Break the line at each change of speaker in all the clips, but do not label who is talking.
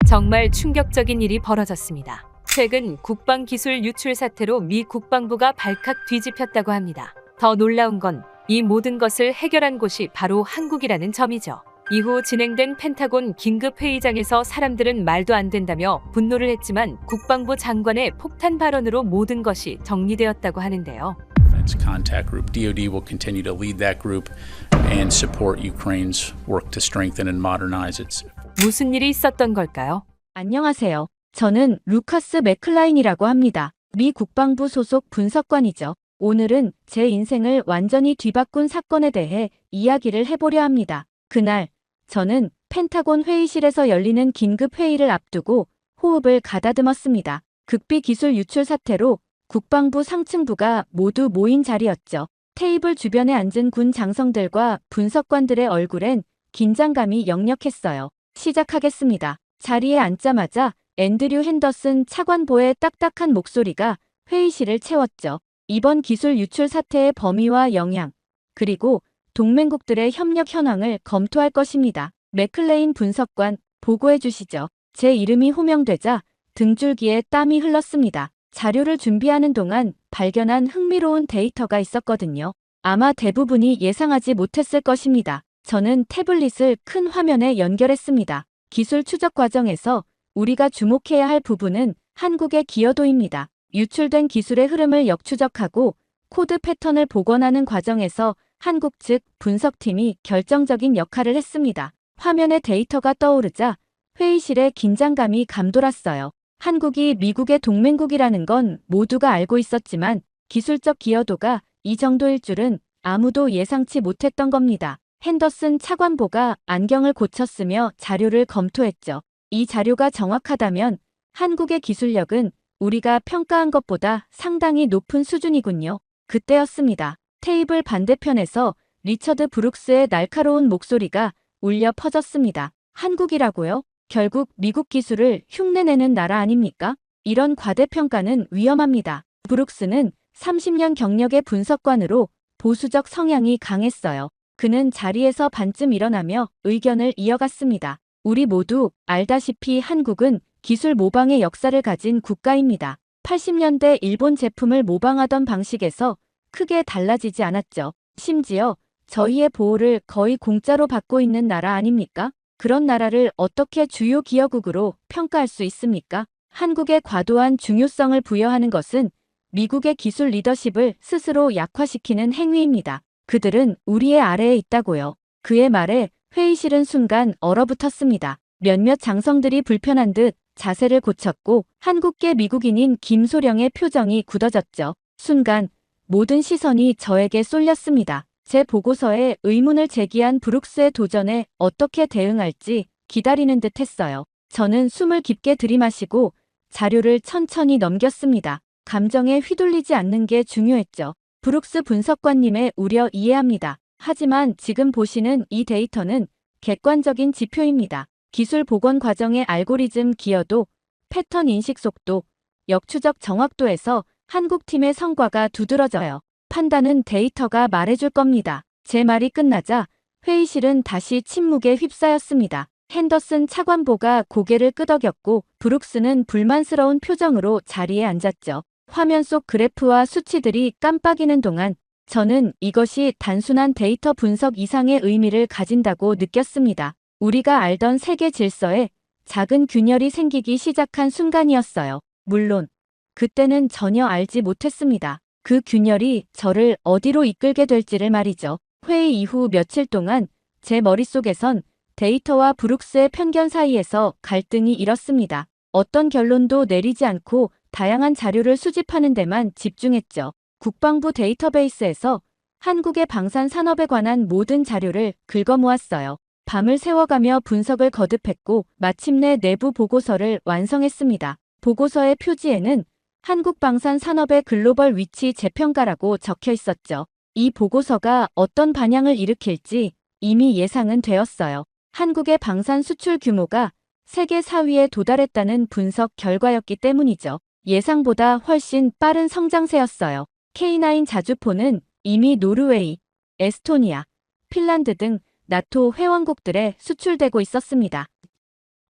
정말 충격적인 일이 벌어졌습니다. 최근 국방기술 유출 사태로 미 국방부가 발칵 뒤집혔다고 합니다. 더 놀라운 건 이 모든 것을 해결한 곳이 바로 한국이라는 점이죠. 이후 진행된 펜타곤 긴급회의장에서 사람들은 말도 안 된다며 분노를 했지만 국방부 장관의 폭탄 발언으로 모든 것이 정리되었다고 하는데요.
Defense Contact Group, DoD will continue to lead that group and support Ukraine's work to strengthen and modernize its.
무슨 일이 있었던 걸까요?
안녕하세요. 저는 루카스 맥클라인이라고 합니다. 미 국방부 소속 분석관이죠. 오늘은 제 인생을 완전히 뒤바꾼 사건에 대해 이야기를 해보려 합니다. 그날 저는 펜타곤 회의실에서 열리는 긴급 회의를 앞두고 호흡을 가다듬었습니다. 극비 기술 유출 사태로 국방부 상층부가 모두 모인 자리였죠. 테이블 주변에 앉은 군 장성들과 분석관들의 얼굴엔 긴장감이 역력했어요. 시작하겠습니다. 자리에 앉자마자 앤드류 핸더슨 차관보의 딱딱한 목소리가 회의실을 채웠죠. 이번 기술 유출 사태의 범위와 영향, 그리고 동맹국들의 협력 현황을 검토할 것입니다. 맥클레인 분석관, 보고해 주시죠. 제 이름이 호명되자 등줄기에 땀이 흘렀습니다. 자료를 준비하는 동안 발견한 흥미로운 데이터가 있었거든요. 아마 대부분이 예상하지 못했을 것입니다. 저는 태블릿을 큰 화면에 연결했습니다. 기술 추적 과정에서 우리가 주목해야 할 부분은 한국의 기여도입니다. 유출된 기술의 흐름을 역추적하고 코드 패턴을 복원하는 과정에서 한국 측 분석팀이 결정적인 역할을 했습니다. 화면에 데이터가 떠오르자 회의실에 긴장감이 감돌았어요. 한국이 미국의 동맹국이라는 건 모두가 알고 있었지만 기술적 기여도가 이 정도일 줄은 아무도 예상치 못했던 겁니다. 핸더슨 차관보가 안경을 고쳤으며 자료를 검토했죠. 이 자료가 정확하다면 한국의 기술력은 우리가 평가한 것보다 상당히 높은 수준이군요. 그때였습니다. 테이블 반대편에서 리처드 브룩스의 날카로운 목소리가 울려 퍼졌습니다. 한국이라고요? 결국 미국 기술을 흉내내는 나라 아닙니까? 이런 과대평가는 위험합니다. 브룩스는 30년 경력의 분석관으로 보수적 성향이 강했어요. 그는 자리에서 반쯤 일어나며 의견을 이어갔습니다. 우리 모두 알다시피 한국은 기술 모방의 역사를 가진 국가입니다. 80년대 일본 제품을 모방하던 방식에서 크게 달라지지 않았죠. 심지어 저희의 보호를 거의 공짜로 받고 있는 나라 아닙니까? 그런 나라를 어떻게 주요 기여국으로 평가할 수 있습니까? 한국의 과도한 중요성을 부여하는 것은 미국의 기술 리더십을 스스로 약화시키는 행위입니다. 그들은 우리의 아래에 있다고요. 그의 말에 회의실은 순간 얼어붙었습니다. 몇몇 장성들이 불편한 듯 자세를 고쳤고 한국계 미국인인 김소령의 표정이 굳어졌죠. 순간 모든 시선이 저에게 쏠렸습니다. 제 보고서에 의문을 제기한 브룩스의 도전에 어떻게 대응할지 기다리는 듯 했어요. 저는 숨을 깊게 들이마시고 자료를 천천히 넘겼습니다. 감정에 휘둘리지 않는 게 중요했죠. 브룩스 분석관님의 우려 이해합니다. 하지만 지금 보시는 이 데이터는 객관적인 지표입니다. 기술 복원 과정의 알고리즘 기여도, 패턴 인식 속도, 역추적 정확도에서 한국팀의 성과가 두드러져요. 판단은 데이터가 말해줄 겁니다. 제 말이 끝나자 회의실은 다시 침묵에 휩싸였습니다. 핸더슨 차관보가 고개를 끄덕였고 브룩스는 불만스러운 표정으로 자리에 앉았죠. 화면 속 그래프와 수치들이 깜빡이는 동안 저는 이것이 단순한 데이터 분석 이상의 의미를 가진다고 느꼈습니다. 우리가 알던 세계 질서에 작은 균열이 생기기 시작한 순간이었어요. 물론 그때는 전혀 알지 못했습니다. 그 균열이 저를 어디로 이끌게 될지를 말이죠. 회의 이후 며칠 동안 제 머릿속에선 데이터와 브룩스의 편견 사이에서 갈등이 일었습니다. 어떤 결론도 내리지 않고 다양한 자료를 수집하는 데만 집중했죠. 국방부 데이터베이스에서 한국의 방산 산업에 관한 모든 자료를 긁어모았어요. 밤을 새워가며 분석을 거듭했고 마침내 내부 보고서를 완성했습니다. 보고서의 표지에는 한국 방산 산업의 글로벌 위치 재평가라고 적혀 있었죠. 이 보고서가 어떤 반향을 일으킬지 이미 예상은 되었어요. 한국의 방산 수출 규모가 세계 4위에 도달했다는 분석 결과였기 때문이죠. 예상보다 훨씬 빠른 성장세였어요. K9 자주포는 이미 노르웨이, 에스토니아, 핀란드 등 나토 회원국들에 수출되고 있었습니다.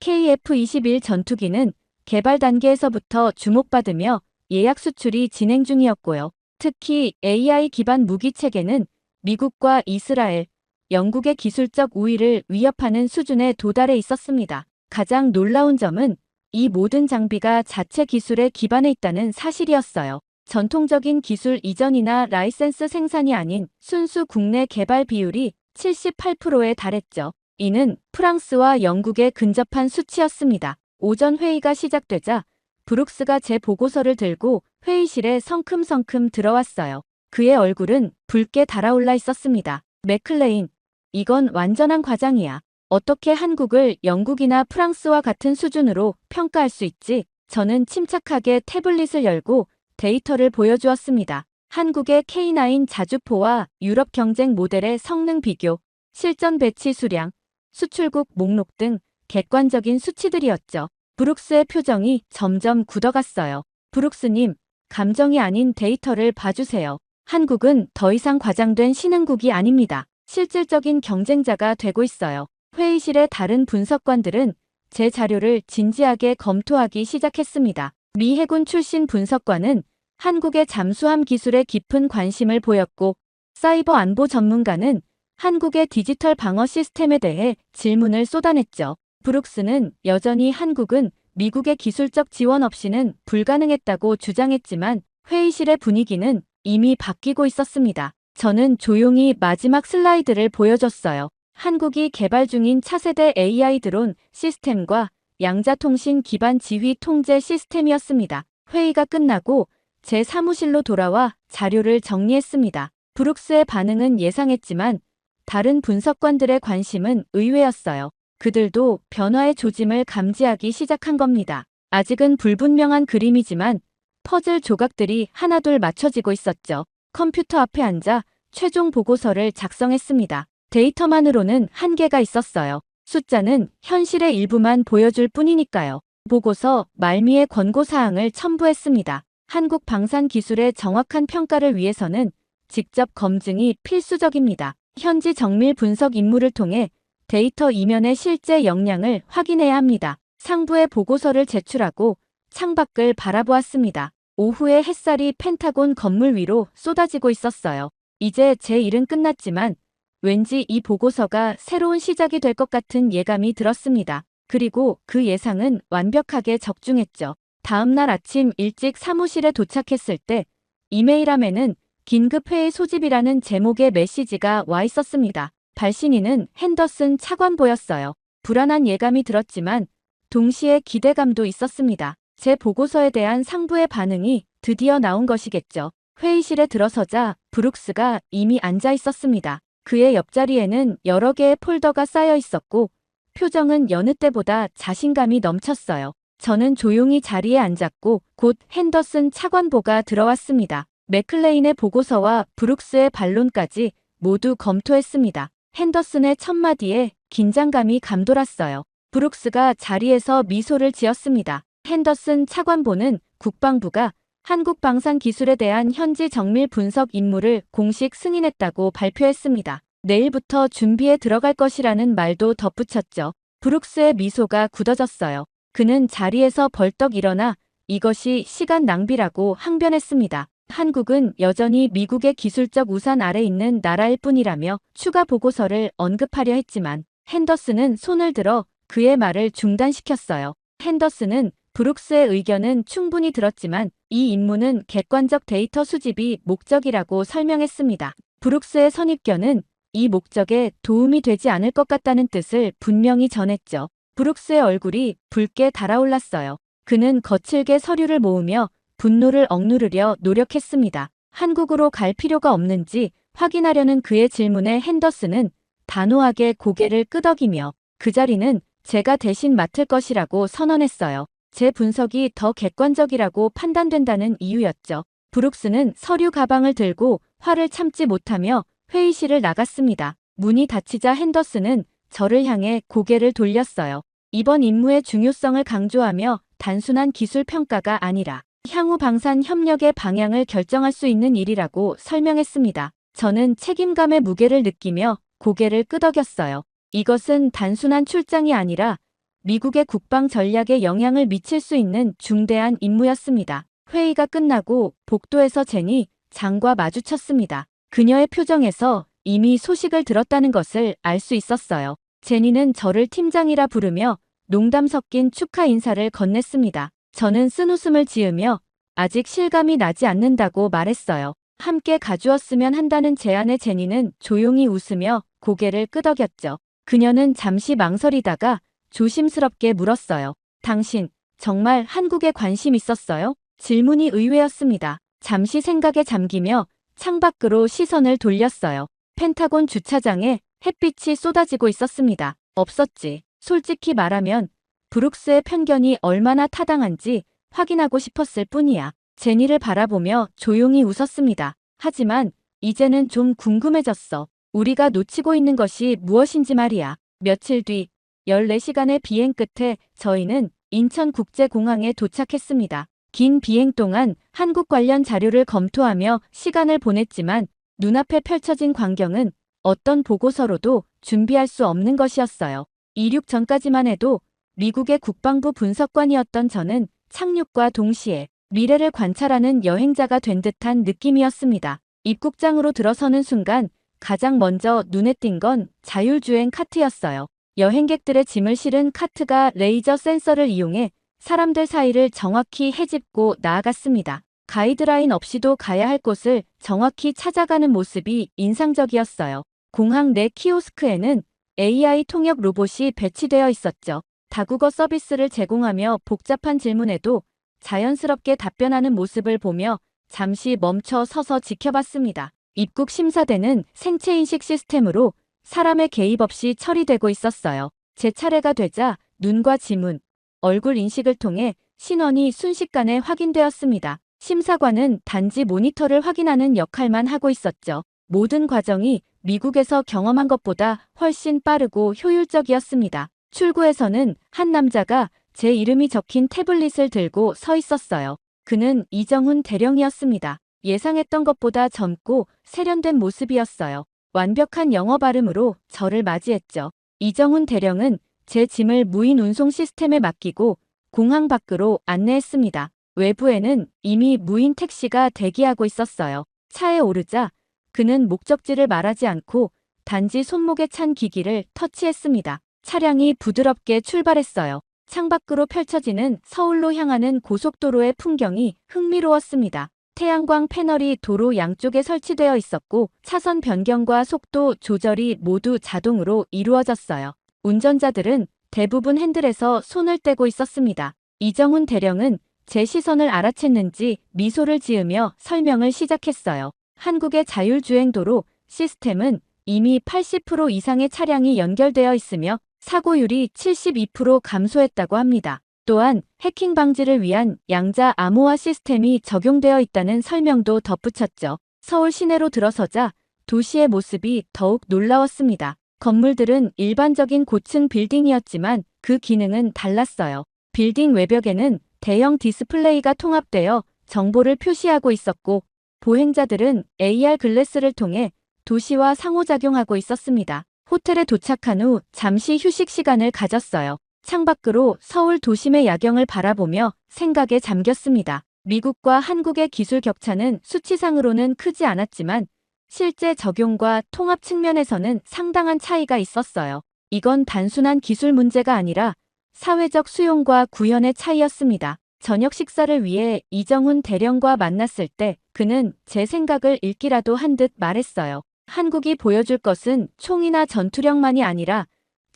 KF-21 전투기는 개발 단계에서부터 주목받으며 예약 수출이 진행 중이었고요. 특히 AI 기반 무기 체계는 미국과 이스라엘, 영국의 기술적 우위를 위협하는 수준에 도달해 있었습니다. 가장 놀라운 점은 이 모든 장비가 자체 기술에 기반해 있다는 사실이었어요. 전통적인 기술 이전이나 라이센스 생산이 아닌 순수 국내 개발 비율이 78%에 달했죠. 이는 프랑스와 영국에 근접한 수치였습니다. 오전 회의가 시작되자 브룩스가 제 보고서를 들고 회의실에 성큼성큼 들어왔어요. 그의 얼굴은 붉게 달아올라 있었습니다. 맥클레인, 이건 완전한 과장이야. 어떻게 한국을 영국이나 프랑스와 같은 수준으로 평가할 수 있지? 저는 침착하게 태블릿을 열고 데이터를 보여주었습니다. 한국의 K9 자주포와 유럽 경쟁 모델의 성능 비교, 실전 배치 수량, 수출국 목록 등 객관적인 수치들이었죠. 브룩스의 표정이 점점 굳어갔어요. 브룩스님, 감정이 아닌 데이터를 봐주세요. 한국은 더 이상 과장된 신흥국이 아닙니다. 실질적인 경쟁자가 되고 있어요. 회의실의 다른 분석관들은 제 자료를 진지하게 검토하기 시작했습니다. 미 해군 출신 분석관은 한국의 잠수함 기술에 깊은 관심을 보였고, 사이버 안보 전문가는 한국의 디지털 방어 시스템에 대해 질문을 쏟아냈죠. 브룩스는 여전히 한국은 미국의 기술적 지원 없이는 불가능했다고 주장했지만 회의실의 분위기는 이미 바뀌고 있었습니다. 저는 조용히 마지막 슬라이드를 보여줬어요. 한국이 개발 중인 차세대 AI 드론 시스템과 양자통신 기반 지휘 통제 시스템이었습니다. 회의가 끝나고 제 사무실로 돌아와 자료를 정리했습니다. 브룩스의 반응은 예상했지만 다른 분석관들의 관심은 의외였어요. 그들도 변화의 조짐을 감지하기 시작한 겁니다. 아직은 불분명한 그림이지만 퍼즐 조각들이 하나둘 맞춰지고 있었죠. 컴퓨터 앞에 앉아 최종 보고서를 작성했습니다. 데이터만으로는 한계가 있었어요. 숫자는 현실의 일부만 보여줄 뿐이니까요. 보고서 말미에 권고사항을 첨부했습니다. 한국 방산 기술의 정확한 평가를 위해서는 직접 검증이 필수적입니다. 현지 정밀 분석 임무를 통해 데이터 이면의 실제 역량을 확인해야 합니다. 상부에 보고서를 제출하고 창밖을 바라보았습니다. 오후에 햇살이 펜타곤 건물 위로 쏟아지고 있었어요. 이제 제 일은 끝났지만 왠지 이 보고서가 새로운 시작이 될 것 같은 예감이 들었습니다. 그리고 그 예상은 완벽하게 적중했죠. 다음 날 아침 일찍 사무실에 도착했을 때 이메일함에는 긴급회의 소집이라는 제목의 메시지가 와 있었습니다. 발신인은 핸더슨 차관보였어요. 불안한 예감이 들었지만 동시에 기대감도 있었습니다. 제 보고서에 대한 상부의 반응이 드디어 나온 것이겠죠. 회의실에 들어서자 브룩스가 이미 앉아 있었습니다. 그의 옆자리에는 여러 개의 폴더가 쌓여 있었고 표정은 여느 때보다 자신감이 넘쳤어요. 저는 조용히 자리에 앉았고 곧 핸더슨 차관보가 들어왔습니다. 맥클레인의 보고서와 브룩스의 반론까지 모두 검토했습니다. 핸더슨의 첫마디에 긴장감이 감돌았어요. 브룩스가 자리에서 미소를 지었습니다. 핸더슨 차관보는 국방부가 한국 방산 기술에 대한 현지 정밀 분석 임무를 공식 승인했다고 발표했습니다. 내일부터 준비에 들어갈 것이라는 말도 덧붙였죠. 브룩스의 미소가 굳어졌어요. 그는 자리에서 벌떡 일어나 이것이 시간 낭비라고 항변했습니다. 한국은 여전히 미국의 기술적 우산 아래 있는 나라일 뿐이라며 추가 보고서를 언급하려 했지만 핸더슨은 손을 들어 그의 말을 중단시켰어요. 핸더슨은 브룩스의 의견은 충분히 들었지만 이 임무는 객관적 데이터 수집이 목적이라고 설명했습니다. 브룩스의 선입견은 이 목적에 도움이 되지 않을 것 같다는 뜻을 분명히 전했죠. 브룩스의 얼굴이 붉게 달아올랐어요. 그는 거칠게 서류를 모으며 분노를 억누르려 노력했습니다. 한국으로 갈 필요가 없는지 확인하려는 그의 질문에 핸더슨은 단호하게 고개를 끄덕이며 그 자리는 제가 대신 맡을 것이라고 선언했어요. 제 분석이 더 객관적이라고 판단된다는 이유였죠. 브룩스는 서류 가방을 들고 화를 참지 못하며 회의실을 나갔습니다. 문이 닫히자 핸더슨은 저를 향해 고개를 돌렸어요. 이번 임무의 중요성을 강조하며 단순한 기술 평가가 아니라 향후 방산 협력의 방향을 결정할 수 있는 일이라고 설명했습니다. 저는 책임감의 무게를 느끼며 고개를 끄덕였어요. 이것은 단순한 출장이 아니라 미국의 국방 전략에 영향을 미칠 수 있는 중대한 임무였습니다. 회의가 끝나고 복도에서 제니 장과 마주쳤습니다. 그녀의 표정에서 이미 소식을 들었다는 것을 알 수 있었어요. 제니는 저를 팀장이라 부르며 농담 섞인 축하 인사를 건넸습니다. 저는 쓴웃음을 지으며 아직 실감이 나지 않는다고 말했어요. 함께 가주었으면 한다는 제안에 제니는 조용히 웃으며 고개를 끄덕였죠. 그녀는 잠시 망설이다가 조심스럽게 물었어요. 당신 정말 한국에 관심 있었어요? 질문이 의외였습니다. 잠시 생각에 잠기며 창밖으로 시선을 돌렸어요. 펜타곤 주차장에 햇빛이 쏟아지고 있었습니다. 없었지. 솔직히 말하면 브룩스의 편견이 얼마나 타당한지 확인하고 싶었을 뿐이야. 제니를 바라보며 조용히 웃었습니다. 하지만 이제는 좀 궁금해졌어. 우리가 놓치고 있는 것이 무엇인지 말이야. 며칠 뒤 14시간의 비행 끝에 저희는 인천국제공항에 도착했습니다. 긴 비행 동안 한국 관련 자료를 검토하며 시간을 보냈지만 눈앞에 펼쳐진 광경은 어떤 보고서로도 준비할 수 없는 것이었어요. 이륙 전까지만 해도 미국의 국방부 분석관이었던 저는 착륙과 동시에 미래를 관찰하는 여행자가 된 듯한 느낌이었습니다. 입국장으로 들어서는 순간 가장 먼저 눈에 띈 건 자율주행 카트였어요. 여행객들의 짐을 실은 카트가 레이저 센서를 이용해 사람들 사이를 정확히 헤집고 나아갔습니다. 가이드라인 없이도 가야 할 곳을 정확히 찾아가는 모습이 인상적이었어요. 공항 내 키오스크에는 AI 통역 로봇이 배치되어 있었죠. 다국어 서비스를 제공하며 복잡한 질문에도 자연스럽게 답변하는 모습을 보며 잠시 멈춰 서서 지켜봤습니다. 입국 심사대는 생체인식 시스템으로 사람의 개입 없이 처리되고 있었어요. 제 차례가 되자 눈과 지문, 얼굴 인식을 통해 신원이 순식간에 확인되었습니다. 심사관은 단지 모니터를 확인하는 역할만 하고 있었죠. 모든 과정이 미국에서 경험한 것보다 훨씬 빠르고 효율적이었습니다. 출구에서는 한 남자가 제 이름이 적힌 태블릿을 들고 서 있었어요. 그는 이정훈 대령이었습니다. 예상했던 것보다 젊고 세련된 모습이었어요. 완벽한 영어 발음으로 저를 맞이했죠. 이정훈 대령은 제 짐을 무인 운송 시스템에 맡기고 공항 밖으로 안내했습니다. 외부에는 이미 무인 택시가 대기하고 있었어요. 차에 오르자 그는 목적지를 말하지 않고 단지 손목에 찬 기기를 터치했습니다. 차량이 부드럽게 출발했어요. 창밖으로 펼쳐지는 서울로 향하는 고속도로의 풍경이 흥미로웠습니다. 태양광 패널이 도로 양쪽에 설치되어 있었고 차선 변경과 속도 조절이 모두 자동으로 이루어졌어요. 운전자들은 대부분 핸들에서 손을 떼고 있었습니다. 이정훈 대령은 제 시선을 알아챘는지 미소를 지으며 설명을 시작했어요. 한국의 자율주행도로 시스템은 이미 80% 이상의 차량이 연결되어 있으며 사고율이 72% 감소했다고 합니다. 또한 해킹 방지를 위한 양자 암호화 시스템이 적용되어 있다는 설명도 덧붙였죠. 서울 시내로 들어서자 도시의 모습이 더욱 놀라웠습니다. 건물들은 일반적인 고층 빌딩이었지만 그 기능은 달랐어요. 빌딩 외벽에는 대형 디스플레이가 통합되어 정보를 표시하고 있었고 보행자들은 AR 글래스를 통해 도시와 상호작용하고 있었습니다. 호텔에 도착한 후 잠시 휴식 시간을 가졌어요. 창밖으로 서울 도심의 야경을 바라보며 생각에 잠겼습니다. 미국과 한국의 기술 격차는 수치상으로는 크지 않았지만 실제 적용과 통합 측면에서는 상당한 차이가 있었어요. 이건 단순한 기술 문제가 아니라 사회적 수용과 구현의 차이였습니다. 저녁 식사를 위해 이정훈 대령과 만났을 때 그는 제 생각을 읽기라도 한 듯 말했어요. 한국이 보여줄 것은 총이나 전투력만이 아니라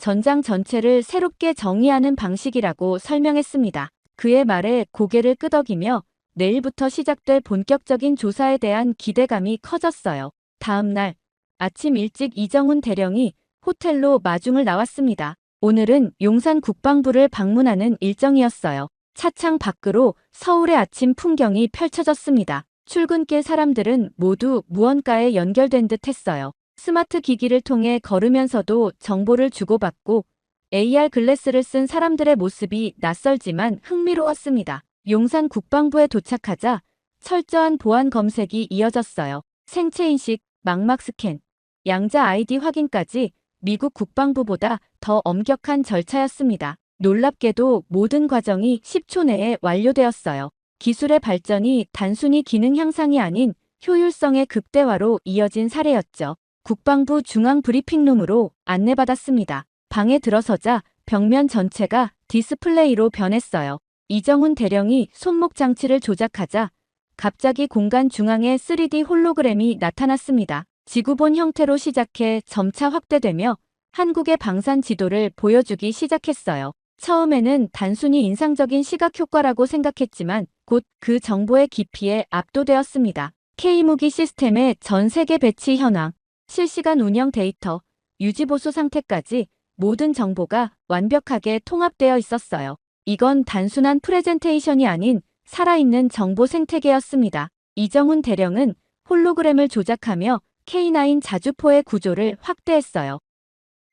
전장 전체를 새롭게 정의하는 방식이라고 설명했습니다. 그의 말에 고개를 끄덕이며 내일부터 시작될 본격적인 조사에 대한 기대감이 커졌어요. 다음 날 아침 일찍 이정훈 대령이 호텔로 마중을 나왔습니다. 오늘은 용산 국방부를 방문하는 일정이었어요. 차창 밖으로 서울의 아침 풍경이 펼쳐졌습니다. 출근길 사람들은 모두 무언가에 연결된 듯 했어요. 스마트 기기를 통해 걸으면서도 정보를 주고받고 AR 글래스를 쓴 사람들의 모습이 낯설지만 흥미로웠습니다. 용산 국방부에 도착하자 철저한 보안 검색이 이어졌어요. 생체인식, 망막 스캔, 양자 아이디 확인까지 미국 국방부보다 더 엄격한 절차였습니다. 놀랍게도 모든 과정이 10초 내에 완료되었어요. 기술의 발전이 단순히 기능 향상이 아닌 효율성의 극대화로 이어진 사례였죠. 국방부 중앙 브리핑룸으로 안내받았습니다. 방에 들어서자 벽면 전체가 디스플레이로 변했어요. 이정훈 대령이 손목 장치를 조작하자 갑자기 공간 중앙에 3D 홀로그램이 나타났습니다. 지구본 형태로 시작해 점차 확대되며 한국의 방산 지도를 보여주기 시작했어요. 처음에는 단순히 인상적인 시각 효과라고 생각했지만 곧 그 정보의 깊이에 압도되었습니다. K무기 시스템의 전 세계 배치 현황, 실시간 운영 데이터, 유지보수 상태까지 모든 정보가 완벽하게 통합되어 있었어요. 이건 단순한 프레젠테이션이 아닌 살아있는 정보 생태계였습니다. 이정훈 대령은 홀로그램을 조작하며 K9 자주포의 구조를 확대했어요.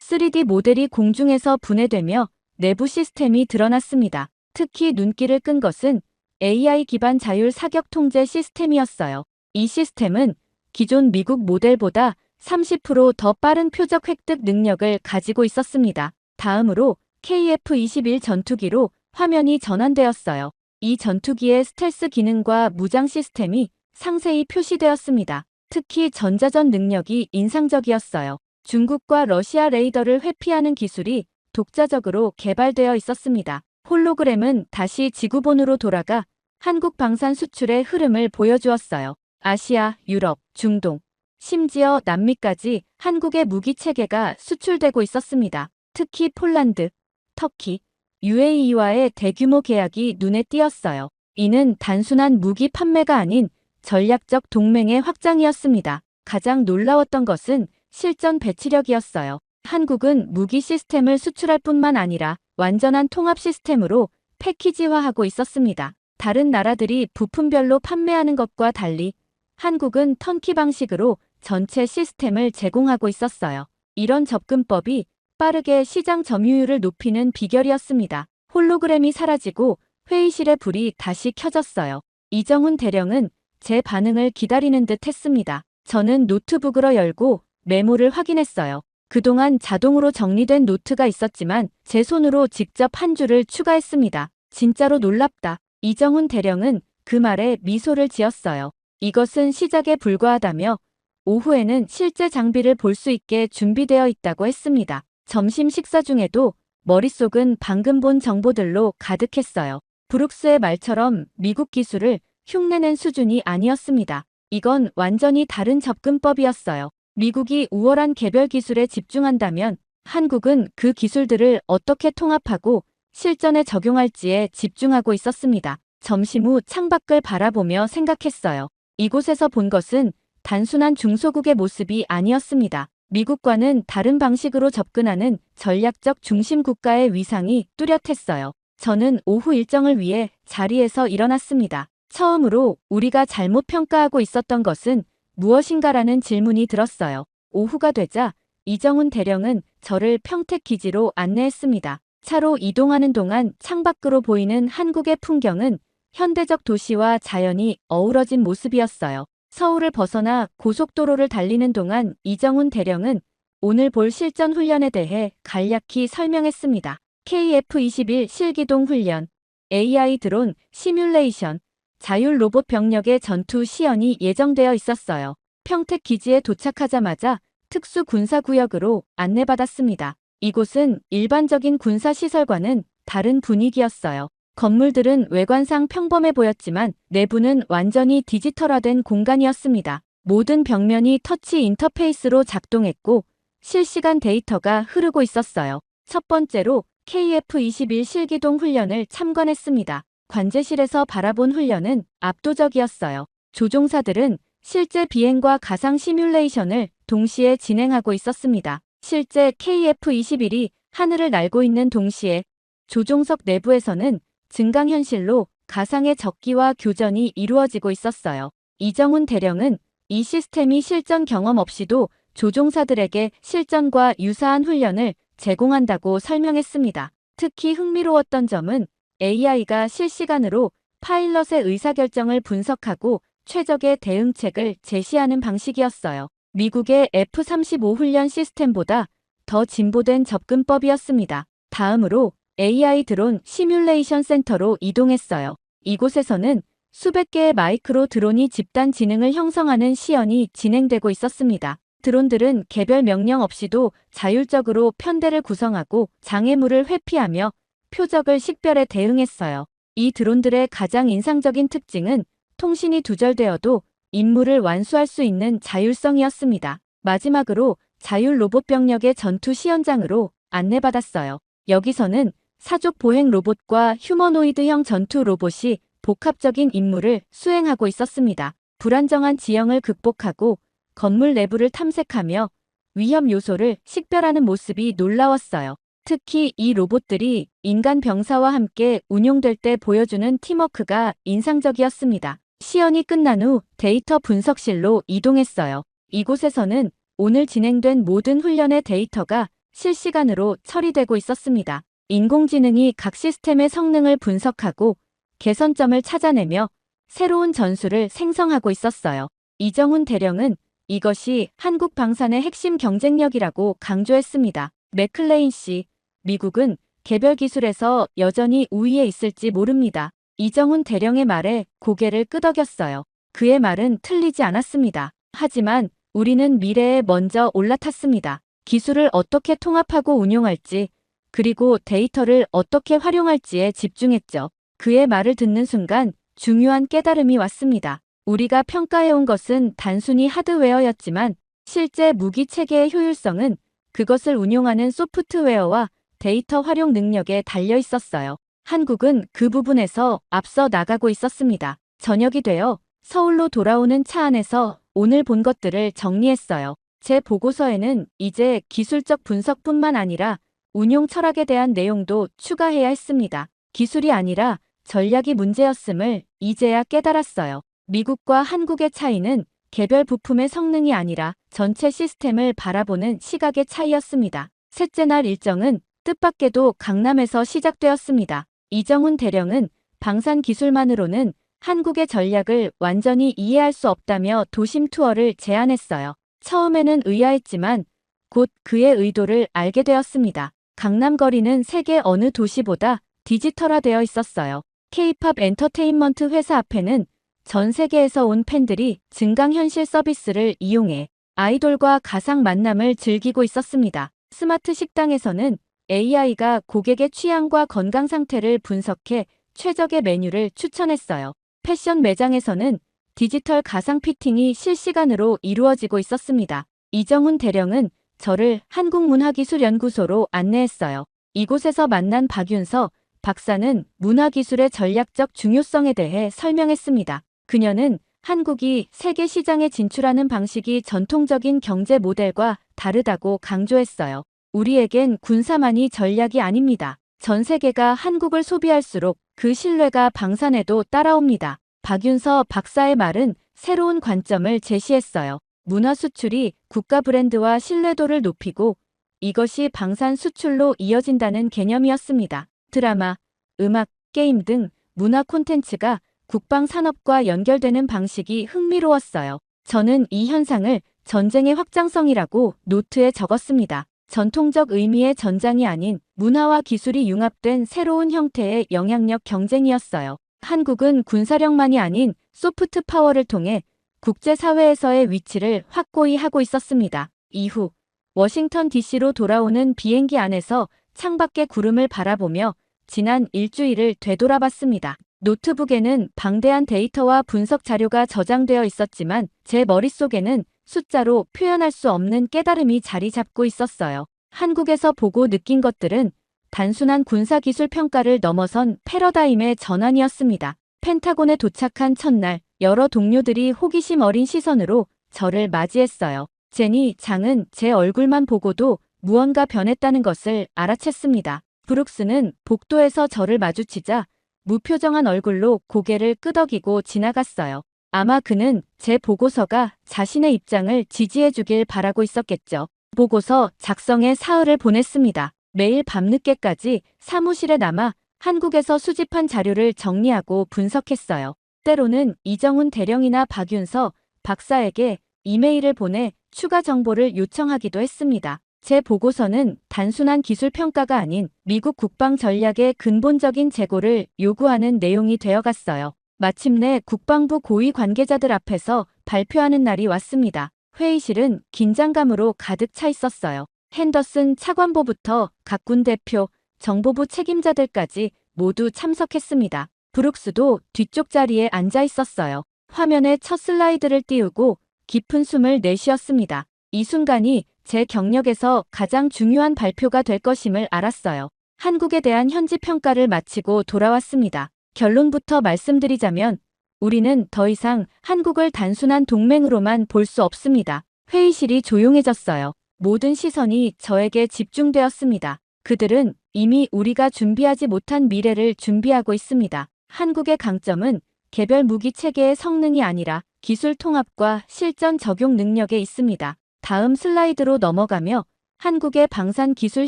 3D 모델이 공중에서 분해되며 내부 시스템이 드러났습니다. 특히 눈길을 끈 것은 AI 기반 자율 사격 통제 시스템이었어요. 이 시스템은 기존 미국 모델보다 30% 더 빠른 표적 획득 능력을 가지고 있었습니다. 다음으로 KF-21 전투기로 화면이 전환되었어요. 이 전투기의 스텔스 기능과 무장 시스템이 상세히 표시되었습니다. 특히 전자전 능력이 인상적이었어요. 중국과 러시아 레이더를 회피하는 기술이 독자적으로 개발되어 있었습니다. 홀로그램은 다시 지구본으로 돌아가 한국 방산 수출의 흐름을 보여주었어요. 아시아, 유럽, 중동, 심지어 남미까지 한국의 무기 체계가 수출되고 있었습니다. 특히 폴란드, 터키, UAE와의 대규모 계약이 눈에 띄었어요. 이는 단순한 무기 판매가 아닌 전략적 동맹의 확장이었습니다. 가장 놀라웠던 것은 실전 배치력이었어요. 한국은 무기 시스템을 수출할 뿐만 아니라 완전한 통합 시스템으로 패키지화하고 있었습니다. 다른 나라들이 부품별로 판매하는 것과 달리 한국은 턴키 방식으로 전체 시스템을 제공하고 있었어요. 이런 접근법이 빠르게 시장 점유율을 높이는 비결이었습니다. 홀로그램이 사라지고 회의실의 불이 다시 켜졌어요. 이정훈 대령은 제 반응을 기다리는 듯 했습니다. 저는 노트북으로 열고 메모를 확인했어요. 그동안 자동으로 정리된 노트가 있었지만 제 손으로 직접 한 줄을 추가했습니다. 진짜로 놀랍다. 이정훈 대령은 그 말에 미소를 지었어요. 이것은 시작에 불과하다며 오후에는 실제 장비를 볼 수 있게 준비되어 있다고 했습니다. 점심 식사 중에도 머릿속은 방금 본 정보들로 가득했어요. 브룩스의 말처럼 미국 기술을 흉내낸 수준이 아니었습니다. 이건 완전히 다른 접근법이었어요. 미국이 우월한 개별 기술에 집중한다면 한국은 그 기술들을 어떻게 통합하고 실전에 적용할지에 집중하고 있었습니다. 점심 후 창밖을 바라보며 생각했어요. 이곳에서 본 것은 단순한 중소국의 모습이 아니었습니다. 미국과는 다른 방식으로 접근하는 전략적 중심 국가의 위상이 뚜렷했어요. 저는 오후 일정을 위해 자리에서 일어났습니다. 처음으로 우리가 잘못 평가하고 있었던 것은 무엇인가라는 질문이 들었어요. 오후가 되자 이정훈 대령은 저를 평택 기지로 안내했습니다. 차로 이동하는 동안 창밖으로 보이는 한국의 풍경은 현대적 도시와 자연이 어우러진 모습이었어요. 서울을 벗어나 고속도로를 달리는 동안 이정훈 대령은 오늘 볼 실전 훈련에 대해 간략히 설명했습니다. KF-21 실기동 훈련, AI 드론 시뮬레이션, 자율 로봇 병력의 전투 시연이 예정되어 있었어요. 평택 기지에 도착하자마자 특수 군사구역으로 안내받았습니다. 이곳은 일반적인 군사시설과는 다른 분위기였어요. 건물들은 외관상 평범해 보였지만 내부는 완전히 디지털화된 공간이었습니다. 모든 벽면이 터치 인터페이스로 작동했고 실시간 데이터가 흐르고 있었어요. 첫 번째로 KF-21 실기동 훈련을 참관했습니다. 관제실에서 바라본 훈련은 압도적이었어요. 조종사들은 실제 비행과 가상 시뮬레이션을 동시에 진행하고 있었습니다. 실제 KF-21이 하늘을 날고 있는 동시에 조종석 내부에서는 증강현실로 가상의 적기와 교전이 이루어지고 있었어요. 이정훈 대령은 이 시스템이 실전 경험 없이도 조종사들에게 실전과 유사한 훈련을 제공한다고 설명했습니다. 특히 흥미로웠던 점은 AI가 실시간으로 파일럿의 의사결정을 분석하고 최적의 대응책을 제시하는 방식이었어요. 미국의 F-35 훈련 시스템보다 더 진보된 접근법이었습니다. 다음으로 AI 드론 시뮬레이션 센터로 이동했어요. 이곳에서는 수백 개의 마이크로 드론이 집단 지능을 형성하는 시연이 진행되고 있었습니다. 드론들은 개별 명령 없이도 자율적으로 편대를 구성하고 장애물을 회피하며 표적을 식별해 대응했어요. 이 드론들의 가장 인상적인 특징은 통신이 두절되어도 임무를 완수할 수 있는 자율성이었습니다. 마지막으로 자율 로봇 병력의 전투 시연장으로 안내받았어요. 여기서는 사족 보행 로봇과 휴머노이드형 전투 로봇이 복합적인 임무를 수행하고 있었습니다. 불안정한 지형을 극복하고 건물 내부를 탐색하며 위험 요소를 식별하는 모습이 놀라웠어요. 특히 이 로봇들이 인간 병사와 함께 운용될 때 보여주는 팀워크가 인상적이었습니다. 시연이 끝난 후 데이터 분석실로 이동했어요. 이곳에서는 오늘 진행된 모든 훈련의 데이터가 실시간으로 처리되고 있었습니다. 인공지능이 각 시스템의 성능을 분석하고 개선점을 찾아내며 새로운 전술을 생성하고 있었어요. 이정훈 대령은 이것이 한국 방산의 핵심 경쟁력이라고 강조했습니다. 맥클레인 씨, 미국은 개별 기술에서 여전히 우위에 있을지 모릅니다. 이정훈 대령의 말에 고개를 끄덕였어요. 그의 말은 틀리지 않았습니다. 하지만 우리는 미래에 먼저 올라탔습니다. 기술을 어떻게 통합하고 운용할지, 그리고 데이터를 어떻게 활용할지에 집중했죠. 그의 말을 듣는 순간 중요한 깨달음이 왔습니다. 우리가 평가해온 것은 단순히 하드웨어였지만 실제 무기 체계의 효율성은 그것을 운용하는 소프트웨어와 데이터 활용 능력에 달려 있었어요. 한국은 그 부분에서 앞서 나가고 있었습니다. 저녁이 되어 서울로 돌아오는 차 안에서 오늘 본 것들을 정리했어요. 제 보고서에는 이제 기술적 분석뿐만 아니라 운용 철학에 대한 내용도 추가해야 했습니다. 기술이 아니라 전략이 문제였음을 이제야 깨달았어요. 미국과 한국의 차이는 개별 부품의 성능이 아니라 전체 시스템을 바라보는 시각의 차이였습니다. 셋째 날 일정은 뜻밖에도 강남에서 시작되었습니다. 이정훈 대령은 방산 기술만으로는 한국의 전략을 완전히 이해할 수 없다며 도심 투어를 제안했어요. 처음에는 의아했지만 곧 그의 의도를 알게 되었습니다. 강남 거리는 세계 어느 도시보다 디지털화되어 있었어요. K-팝 엔터테인먼트 회사 앞에는 전 세계에서 온 팬들이 증강현실 서비스를 이용해 아이돌과 가상 만남을 즐기고 있었습니다. 스마트 식당에서는 AI가 고객의 취향과 건강 상태를 분석해 최적의 메뉴를 추천했어요. 패션 매장에서는 디지털 가상 피팅이 실시간으로 이루어지고 있었습니다. 이정훈 대령은 저를 한국문화기술연구소로 안내했어요. 이곳에서 만난 박윤서 박사는 문화기술의 전략적 중요성에 대해 설명했습니다. 그녀는 한국이 세계 시장에 진출하는 방식이 전통적인 경제 모델과 다르다고 강조했어요. 우리에겐 군사만이 전략이 아닙니다. 전 세계가 한국을 소비할수록 그 신뢰가 방산에도 따라옵니다. 박윤서 박사의 말은 새로운 관점을 제시했어요. 문화 수출이 국가 브랜드와 신뢰도를 높이고 이것이 방산 수출로 이어진다는 개념이었습니다. 드라마, 음악, 게임 등 문화 콘텐츠가 국방 산업과 연결되는 방식이 흥미로웠어요. 저는 이 현상을 전쟁의 확장성이라고 노트에 적었습니다. 전통적 의미의 전장이 아닌 문화와 기술이 융합된 새로운 형태의 영향력 경쟁이었어요. 한국은 군사력만이 아닌 소프트 파워를 통해 국제사회에서의 위치를 확고히 하고 있었습니다. 이후 워싱턴 DC로 돌아오는 비행기 안에서 창밖의 구름을 바라보며 지난 일주일을 되돌아봤습니다. 노트북에는 방대한 데이터와 분석 자료가 저장되어 있었지만 제 머릿속에는 숫자로 표현할 수 없는 깨달음이 자리 잡고 있었어요. 한국에서 보고 느낀 것들은 단순한 군사기술 평가를 넘어선 패러다임의 전환이었습니다. 펜타곤에 도착한 첫날, 여러 동료들이 호기심 어린 시선으로 저를 맞이했어요. 제니 장은 제 얼굴만 보고도 무언가 변했다는 것을 알아챘습니다. 브룩스는 복도에서 저를 마주치자 무표정한 얼굴로 고개를 끄덕이고 지나갔어요. 아마 그는 제 보고서가 자신의 입장을 지지해주길 바라고 있었겠죠. 보고서 작성에 사흘을 보냈습니다. 매일 밤늦게까지 사무실에 남아 한국에서 수집한 자료를 정리하고 분석했어요. 때로는 이정훈 대령이나 박윤서 박사에게 이메일을 보내 추가 정보를 요청하기도 했습니다. 제 보고서는 단순한 기술 평가가 아닌 미국 국방 전략의 근본적인 재고를 요구하는 내용이 되어갔어요. 마침내 국방부 고위 관계자들 앞에서 발표하는 날이 왔습니다. 회의실은 긴장감으로 가득 차 있었어요. 핸더슨 차관보부터 각 군 대표, 정보부 책임자들까지 모두 참석했습니다. 브룩스도 뒤쪽 자리에 앉아 있었어요. 화면에 첫 슬라이드를 띄우고 깊은 숨을 내쉬었습니다. 이 순간이 제 경력에서 가장 중요한 발표가 될 것임을 알았어요. 한국에 대한 현지 평가를 마치고 돌아왔습니다. 결론부터 말씀드리자면 우리는 더 이상 한국을 단순한 동맹으로만 볼 수 없습니다. 회의실이 조용해졌어요. 모든 시선이 저에게 집중되었습니다. 그들은 이미 우리가 준비하지 못한 미래를 준비하고 있습니다. 한국의 강점은 개별 무기 체계의 성능이 아니라 기술 통합과 실전 적용 능력에 있습니다. 다음 슬라이드로 넘어가며 한국의 방산 기술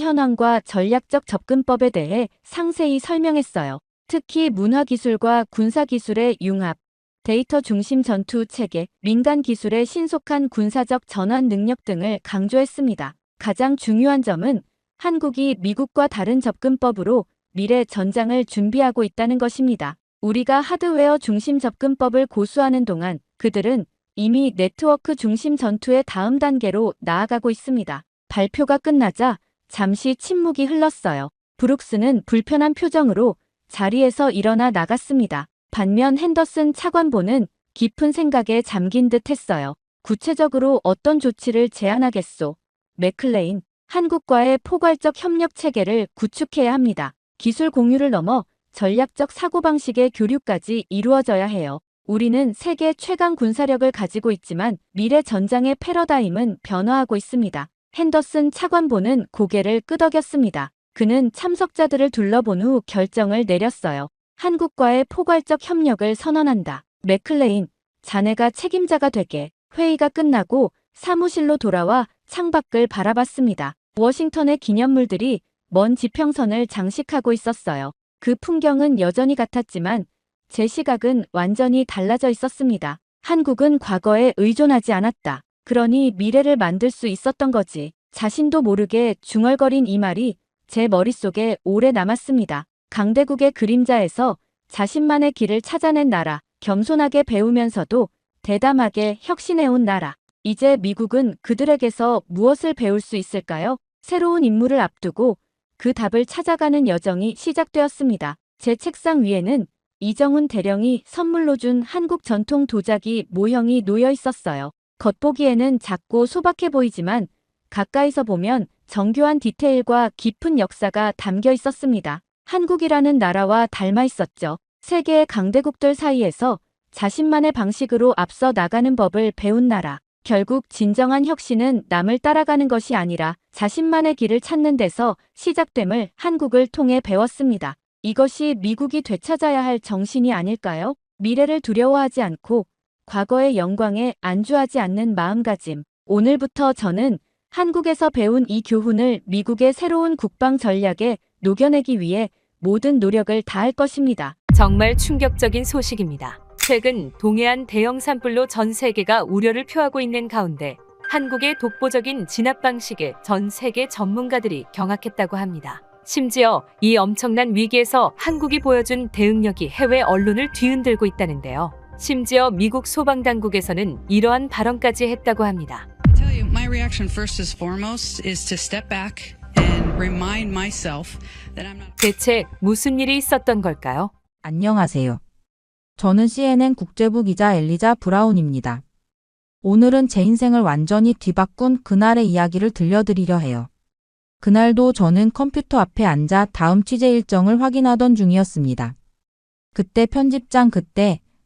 현황과 전략적 접근법에 대해 상세히 설명했어요. 특히 문화 기술과 군사 기술의 융합, 데이터 중심 전투 체계, 민간 기술의 신속한 군사적 전환 능력 등을 강조했습니다. 가장 중요한 점은 한국이 미국과 다른 접근법으로 미래 전장을 준비하고 있다는 것입니다. 우리가 하드웨어 중심 접근법을 고수하는 동안 그들은 이미 네트워크 중심 전투의 다음 단계로 나아가고 있습니다. 발표가 끝나자 잠시 침묵이 흘렀어요. 브룩스는 불편한 표정으로 자리에서 일어나 나갔습니다. 반면 핸더슨 차관보는 깊은 생각에 잠긴 듯 했어요. 구체적으로 어떤 조치를 제안하겠소? 맥클레인, 한국과의 포괄적 협력 체계를 구축해야 합니다. 기술 공유를 넘어 전략적 사고방식의 교류까지 이루어져야 해요. 우리는 세계 최강 군사력을 가지고 있지만 미래 전장의 패러다임은 변화하고 있습니다. 핸더슨 차관보는 고개를 끄덕였습니다. 그는 참석자들을 둘러본 후 결정을 내렸어요. 한국과의 포괄적 협력을 선언한다. 맥클레인, 자네가 책임자가 되게. 회의가 끝나고 사무실로 돌아와 창밖을 바라봤습니다. 워싱턴의 기념물들이 먼 지평선을 장식하고 있었어요. 그 풍경은 여전히 같았지만 제 시각은 완전히 달라져 있었습니다. 한국은 과거에 의존하지 않았다. 그러니 미래를 만들 수 있었던 거지. 자신도 모르게 중얼거린 이 말이 제 머릿속에 오래 남았습니다. 강대국의 그림자에서 자신만의 길을 찾아낸 나라, 겸손하게 배우면서도 대담하게 혁신해온 나라. 이제 미국은 그들에게서 무엇을 배울 수 있을까요? 새로운 임무를 앞두고 그 답을 찾아가는 여정이 시작되었습니다. 제 책상 위에는 이정훈 대령이 선물로 준 한국 전통 도자기 모형이 놓여 있었어요. 겉보기에는 작고 소박해 보이지만 가까이서 보면 정교한 디테일과 깊은 역사가 담겨 있었습니다. 한국이라는 나라와 닮아 있었죠. 세계의 강대국들 사이에서 자신만의 방식으로 앞서 나가는 법을 배운 나라. 결국 진정한 혁신은 남을 따라가는 것이 아니라 자신만의 길을 찾는 데서 시작됨을 한국을 통해 배웠습니다. 이것이 미국이 되찾아야 할 정신이 아닐까요? 미래를 두려워하지 않고 과거의 영광에 안주하지 않는 마음가짐. 오늘부터 저는 한국에서 배운 이 교훈을 미국의 새로운 국방 전략에 녹여내기 위해 모든 노력을 다할 것입니다.
정말 충격적인 소식입니다. 최근 동해안 대형 산불로 전 세계가 우려를 표하고 있는 가운데 한국의 독보적인 진압 방식에 전 세계 전문가들이 경악했다고 합니다. 심지어 이 엄청난 위기에서 한국이 보여준 대응력이 해외 언론을 뒤흔들고 있다는데요. 심지어 미국 소방당국에서는 이러한 발언까지 했다고 합니다.
tell you, my reaction first and foremost is to step back and remind myself that I'm not.
대체 무슨 일이 있었던 걸까요?
안녕하세요. 저는 CNN 국제부 기자 엘리자 브라운입니다. 오늘은 제 인생을 완전히 뒤바꾼 그날의 이야기를 들려드리려 해요. 그날도 저는 컴퓨터 앞에 앉아 다음 취재 일정을 확인하던 중이었습니다. 그때 편집장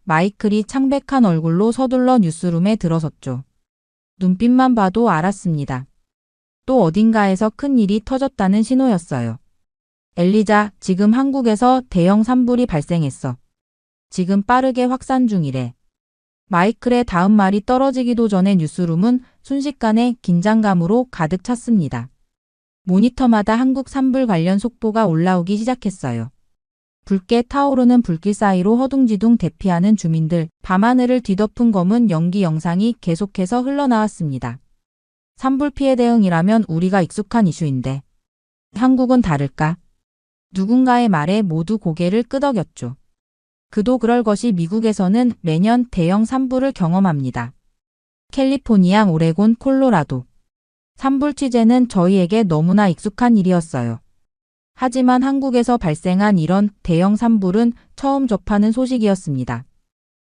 마이클이 창백한 얼굴로 서둘러 뉴스룸에 들어섰죠. 눈빛만 봐도 알았습니다. 또 어딘가에서 큰 일이 터졌다는 신호였어요. 엘리자, 지금 한국에서 대형 산불이 발생했어. 지금 빠르게 확산 중이래. 마이클의 다음 말이 떨어지기도 전에 뉴스룸은 순식간에 긴장감으로 가득 찼습니다. 모니터마다 한국 산불 관련 속보가 올라오기 시작했어요. 붉게 타오르는 불길 사이로 허둥지둥 대피하는 주민들, 밤하늘을 뒤덮은 검은 연기 영상이 계속해서 흘러나왔습니다. 산불 피해 대응이라면 우리가 익숙한 이슈인데 한국은 다를까? 누군가의 말에 모두 고개를 끄덕였죠. 그도 그럴 것이 미국에서는 매년 대형 산불을 경험합니다. 캘리포니아, 오레곤, 콜로라도. 산불 취재는 저희에게 너무나 익숙한 일이었어요. 하지만 한국에서 발생한 이런 대형 산불은 처음 접하는 소식이었습니다.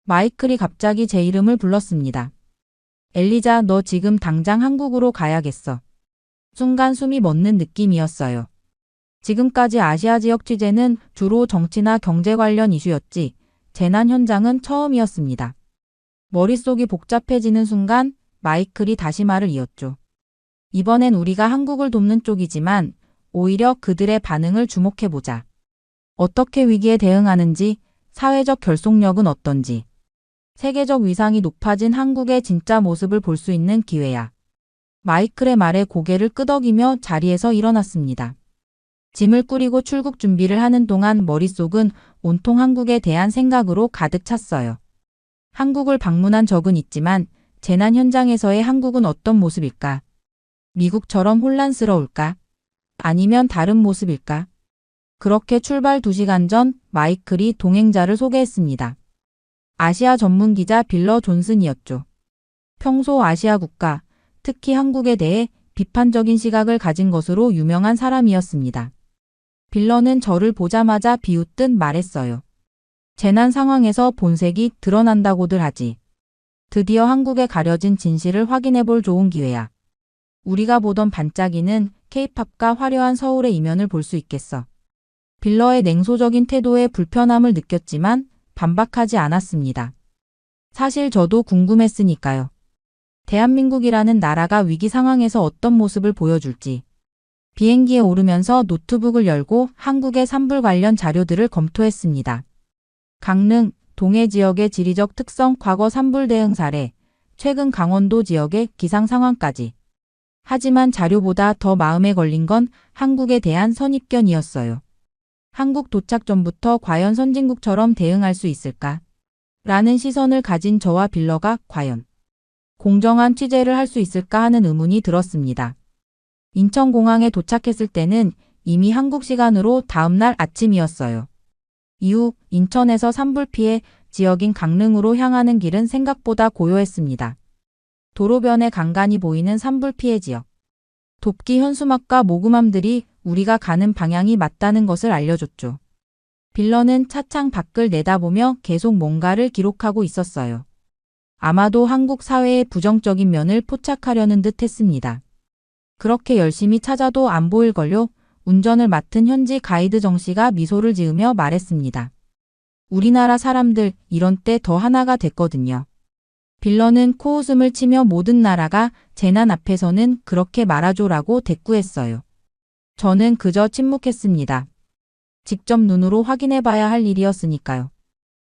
마이클이 갑자기 제 이름을 불렀습니다. 엘리자, 너 지금 당장 한국으로 가야겠어. 순간 숨이 멎는 느낌이었어요. 지금까지 아시아 지역 취재는 주로 정치나 경제 관련 이슈였지, 재난 현장은 처음이었습니다. 머릿속이 복잡해지는 순간 마이클이 다시 말을 이었죠. 이번엔 우리가 한국을 돕는 쪽이지만 오히려 그들의 반응을 주목해보자. 어떻게 위기에 대응하는지, 사회적 결속력은 어떤지. 세계적 위상이 높아진 한국의 진짜 모습을 볼 수 있는 기회야. 마이클의 말에 고개를 끄덕이며 자리에서 일어났습니다. 짐을 꾸리고 출국 준비를 하는 동안 머릿속은 온통 한국에 대한 생각으로 가득 찼어요. 한국을 방문한 적은 있지만 재난 현장에서의 한국은 어떤 모습일까? 미국처럼 혼란스러울까? 아니면 다른 모습일까? 그렇게 출발 2시간 전 마이클이 동행자를 소개했습니다. 아시아 전문 기자 빌러 존슨이었죠. 평소 아시아 국가, 특히 한국에 대해 비판적인 시각을 가진 것으로 유명한 사람이었습니다. 빌러는 저를 보자마자 비웃듯 말했어요. 재난 상황에서 본색이 드러난다고들 하지. 드디어 한국에 가려진 진실을 확인해볼 좋은 기회야. 우리가 보던 반짝이는 K-팝과 화려한 서울의 이면을 볼 수 있겠어. 빌러의 냉소적인 태도에 불편함을 느꼈지만 반박하지 않았습니다. 사실 저도 궁금했으니까요. 대한민국이라는 나라가 위기 상황에서 어떤 모습을 보여줄지. 비행기에 오르면서 노트북을 열고 한국의 산불 관련 자료들을 검토했습니다. 강릉, 동해 지역의 지리적 특성, 과거 산불 대응 사례, 최근 강원도 지역의 기상 상황까지. 하지만 자료보다 더 마음에 걸린 건 한국에 대한 선입견이었어요. 한국 도착 전부터 과연 선진국처럼 대응할 수 있을까? 라는 시선을 가진 저와 빌러가 과연 공정한 취재를 할 수 있을까 하는 의문이 들었습니다. 인천공항에 도착했을 때는 이미 한국 시간으로 다음날 아침이었어요. 이후 인천에서 산불 피해 지역인 강릉으로 향하는 길은 생각보다 고요했습니다. 도로변에 간간히 보이는 산불 피해 지역. 돕기 현수막과 모금함들이 우리가 가는 방향이 맞다는 것을 알려줬죠. 빌러는 차창 밖을 내다보며 계속 뭔가를 기록하고 있었어요. 아마도 한국 사회의 부정적인 면을 포착하려는 듯 했습니다. 그렇게 열심히 찾아도 안 보일걸요? 운전을 맡은 현지 가이드 정 씨가 미소를 지으며 말했습니다. 우리나라 사람들 이런 때 더 하나가 됐거든요. 빌러는 코웃음을 치며 모든 나라가 재난 앞에서는 그렇게 말아줘라고 대꾸했어요. 저는 그저 침묵했습니다. 직접 눈으로 확인해봐야 할 일이었으니까요.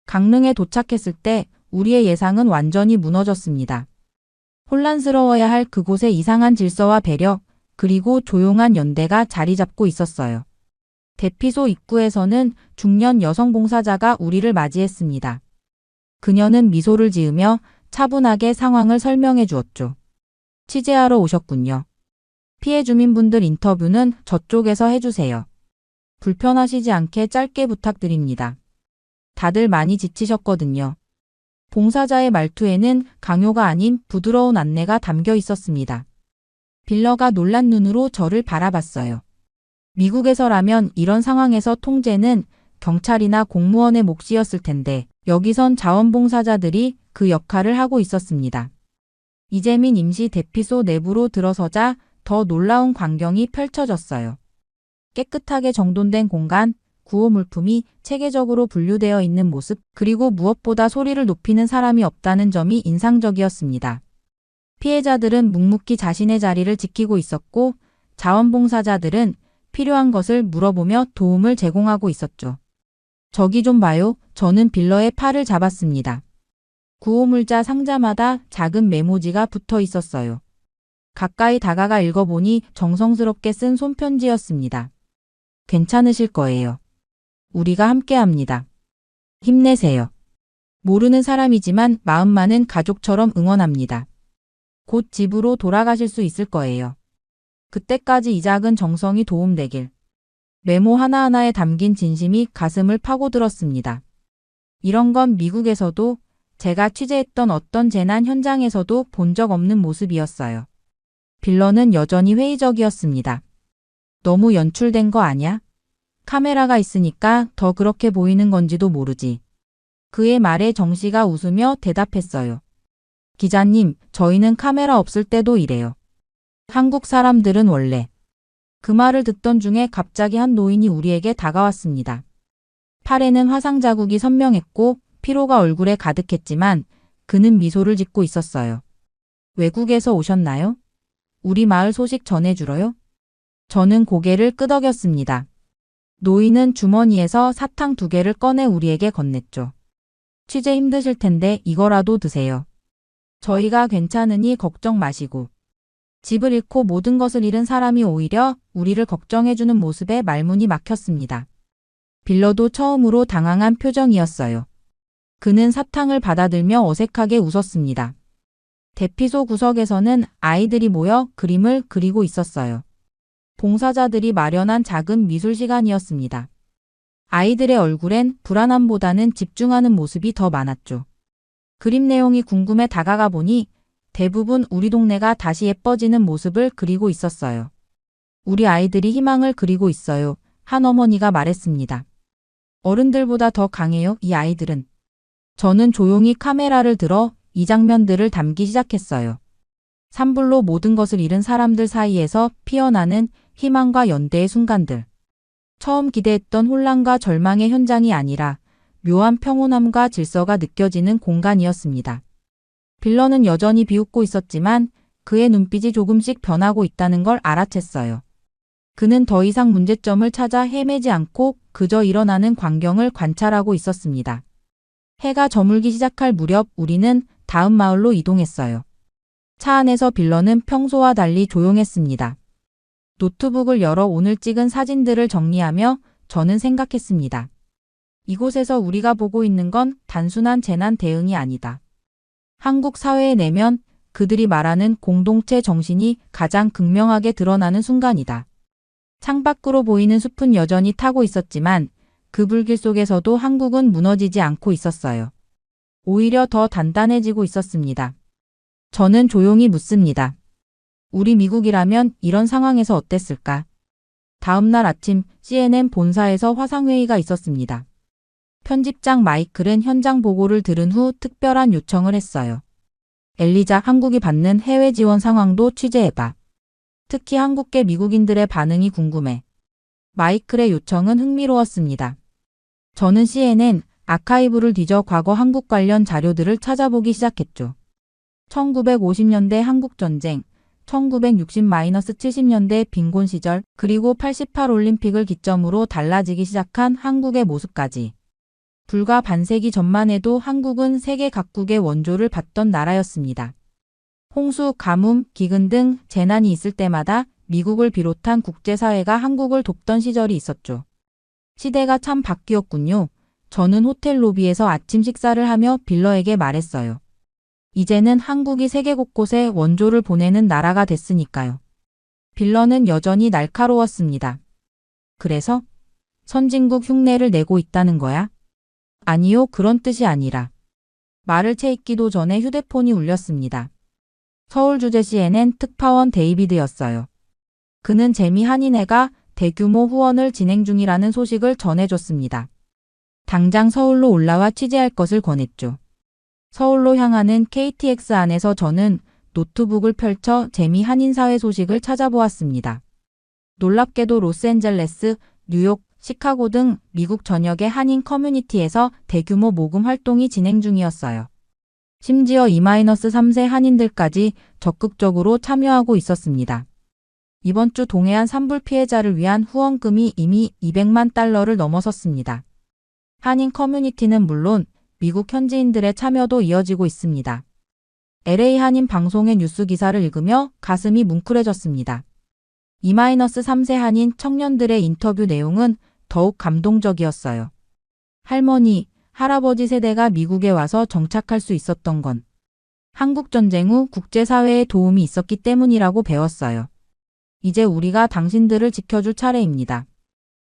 강릉에 도착했을 때 우리의 예상은 완전히 무너졌습니다. 혼란스러워야 할 그곳의 이상한 질서와 배려, 그리고 조용한 연대가 자리 잡고 있었어요. 대피소 입구에서는 중년 여성 봉사자가 우리를 맞이했습니다. 그녀는 미소를 지으며 차분하게 상황을 설명해 주었죠. 취재하러 오셨군요. 피해 주민분들 인터뷰는 저쪽에서 해주세요. 불편하시지 않게 짧게 부탁드립니다. 다들 많이 지치셨거든요. 봉사자의 말투에는 강요가 아닌 부드러운 안내가 담겨 있었습니다. 빌러가 놀란 눈으로 저를 바라봤어요. 미국에서라면 이런 상황에서 통제는 경찰이나 공무원의 몫이었을 텐데 여기선 자원봉사자들이 그 역할을 하고 있었습니다. 이재민 임시 대피소 내부로 들어서자 더 놀라운 광경이 펼쳐졌어요. 깨끗하게 정돈된 공간, 구호 물품이 체계적으로 분류되어 있는 모습, 그리고 무엇보다 소리를 높이는 사람이 없다는 점이 인상적이었습니다. 피해자들은 묵묵히 자신의 자리를 지키고 있었고 자원봉사자들은 필요한 것을 물어보며 도움을 제공하고 있었죠. 저기 좀 봐요. 저는 빌러의 팔을 잡았습니다. 구호물자 상자마다 작은 메모지가 붙어 있었어요. 가까이 다가가 읽어보니 정성스럽게 쓴 손편지였습니다. 괜찮으실 거예요. 우리가 함께합니다. 힘내세요. 모르는 사람이지만 마음만은 가족처럼 응원합니다. 곧 집으로 돌아가실 수 있을 거예요. 그때까지 이 작은 정성이 도움되길. 메모 하나하나에 담긴 진심이 가슴을 파고들었습니다. 이런 건 미국에서도 제가 취재했던 어떤 재난 현장에서도 본 적 없는 모습이었어요. 빌런은 여전히 회의적이었습니다. 너무 연출된 거 아냐? 카메라가 있으니까 더 그렇게 보이는 건지도 모르지. 그의 말에 정 씨가 웃으며 대답했어요. 기자님, 저희는 카메라 없을 때도 이래요. 한국 사람들은 원래. 그 말을 듣던 중에 갑자기 한 노인이 우리에게 다가왔습니다. 팔에는 화상 자국이 선명했고 피로가 얼굴에 가득했지만 그는 미소를 짓고 있었어요. 외국에서 오셨나요? 우리 마을 소식 전해주러요? 저는 고개를 끄덕였습니다. 노인은 주머니에서 사탕 2개를 꺼내 우리에게 건넸죠. 취재 힘드실 텐데 이거라도 드세요. 저희가 괜찮으니 걱정 마시고. 집을 잃고 모든 것을 잃은 사람이 오히려 우리를 걱정해주는 모습에 말문이 막혔습니다. 빌러도 처음으로 당황한 표정이었어요. 그는 사탕을 받아들며 어색하게 웃었습니다. 대피소 구석에서는 아이들이 모여 그림을 그리고 있었어요. 봉사자들이 마련한 작은 미술 시간이었습니다. 아이들의 얼굴엔 불안함보다는 집중하는 모습이 더 많았죠. 그림 내용이 궁금해 다가가 보니 대부분 우리 동네가 다시 예뻐지는 모습을 그리고 있었어요. 우리 아이들이 희망을 그리고 있어요. 한 어머니가 말했습니다. 어른들보다 더 강해요, 이 아이들은. 저는 조용히 카메라를 들어 이 장면들을 담기 시작했어요. 산불로 모든 것을 잃은 사람들 사이에서 피어나는 희망과 연대의 순간들. 처음 기대했던 혼란과 절망의 현장이 아니라 묘한 평온함과 질서가 느껴지는 공간이었습니다. 빌런은 여전히 비웃고 있었지만 그의 눈빛이 조금씩 변하고 있다는 걸 알아챘어요. 그는 더 이상 문제점을 찾아 헤매지 않고 그저 일어나는 광경을 관찰하고 있었습니다. 해가 저물기 시작할 무렵 우리는 다음 마을로 이동했어요. 차 안에서 빌런은 평소와 달리 조용했습니다. 노트북을 열어 오늘 찍은 사진들을 정리하며 저는 생각했습니다. 이곳에서 우리가 보고 있는 건 단순한 재난 대응이 아니다. 한국 사회의 내면, 그들이 말하는 공동체 정신이 가장 극명하게 드러나는 순간이다. 창밖으로 보이는 숲은 여전히 타고 있었지만 그 불길 속에서도 한국은 무너지지 않고 있었어요. 오히려 더 단단해지고 있었습니다. 저는 조용히 묻습니다. 우리 미국이라면 이런 상황에서 어땠을까? 다음 날 아침 CNN 본사에서 화상회의가 있었습니다. 편집장 마이클은 현장 보고를 들은 후 특별한 요청을 했어요. 엘리자, 한국이 받는 해외 지원 상황도 취재해봐. 특히 한국계 미국인들의 반응이 궁금해. 마이클의 요청은 흥미로웠습니다. 저는 CNN 아카이브를 뒤져 과거 한국 관련 자료들을 찾아보기 시작했죠. 1950년대 한국전쟁, 1960-70년대 빈곤 시절, 그리고 88 올림픽을 기점으로 달라지기 시작한 한국의 모습까지. 불과 반세기 전만 해도 한국은 세계 각국의 원조를 받던 나라였습니다. 홍수, 가뭄, 기근 등 재난이 있을 때마다 미국을 비롯한 국제사회가 한국을 돕던 시절이 있었죠. 시대가 참 바뀌었군요. 저는 호텔 로비에서 아침 식사를 하며 빌러에게 말했어요. 이제는 한국이 세계 곳곳에 원조를 보내는 나라가 됐으니까요. 빌러는 여전히 날카로웠습니다. 그래서 선진국 흉내를 내고 있다는 거야? 아니요, 그런 뜻이 아니라. 말을 채 있기도 전에 휴대폰이 울렸습니다. 서울주재 CNN 특파원 데이비드였어요. 그는 재미 한인회가 대규모 후원을 진행 중이라는 소식을 전해줬습니다. 당장 서울로 올라와 취재할 것을 권했죠. 서울로 향하는 KTX 안에서 저는 노트북을 펼쳐 재미 한인사회 소식을 찾아보았습니다. 놀랍게도 로스앤젤레스, 뉴욕, 시카고 등 미국 전역의 한인 커뮤니티에서 대규모 모금 활동이 진행 중이었어요. 심지어 2-3세 한인들까지 적극적으로 참여하고 있었습니다. 이번 주 동해안 산불 피해자를 위한 후원금이 이미 200만 달러를 넘어섰습니다. 한인 커뮤니티는 물론 미국 현지인들의 참여도 이어지고 있습니다. LA 한인 방송의 뉴스 기사를 읽으며 가슴이 뭉클해졌습니다. 2-3세 한인 청년들의 인터뷰 내용은 더욱 감동적이었어요. 할머니, 할아버지 세대가 미국에 와서 정착할 수 있었던 건 한국전쟁 후 국제사회의 도움이 있었기 때문이라고 배웠어요. 이제 우리가 당신들을 지켜줄 차례입니다.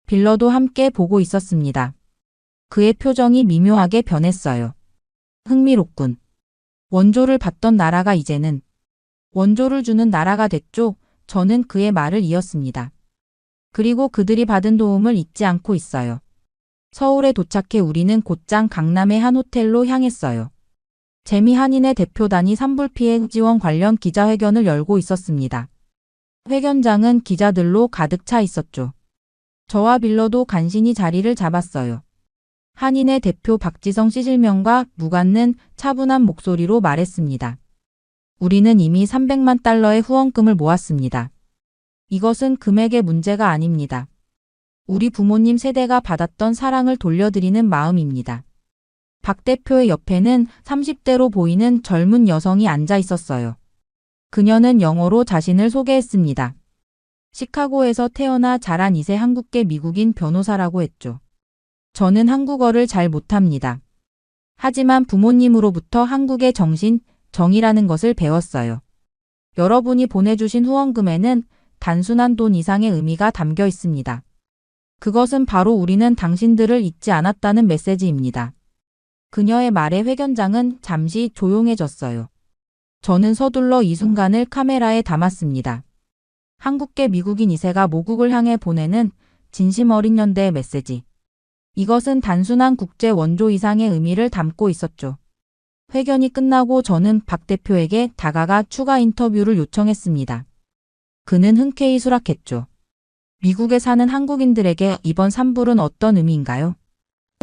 빌러도 함께 보고 있었습니다. 그의 표정이 미묘하게 변했어요. 흥미롭군. 원조를 받던 나라가 이제는 원조를 주는 나라가 됐죠. 저는 그의 말을 이었습니다. 그리고 그들이 받은 도움을 잊지 않고 있어요. 서울에 도착해 우리는 곧장 강남의 한 호텔로 향했어요. 재미 한인의 대표단이 산불 피해 지원 관련 기자회견을 열고 있었습니다. 회견장은 기자들로 가득 차 있었죠. 저와 빌러도 간신히 자리를 잡았어요. 한인의 대표 박지성 씨 실명과 무관는 차분한 목소리로 말했습니다. 우리는 이미 300만 달러의 후원금을 모았습니다. 이것은 금액의 문제가 아닙니다. 우리 부모님 세대가 받았던 사랑을 돌려드리는 마음입니다. 박 대표의 옆에는 30대로 보이는 젊은 여성이 앉아 있었어요. 그녀는 영어로 자신을 소개했습니다. 시카고에서 태어나 자란 2세 한국계 미국인 변호사라고 했죠. 저는 한국어를 잘 못합니다. 하지만 부모님으로부터 한국의 정신, 정의라는 것을 배웠어요. 여러분이 보내주신 후원금에는 단순한 돈 이상의 의미가 담겨 있습니다. 그것은 바로 우리는 당신들을 잊지 않았다는 메시지입니다. 그녀의 말에 회견장은 잠시 조용해졌어요. 저는 서둘러 이 순간을 카메라에 담았습니다. 한국계 미국인 2세가 모국을 향해 보내는 진심 어린 연대의 메시지. 이것은 단순한 국제 원조 이상의 의미를 담고 있었죠. 회견이 끝나고 저는 박 대표에게 다가가 추가 인터뷰를 요청했습니다. 그는 흔쾌히 수락했죠. 미국에 사는 한국인들에게 이번 산불은 어떤 의미인가요?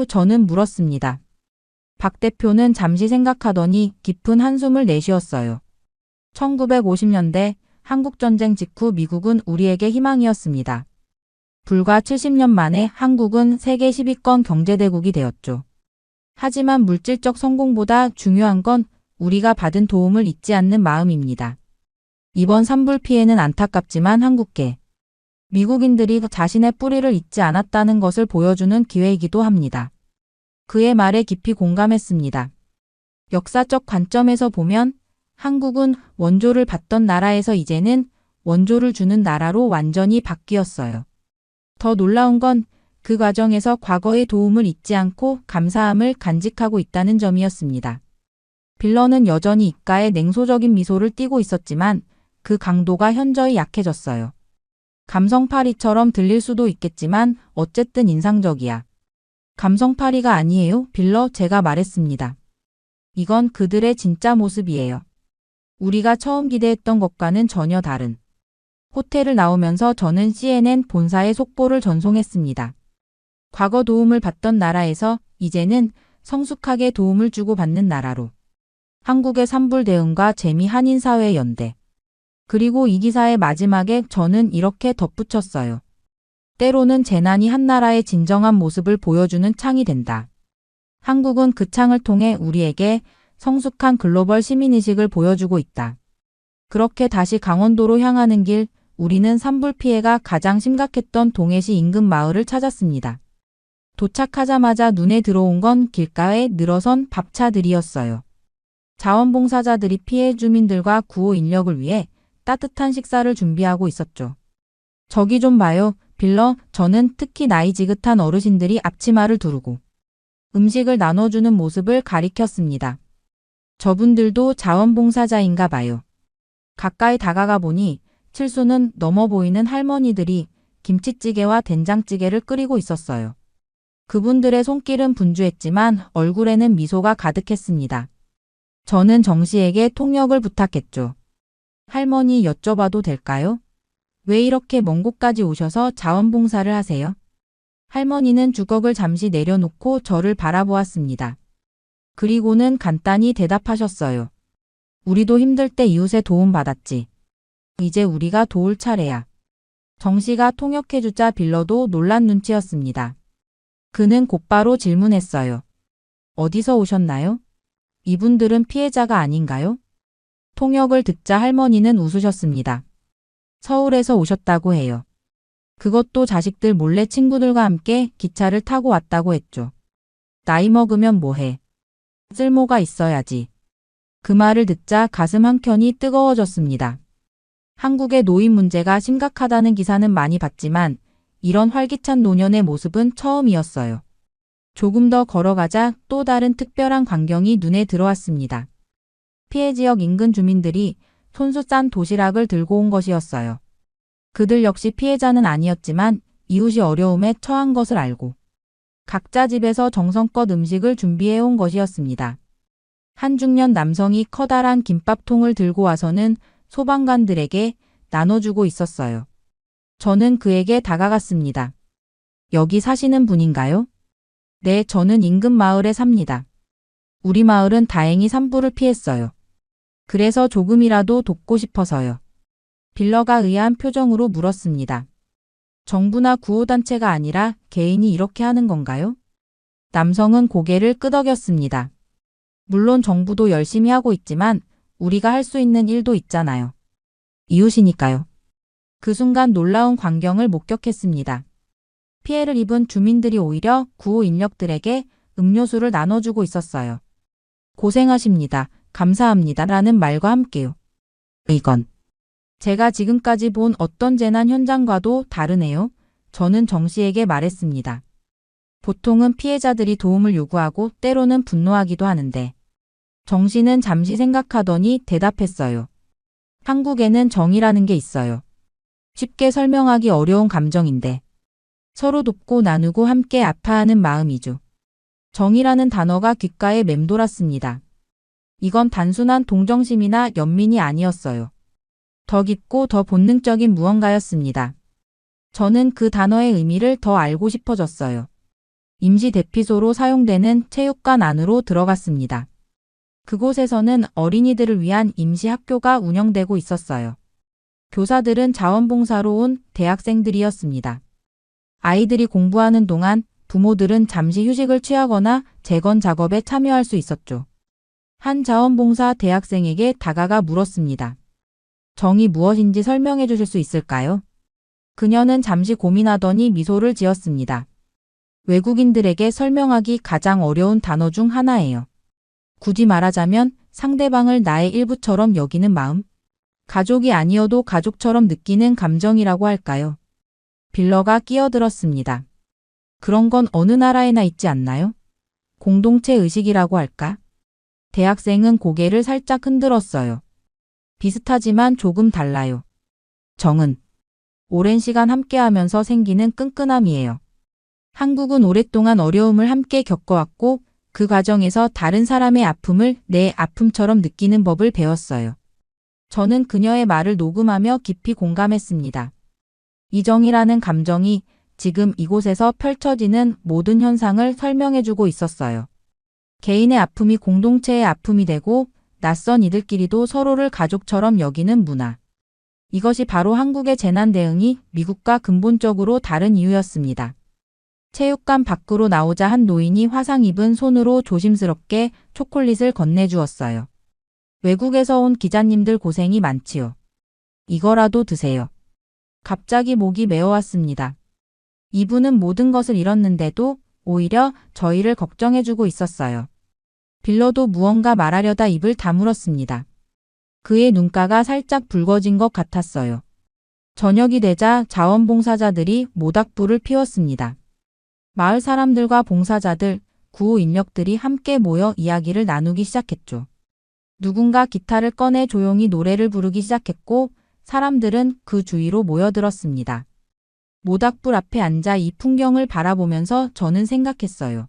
저는 물었습니다. 박 대표는 잠시 생각하더니 깊은 한숨을 내쉬었어요. 1950년대 한국전쟁 직후 미국은 우리에게 희망이었습니다. 불과 70년 만에 한국은 세계 10위권 경제대국이 되었죠. 하지만 물질적 성공보다 중요한 건 우리가 받은 도움을 잊지 않는 마음입니다. 이번 산불 피해는 안타깝지만 한국계 미국인들이 자신의 뿌리를 잊지 않았다는 것을 보여주는 기회이기도 합니다. 그의 말에 깊이 공감했습니다. 역사적 관점에서 보면 한국은 원조를 받던 나라에서 이제는 원조를 주는 나라로 완전히 바뀌었어요. 더 놀라운 건 그 과정에서 과거의 도움을 잊지 않고 감사함을 간직하고 있다는 점이었습니다. 빌러는 여전히 입가에 냉소적인 미소를 띠고 있었지만 그 강도가 현저히 약해졌어요. 감성파리처럼 들릴 수도 있겠지만 어쨌든 인상적이야. 감성파리가 아니에요, 빌러, 제가 말했습니다. 이건 그들의 진짜 모습이에요. 우리가 처음 기대했던 것과는 전혀 다른. 호텔을 나오면서 저는 CNN 본사에 속보를 전송했습니다. 과거 도움을 받던 나라에서 이제는 성숙하게 도움을 주고받는 나라로. 한국의 산불 대응과 재미 한인사회 연대. 그리고 이 기사의 마지막에 저는 이렇게 덧붙였어요. 때로는 재난이 한 나라의 진정한 모습을 보여주는 창이 된다. 한국은 그 창을 통해 우리에게 성숙한 글로벌 시민의식을 보여주고 있다. 그렇게 다시 강원도로 향하는 길, 우리는 산불 피해가 가장 심각했던 동해시 인근 마을을 찾았습니다. 도착하자마자 눈에 들어온 건 길가에 늘어선 밥차들이었어요. 자원봉사자들이 피해 주민들과 구호 인력을 위해 따뜻한 식사를 준비하고 있었죠. 저기 좀 봐요, 빌러. 저는 특히 나이 지긋한 어르신들이 앞치마를 두르고 음식을 나눠주는 모습을 가리켰습니다. 저분들도 자원봉사자인가 봐요. 가까이 다가가 보니 칠수는 넘어 보이는 할머니들이 김치찌개와 된장찌개를 끓이고 있었어요. 그분들의 손길은 분주했지만 얼굴에는 미소가 가득했습니다. 저는 정 씨에게 통역을 부탁했죠. 할머니, 여쭤봐도 될까요? 왜 이렇게 먼 곳까지 오셔서 자원봉사를 하세요? 할머니는 주걱을 잠시 내려놓고 저를 바라보았습니다. 그리고는 간단히 대답하셨어요. 우리도 힘들 때 이웃의 도움 받았지. 이제 우리가 도울 차례야. 정 씨가 통역해주자 빌러도 놀란 눈치였습니다. 그는 곧바로 질문했어요. 어디서 오셨나요? 이분들은 피해자가 아닌가요? 통역을 듣자 할머니는 웃으셨습니다. 서울에서 오셨다고 해요. 그것도 자식들 몰래 친구들과 함께 기차를 타고 왔다고 했죠. 나이 먹으면 뭐해? 쓸모가 있어야지. 그 말을 듣자 가슴 한켠이 뜨거워졌습니다. 한국의 노인 문제가 심각하다는 기사는 많이 봤지만 이런 활기찬 노년의 모습은 처음이었어요. 조금 더 걸어가자 또 다른 특별한 광경이 눈에 들어왔습니다. 피해 지역 인근 주민들이 손수 싼 도시락을 들고 온 것이었어요. 그들 역시 피해자는 아니었지만 이웃이 어려움에 처한 것을 알고 각자 집에서 정성껏 음식을 준비해 온 것이었습니다. 한 중년 남성이 커다란 김밥통을 들고 와서는 소방관들에게 나눠주고 있었어요. 저는 그에게 다가갔습니다. 여기 사시는 분인가요? 네, 저는 인근 마을에 삽니다. 우리 마을은 다행히 산불을 피했어요. 그래서 조금이라도 돕고 싶어서요. 빌러가 의아한 표정으로 물었습니다. 정부나 구호단체가 아니라 개인이 이렇게 하는 건가요? 남성은 고개를 끄덕였습니다. 물론 정부도 열심히 하고 있지만 우리가 할 수 있는 일도 있잖아요. 이웃이니까요. 그 순간 놀라운 광경을 목격했습니다. 피해를 입은 주민들이 오히려 구호 인력들에게 음료수를 나눠주고 있었어요. 고생하십니다. 감사합니다. 라는 말과 함께요. 이건 제가 지금까지 본 어떤 재난 현장과도 다르네요. 저는 정 씨에게 말했습니다. 보통은 피해자들이 도움을 요구하고 때로는 분노하기도 하는데 정 씨는 잠시 생각하더니 대답했어요. 한국에는 정이라는 게 있어요. 쉽게 설명하기 어려운 감정인데 서로 돕고 나누고 함께 아파하는 마음이죠. 정이라는 단어가 귓가에 맴돌았습니다. 이건 단순한 동정심이나 연민이 아니었어요. 더 깊고 더 본능적인 무언가였습니다. 저는 그 단어의 의미를 더 알고 싶어졌어요. 임시 대피소로 사용되는 체육관 안으로 들어갔습니다. 그곳에서는 어린이들을 위한 임시 학교가 운영되고 있었어요. 교사들은 자원봉사로 온 대학생들이었습니다. 아이들이 공부하는 동안 부모들은 잠시 휴식을 취하거나 재건 작업에 참여할 수 있었죠. 한 자원봉사 대학생에게 다가가 물었습니다. 정이 무엇인지 설명해 주실 수 있을까요? 그녀는 잠시 고민하더니 미소를 지었습니다. 외국인들에게 설명하기 가장 어려운 단어 중 하나예요. 굳이 말하자면 상대방을 나의 일부처럼 여기는 마음, 가족이 아니어도 가족처럼 느끼는 감정이라고 할까요? 빌러가 끼어들었습니다. 그런 건 어느 나라에나 있지 않나요? 공동체 의식이라고 할까? 대학생은 고개를 살짝 흔들었어요. 비슷하지만 조금 달라요. 정은 오랜 시간 함께하면서 생기는 끈끈함이에요. 한국은 오랫동안 어려움을 함께 겪어왔고 그 과정에서 다른 사람의 아픔을 내 아픔처럼 느끼는 법을 배웠어요. 저는 그녀의 말을 녹음하며 깊이 공감했습니다. 이정이라는 감정이 지금 이곳에서 펼쳐지는 모든 현상을 설명해주고 있었어요. 개인의 아픔이 공동체의 아픔이 되고 낯선 이들끼리도 서로를 가족처럼 여기는 문화. 이것이 바로 한국의 재난 대응이 미국과 근본적으로 다른 이유였습니다. 체육관 밖으로 나오자 한 노인이 화상 입은 손으로 조심스럽게 초콜릿을 건네주었어요. 외국에서 온 기자님들 고생이 많지요. 이거라도 드세요. 갑자기 목이 메어왔습니다. 이분은 모든 것을 잃었는데도 오히려 저희를 걱정해주고 있었어요. 빌러도 무언가 말하려다 입을 다물었습니다. 그의 눈가가 살짝 붉어진 것 같았어요. 저녁이 되자 자원봉사자들이 모닥불을 피웠습니다. 마을 사람들과 봉사자들, 구호 인력들이 함께 모여 이야기를 나누기 시작했죠. 누군가 기타를 꺼내 조용히 노래를 부르기 시작했고 사람들은 그 주위로 모여들었습니다. 모닥불 앞에 앉아 이 풍경을 바라보면서 저는 생각했어요.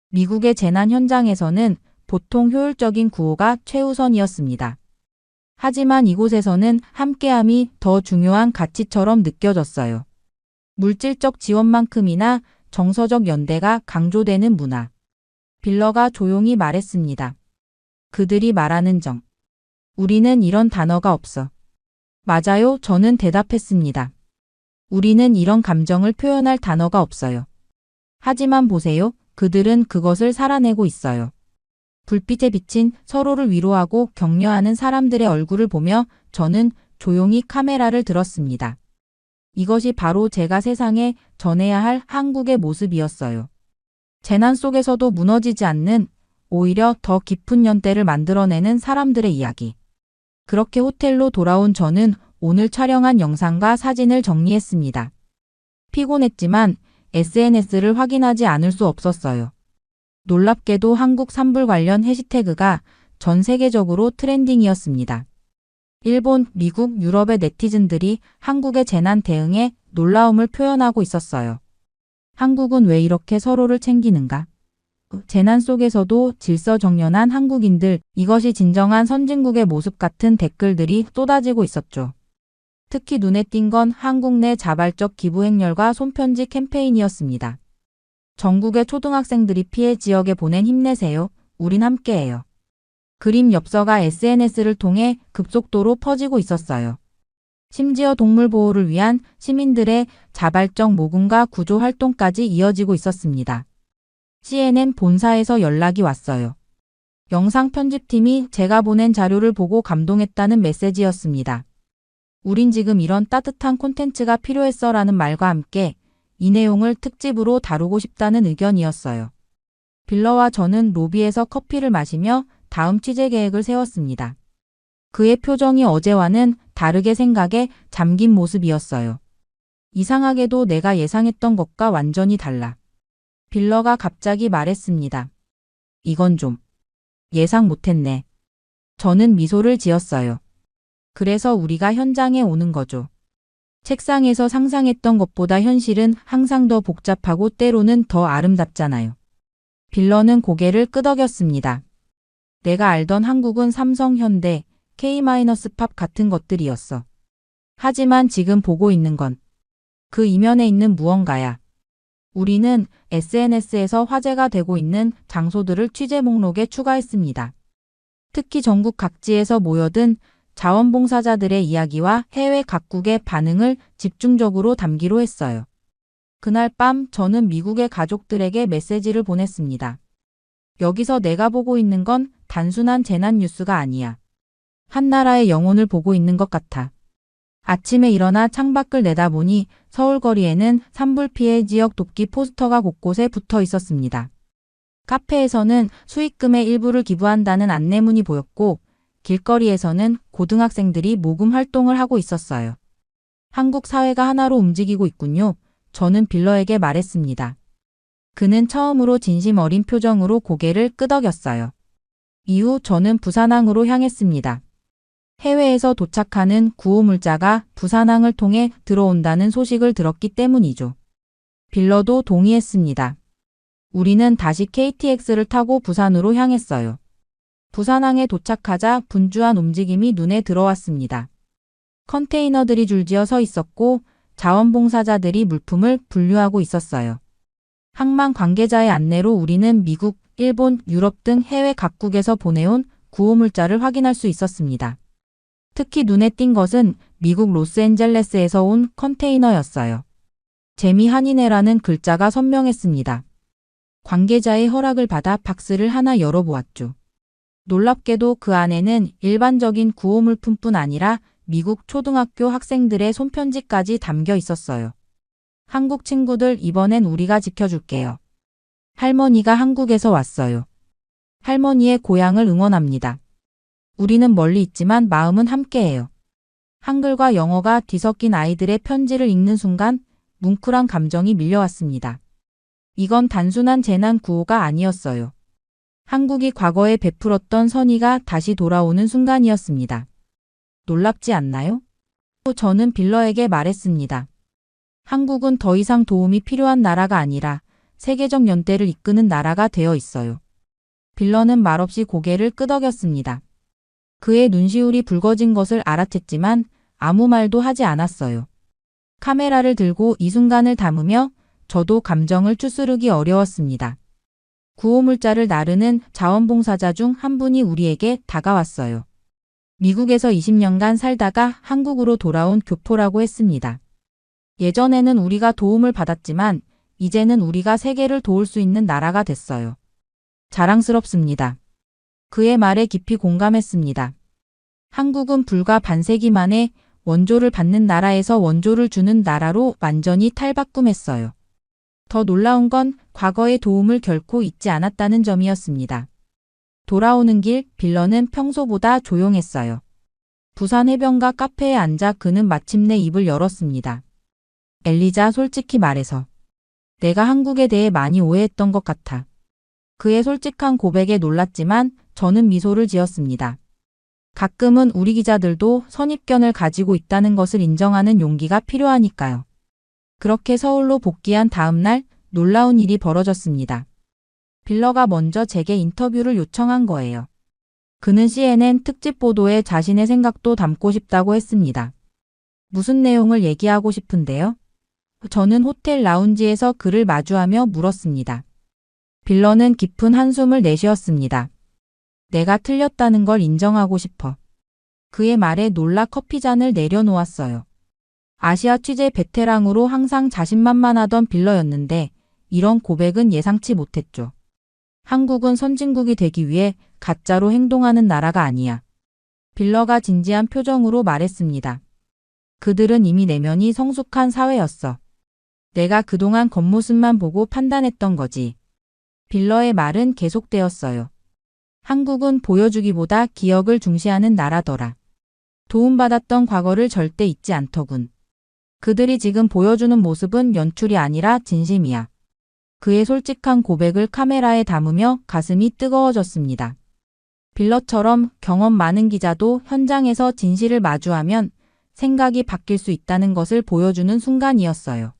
미국의 재난 현장에서는 보통 효율적인 구호가 최우선이었습니다. 하지만 이곳에서는 함께함이 더 중요한 가치처럼 느껴졌어요. 물질적 지원만큼이나 정서적 연대가 강조되는 문화. 빌러가 조용히 말했습니다. 그들이 말하는 정. 우리는 이런 단어가 없어. 맞아요, 저는 대답했습니다. 우리는 이런 감정을 표현할 단어가 없어요. 하지만 보세요, 그들은 그것을 살아내고 있어요. 불빛에 비친 서로를 위로하고 격려하는 사람들의 얼굴을 보며 저는 조용히 카메라를 들었습니다. 이것이 바로 제가 세상에 전해야 할 한국의 모습이었어요. 재난 속에서도 무너지지 않는 오히려 더 깊은 연대를 만들어내는 사람들의 이야기. 그렇게 호텔로 돌아온 저는 오늘 촬영한 영상과 사진을 정리했습니다. 피곤했지만 SNS를 확인하지 않을 수 없었어요. 놀랍게도 한국 산불 관련 해시태그가 전 세계적으로 트렌딩이었습니다. 일본, 미국, 유럽의 네티즌들이 한국의 재난 대응에 놀라움을 표현하고 있었어요. 한국은 왜 이렇게 서로를 챙기는가? 재난 속에서도 질서정연한 한국인들, 이것이 진정한 선진국의 모습 같은 댓글들이 쏟아지고 있었죠. 특히 눈에 띈 건 한국 내 자발적 기부 행렬과 손편지 캠페인이었습니다. 전국의 초등학생들이 피해 지역에 보낸 힘내세요. 우린 함께해요. 그림 엽서가 SNS를 통해 급속도로 퍼지고 있었어요. 심지어 동물 보호를 위한 시민들의 자발적 모금과 구조 활동까지 이어지고 있었습니다. CNN 본사에서 연락이 왔어요. 영상 편집팀이 제가 보낸 자료를 보고 감동했다는 메시지였습니다. 우린 지금 이런 따뜻한 콘텐츠가 필요했어라는 말과 함께 이 내용을 특집으로 다루고 싶다는 의견이었어요. 빌러와 저는 로비에서 커피를 마시며 다음 취재 계획을 세웠습니다. 그의 표정이 어제와는 다르게 생각에 잠긴 모습이었어요. 이상하게도 내가 예상했던 것과 완전히 달라. 빌러가 갑자기 말했습니다. 이건 좀 예상 못했네. 저는 미소를 지었어요. 그래서 우리가 현장에 오는 거죠. 책상에서 상상했던 것보다 현실은 항상 더 복잡하고 때로는 더 아름답잖아요. 빌러는 고개를 끄덕였습니다. 내가 알던 한국은 삼성, 현대, K-팝 같은 것들이었어. 하지만 지금 보고 있는 건 그 이면에 있는 무언가야. 우리는 SNS에서 화제가 되고 있는 장소들을 취재 목록에 추가했습니다. 특히 전국 각지에서 모여든 자원봉사자들의 이야기와 해외 각국의 반응을 집중적으로 담기로 했어요. 그날 밤 저는 미국의 가족들에게 메시지를 보냈습니다. 여기서 내가 보고 있는 건 단순한 재난 뉴스가 아니야. 한 나라의 영혼을 보고 있는 것 같아. 아침에 일어나 창밖을 내다보니 서울 거리에는 산불 피해 지역 돕기 포스터가 곳곳에 붙어 있었습니다. 카페에서는 수익금의 일부를 기부한다는 안내문이 보였고 길거리에서는 고등학생들이 모금 활동을 하고 있었어요. 한국 사회가 하나로 움직이고 있군요. 저는 빌러에게 말했습니다. 그는 처음으로 진심 어린 표정으로 고개를 끄덕였어요. 이후 저는 부산항으로 향했습니다. 해외에서 도착하는 구호물자가 부산항을 통해 들어온다는 소식을 들었기 때문이죠. 빌러도 동의했습니다. 우리는 다시 KTX를 타고 부산으로 향했어요. 부산항에 도착하자 분주한 움직임이 눈에 들어왔습니다. 컨테이너들이 줄지어 서 있었고 자원봉사자들이 물품을 분류하고 있었어요. 항만 관계자의 안내로 우리는 미국, 일본, 유럽 등 해외 각국에서 보내온 구호물자를 확인할 수 있었습니다. 특히 눈에 띈 것은 미국 로스앤젤레스에서 온 컨테이너였어요. 재미 한인회라는 글자가 선명했습니다. 관계자의 허락을 받아 박스를 하나 열어보았죠. 놀랍게도 그 안에는 일반적인 구호물품뿐 아니라 미국 초등학교 학생들의 손편지까지 담겨 있었어요. 한국 친구들, 이번엔 우리가 지켜줄게요. 할머니가 한국에서 왔어요. 할머니의 고향을 응원합니다. 우리는 멀리 있지만 마음은 함께해요. 한글과 영어가 뒤섞인 아이들의 편지를 읽는 순간 뭉클한 감정이 밀려왔습니다. 이건 단순한 재난 구호가 아니었어요. 한국이 과거에 베풀었던 선의가 다시 돌아오는 순간이었습니다. 놀랍지 않나요? 저는 빌러에게 말했습니다. 한국은 더 이상 도움이 필요한 나라가 아니라 세계적 연대를 이끄는 나라가 되어 있어요. 빌러는 말없이 고개를 끄덕였습니다. 그의 눈시울이 붉어진 것을 알아챘지만 아무 말도 하지 않았어요. 카메라를 들고 이 순간을 담으며 저도 감정을 추스르기 어려웠습니다. 구호물자를 나르는 자원봉사자 중 한 분이 우리에게 다가왔어요. 미국에서 20년간 살다가 한국으로 돌아온 교포라고 했습니다. 예전에는 우리가 도움을 받았지만 이제는 우리가 세계를 도울 수 있는 나라가 됐어요. 자랑스럽습니다. 그의 말에 깊이 공감했습니다. 한국은 불과 반세기 만에 원조를 받는 나라에서 원조를 주는 나라로 완전히 탈바꿈했어요. 더 놀라운 건 과거의 도움을 결코 잊지 않았다는 점이었습니다. 돌아오는 길 빌런은 평소보다 조용했어요. 부산 해변가 카페에 앉아 그는 마침내 입을 열었습니다. 엘리자, 솔직히 말해서 내가 한국에 대해 많이 오해했던 것 같아. 그의 솔직한 고백에 놀랐지만 저는 미소를 지었습니다. 가끔은 우리 기자들도 선입견을 가지고 있다는 것을 인정하는 용기가 필요하니까요. 그렇게 서울로 복귀한 다음 날 놀라운 일이 벌어졌습니다. 빌러가 먼저 제게 인터뷰를 요청한 거예요. 그는 CNN 특집 보도에 자신의 생각도 담고 싶다고 했습니다. 무슨 내용을 얘기하고 싶은데요? 저는 호텔 라운지에서 그를 마주하며 물었습니다. 빌러는 깊은 한숨을 내쉬었습니다. 내가 틀렸다는 걸 인정하고 싶어. 그의 말에 놀라 커피잔을 내려놓았어요. 아시아 취재 베테랑으로 항상 자신만만하던 빌러였는데 이런 고백은 예상치 못했죠. 한국은 선진국이 되기 위해 가짜로 행동하는 나라가 아니야. 빌러가 진지한 표정으로 말했습니다. 그들은 이미 내면이 성숙한 사회였어. 내가 그동안 겉모습만 보고 판단했던 거지. 빌러의 말은 계속되었어요. 한국은 보여주기보다 기억을 중시하는 나라더라. 도움받았던 과거를 절대 잊지 않더군. 그들이 지금 보여주는 모습은 연출이 아니라 진심이야. 그의 솔직한 고백을 카메라에 담으며 가슴이 뜨거워졌습니다. 빌러처럼 경험 많은 기자도 현장에서 진실을 마주하면 생각이 바뀔 수 있다는 것을 보여주는 순간이었어요.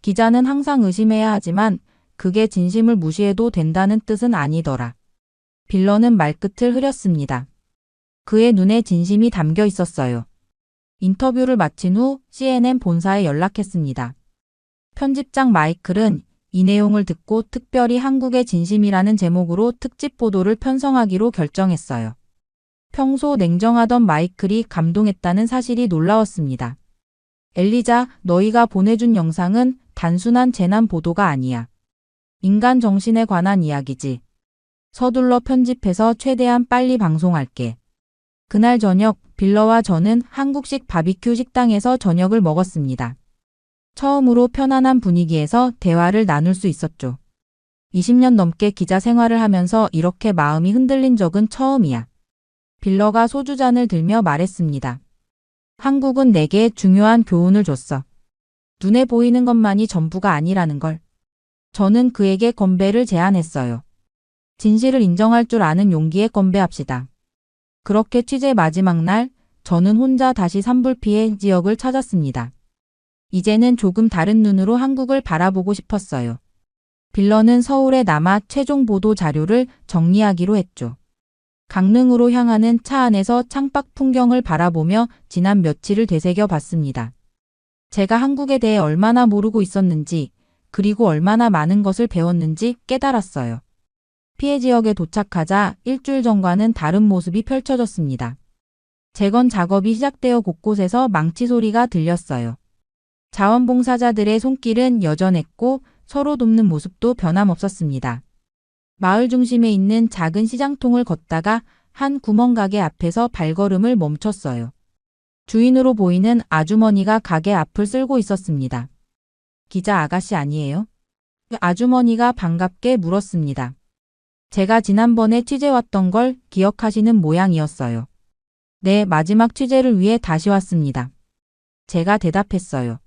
기자는 항상 의심해야 하지만 그게 진심을 무시해도 된다는 뜻은 아니더라. 빌러는 말끝을 흐렸습니다. 그의 눈에 진심이 담겨 있었어요. 인터뷰를 마친 후 CNN 본사에 연락했습니다. 편집장 마이클은 이 내용을 듣고 특별히 한국의 진심이라는 제목으로 특집 보도를 편성하기로 결정했어요. 평소 냉정하던 마이클이 감동했다는 사실이 놀라웠습니다. 엘리자, 너희가 보내준 영상은 단순한 재난 보도가 아니야. 인간 정신에 관한 이야기지. 서둘러 편집해서 최대한 빨리 방송할게. 그날 저녁 빌러와 저는 한국식 바비큐 식당에서 저녁을 먹었습니다. 처음으로 편안한 분위기에서 대화를 나눌 수 있었죠. 20년 넘게 기자 생활을 하면서 이렇게 마음이 흔들린 적은 처음이야. 빌러가 소주잔을 들며 말했습니다. 한국은 내게 중요한 교훈을 줬어. 눈에 보이는 것만이 전부가 아니라는 걸. 저는 그에게 건배를 제안했어요. 진실을 인정할 줄 아는 용기에 건배합시다. 그렇게 취재 마지막 날, 저는 혼자 다시 산불 피해 지역을 찾았습니다. 이제는 조금 다른 눈으로 한국을 바라보고 싶었어요. 빌러는 서울에 남아 최종 보도 자료를 정리하기로 했죠. 강릉으로 향하는 차 안에서 창밖 풍경을 바라보며 지난 며칠을 되새겨 봤습니다. 제가 한국에 대해 얼마나 모르고 있었는지, 그리고 얼마나 많은 것을 배웠는지 깨달았어요. 피해 지역에 도착하자 일주일 전과는 다른 모습이 펼쳐졌습니다. 재건 작업이 시작되어 곳곳에서 망치 소리가 들렸어요. 자원봉사자들의 손길은 여전했고 서로 돕는 모습도 변함없었습니다. 마을 중심에 있는 작은 시장통을 걷다가 한 구멍가게 앞에서 발걸음을 멈췄어요. 주인으로 보이는 아주머니가 가게 앞을 쓸고 있었습니다. 기자 아가씨 아니에요? 아주머니가 반갑게 물었습니다. 제가 지난번에 취재 왔던 걸 기억하시는 모양이었어요. 네, 마지막 취재를 위해 다시 왔습니다. 제가 대답했어요.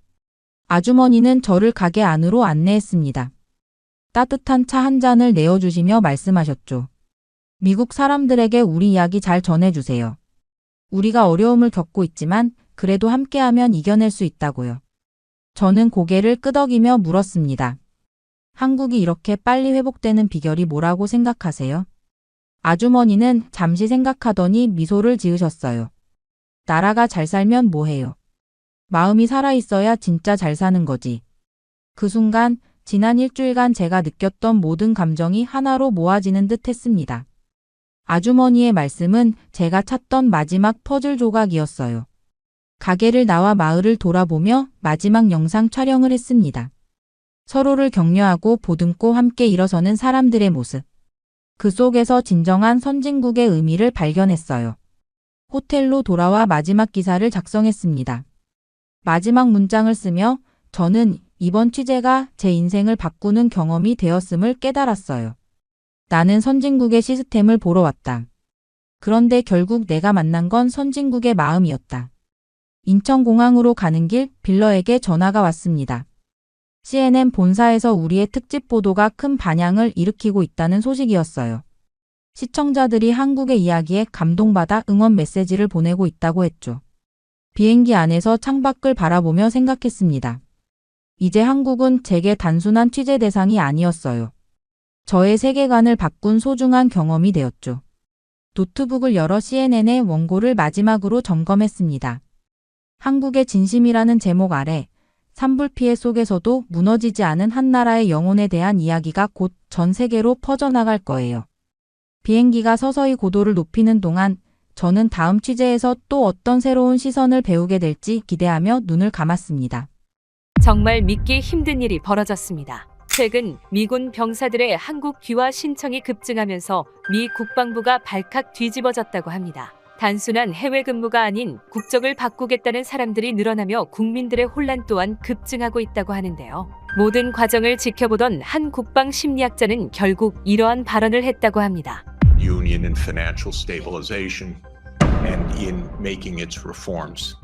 아주머니는 저를 가게 안으로 안내했습니다. 따뜻한 차 한 잔을 내어주시며 말씀하셨죠. 미국 사람들에게 우리 이야기 잘 전해주세요. 우리가 어려움을 겪고 있지만 그래도 함께하면 이겨낼 수 있다고요. 저는 고개를 끄덕이며 물었습니다. 한국이 이렇게 빨리 회복되는 비결이 뭐라고 생각하세요? 아주머니는 잠시 생각하더니 미소를 지으셨어요. 나라가 잘 살면 뭐해요? 마음이 살아있어야 진짜 잘 사는 거지. 그 순간 지난 일주일간 제가 느꼈던 모든 감정이 하나로 모아지는 듯 했습니다. 아주머니의 말씀은 제가 찾던 마지막 퍼즐 조각이었어요. 가게를 나와 마을을 돌아보며 마지막 영상 촬영을 했습니다. 서로를 격려하고 보듬고 함께 일어서는 사람들의 모습. 그 속에서 진정한 선진국의 의미를 발견했어요. 호텔로 돌아와 마지막 기사를 작성했습니다. 마지막 문장을 쓰며 저는 이번 취재가 제 인생을 바꾸는 경험이 되었음을 깨달았어요. 나는 선진국의 시스템을 보러 왔다. 그런데 결국 내가 만난 건 선진국의 마음이었다. 인천공항으로 가는 길 빌러에게 전화가 왔습니다. CNN 본사에서 우리의 특집 보도가 큰 반향을 일으키고 있다는 소식이었어요. 시청자들이 한국의 이야기에 감동받아 응원 메시지를 보내고 있다고 했죠. 비행기 안에서 창밖을 바라보며 생각했습니다. 이제 한국은 제게 단순한 취재 대상이 아니었어요. 저의 세계관을 바꾼 소중한 경험이 되었죠. 노트북을 열어 CNN의 원고를 마지막으로 점검했습니다. 한국의 진심이라는 제목 아래 산불 피해 속에서도 무너지지 않은 한 나라의 영혼에 대한 이야기가 곧 전 세계로 퍼져나갈 거예요. 비행기가 서서히 고도를 높이는 동안 저는 다음 취재에서 또 어떤 새로운 시선을 배우게 될지 기대하며 눈을 감았습니다.
정말 믿기 힘든 일이 벌어졌습니다. 최근 미군 병사들의 한국 귀화 신청이 급증하면서 미 국방부가 발칵 뒤집어졌다고 합니다. 단순한 해외 근무가 아닌 국적을 바꾸겠다는 사람들이 늘어나며 국민들의 혼란 또한 급증하고 있다고 하는데요. 모든 과정을 지켜보던 한 국방 심리학자는 결국 이러한 발언을 했다고 합니다.
Union and financial stabilization and in making its reforms.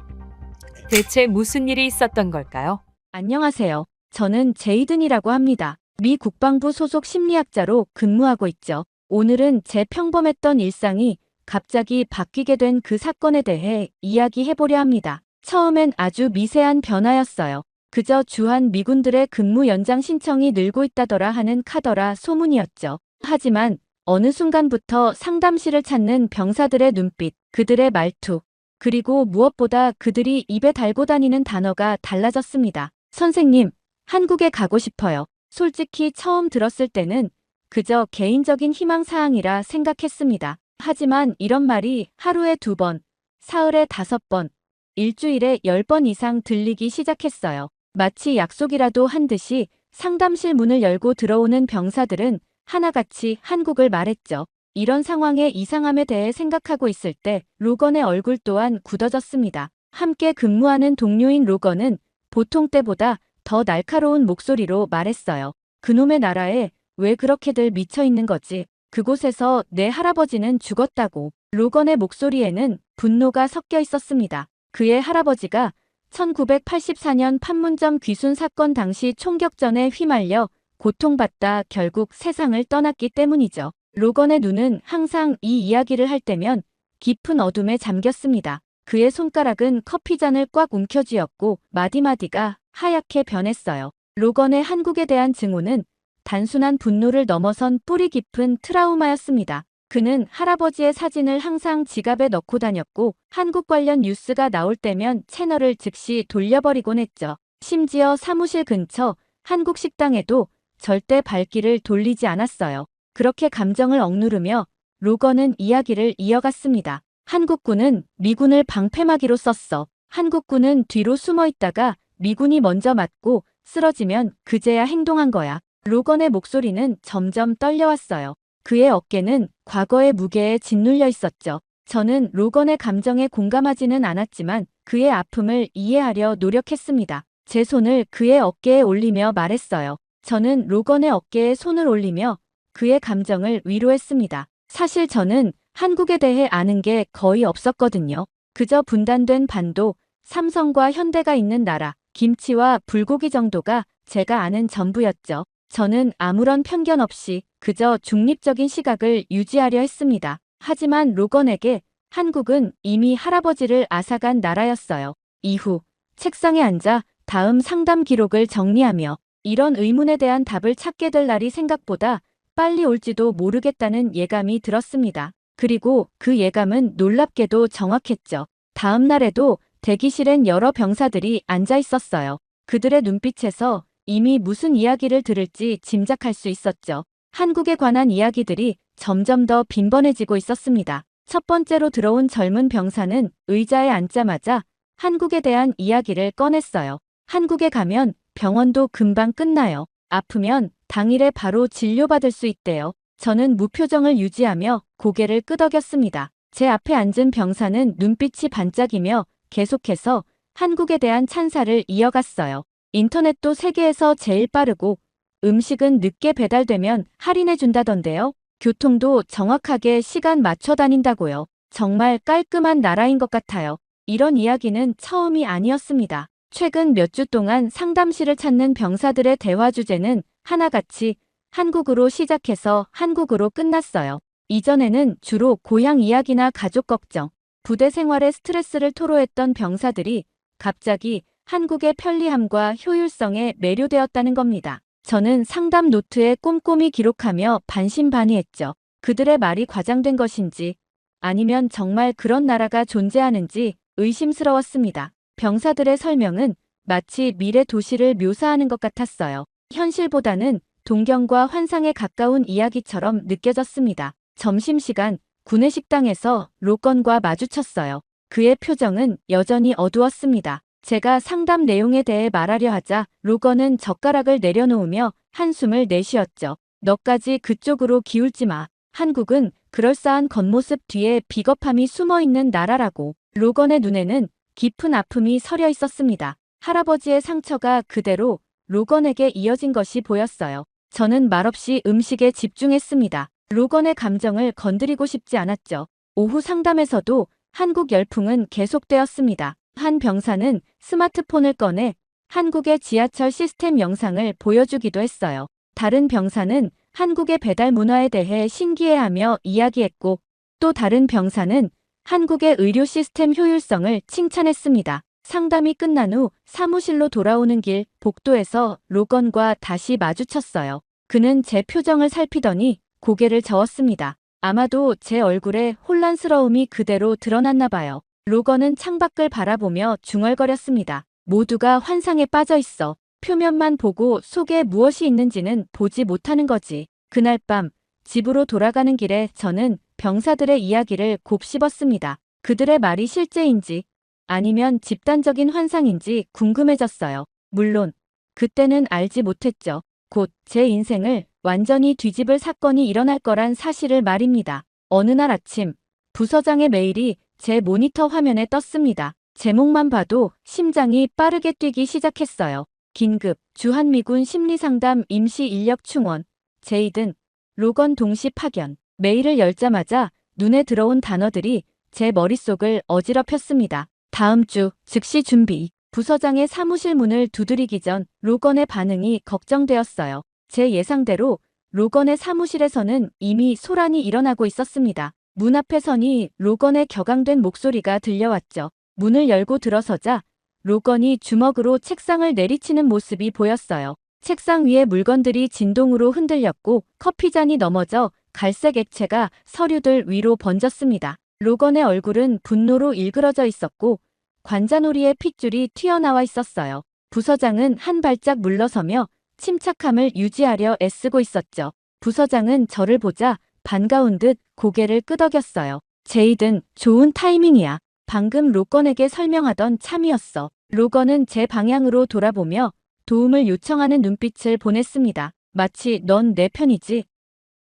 대체 무슨 일이 있었던 걸까요?
안녕하세요. 저는 제이든이라고 합니다. 미 국방부 소속 심리학자로 근무하고 있죠. 오늘은 제 평범했던 일상이 갑자기 바뀌게 된 그 사건에 대해 이야기해보려 합니다. 처음엔 아주 미세한 변화였어요. 그저 주한 미군들의 근무 연장 신청이 늘고 있다더라 하는 카더라 소문이었죠. 하지만 어느 순간부터 상담실을 찾는 병사들의 눈빛, 그들의 말투, 그리고 무엇보다 그들이 입에 달고 다니는 단어가 달라졌습니다. 선생님, 한국에 가고 싶어요. 솔직히 처음 들었을 때는 그저 개인적인 희망사항이라 생각했습니다. 하지만 이런 말이 하루에 2번, 사흘에 5번, 일주일에 10번 이상 들리기 시작했어요. 마치 약속이라도 한 듯이 상담실 문을 열고 들어오는 병사들은 하나같이 한국을 말했죠. 이런 상황의 이상함에 대해 생각하고 있을 때 로건의 얼굴 또한 굳어졌습니다. 함께 근무하는 동료인 로건은 보통 때보다 더 날카로운 목소리로 말했어요. 그놈의 나라에 왜 그렇게들 미쳐 있는 거지? 그곳에서 내 할아버지는 죽었다고. 로건의 목소리에는 분노가 섞여 있었습니다. 그의 할아버지가 1984년 판문점 귀순 사건 당시 총격전에 휘말려 고통받다 결국 세상을 떠났기 때문이죠. 로건의 눈은 항상 이 이야기를 할 때면 깊은 어둠에 잠겼습니다. 그의 손가락은 커피잔을 꽉 움켜쥐었고 마디마디가 하얗게 변했어요. 로건의 한국에 대한 증오는 단순한 분노를 넘어선 뿌리 깊은 트라우마였습니다. 그는 할아버지의 사진을 항상 지갑에 넣고 다녔고 한국 관련 뉴스가 나올 때면 채널을 즉시 돌려버리곤 했죠. 심지어 사무실 근처 한국 식당에도 절대 발길을 돌리지 않았어요. 그렇게 감정을 억누르며 로건은 이야기를 이어갔습니다. 한국군은 미군을 방패막이로 썼어. 한국군은 뒤로 숨어 있다가 미군이 먼저 맞고 쓰러지면 그제야 행동한 거야. 로건의 목소리는 점점 떨려왔어요. 그의 어깨는 과거의 무게에 짓눌려 있었죠. 저는 로건의 감정에 공감하지는 않았지만 그의 아픔을 이해하려 노력했습니다. 제 손을 그의 어깨에 올리며 말했어요. 저는 로건의 어깨에 손을 올리며 그의 감정을 위로했습니다. 사실 저는 한국에 대해 아는 게 거의 없었거든요. 그저 분단된 반도, 삼성과 현대가 있는 나라, 김치와 불고기 정도가 제가 아는 전부였죠. 저는 아무런 편견 없이 그저 중립적인 시각을 유지하려 했습니다. 하지만 로건에게 한국은 이미 할아버지를 앗아간 나라였어요. 이후 책상에 앉아 다음 상담 기록을 정리하며 이런 의문에 대한 답을 찾게 될 날이 생각보다 빨리 올지도 모르겠다는 예감이 들었습니다. 그리고 그 예감은 놀랍게도 정확했죠. 다음 날에도 대기실엔 여러 병사들이 앉아 있었어요. 그들의 눈빛에서 이미 무슨 이야기를 들을지 짐작할 수 있었죠. 한국에 관한 이야기들이 점점 더 빈번해지고 있었습니다. 첫 번째로 들어온 젊은 병사는 의자에 앉자마자 한국에 대한 이야기를 꺼냈어요. 한국에 가면 병원도 금방 끝나요. 아프면 당일에 바로 진료받을 수 있대요. 저는 무표정을 유지하며 고개를 끄덕였습니다. 제 앞에 앉은 병사는 눈빛이 반짝이며 계속해서 한국에 대한 찬사를 이어갔어요. 인터넷도 세계에서 제일 빠르고 음식은 늦게 배달되면 할인해 준다던데요. 교통도 정확하게 시간 맞춰 다닌다고요. 정말 깔끔한 나라인 것 같아요. 이런 이야기는 처음이 아니었습니다. 최근 몇 주 동안 상담실을 찾는 병사들의 대화 주제는 하나같이 한국으로 시작해서 한국으로 끝났어요. 이전에는 주로 고향 이야기나 가족 걱정, 부대 생활의 스트레스를 토로했던 병사들이 갑자기 한국의 편리함과 효율성에 매료되었다는 겁니다. 저는 상담 노트에 꼼꼼히 기록하며 반신반의했죠. 그들의 말이 과장된 것인지 아니면 정말 그런 나라가 존재하는지 의심스러웠습니다. 병사들의 설명은 마치 미래 도시를 묘사하는 것 같았어요. 현실보다는 동경과 환상에 가까운 이야기처럼 느껴졌습니다. 점심시간 구내식당에서 로건과 마주쳤어요. 그의 표정은 여전히 어두웠습니다. 제가 상담 내용에 대해 말하려 하자 로건은 젓가락을 내려놓으며 한숨을 내쉬었죠. 너까지 그쪽으로 기울지 마. 한국은 그럴싸한 겉모습 뒤에 비겁함이 숨어있는 나라라고. 로건의 눈에는 깊은 아픔이 서려 있었습니다. 할아버지의 상처가 그대로 로건에게 이어진 것이 보였어요. 저는 말없이 음식에 집중했습니다. 로건의 감정을 건드리고 싶지 않았죠. 오후 상담에서도 한국 열풍은 계속되었습니다. 한 병사는 스마트폰을 꺼내 한국의 지하철 시스템 영상을 보여주기도 했어요. 다른 병사는 한국의 배달 문화에 대해 신기해하며 이야기했고, 또 다른 병사는 한국의 의료 시스템 효율성을 칭찬했습니다. 상담이 끝난 후 사무실로 돌아오는 길 복도에서 로건과 다시 마주쳤어요. 그는 제 표정을 살피더니 고개를 저었습니다. 아마도 제 얼굴에 혼란스러움이 그대로 드러났나 봐요. 로건은 창밖을 바라보며 중얼거렸습니다. 모두가 환상에 빠져 있어. 표면만 보고 속에 무엇이 있는지는 보지 못하는 거지. 그날 밤 집으로 돌아가는 길에 저는 병사들의 이야기를 곱씹었습니다. 그들의 말이 실제인지 아니면 집단적인 환상인지 궁금해졌어요. 물론 그때는 알지 못했죠. 곧 제 인생을 완전히 뒤집을 사건이 일어날 거란 사실을 말입니다. 어느 날 아침 부서장의 메일이 제 모니터 화면에 떴습니다. 제목만 봐도 심장이 빠르게 뛰기 시작했어요. 긴급 주한미군 심리상담 임시 인력 충원 제이든 로건 동시 파견. 메일을 열자마자 눈에 들어온 단어들이 제 머릿속을 어지럽혔습니다. 다음 주 즉시 준비. 부서장의 사무실 문을 두드리기 전 로건의 반응이 걱정되었어요. 제 예상대로 로건의 사무실에서는 이미 소란이 일어나고 있었습니다. 문 앞에 서니 로건의 격앙된 목소리가 들려왔죠. 문을 열고 들어서자 로건이 주먹으로 책상을 내리치는 모습이 보였어요. 책상 위의 물건들이 진동으로 흔들렸고 커피잔이 넘어져 갈색 액체가 서류들 위로 번졌습니다. 로건의 얼굴은 분노로 일그러져 있었고 관자놀이의 핏줄이 튀어나와 있었어요. 부서장은 한 발짝 물러서며 침착함을 유지하려 애쓰고 있었죠. 부서장은 저를 보자 반가운 듯 고개를 끄덕였어요. 제이든 좋은 타이밍이야. 방금 로건에게 설명하던 참이었어. 로건은 제 방향으로 돌아보며 도움을 요청하는 눈빛을 보냈습니다. 마치 넌 내 편이지?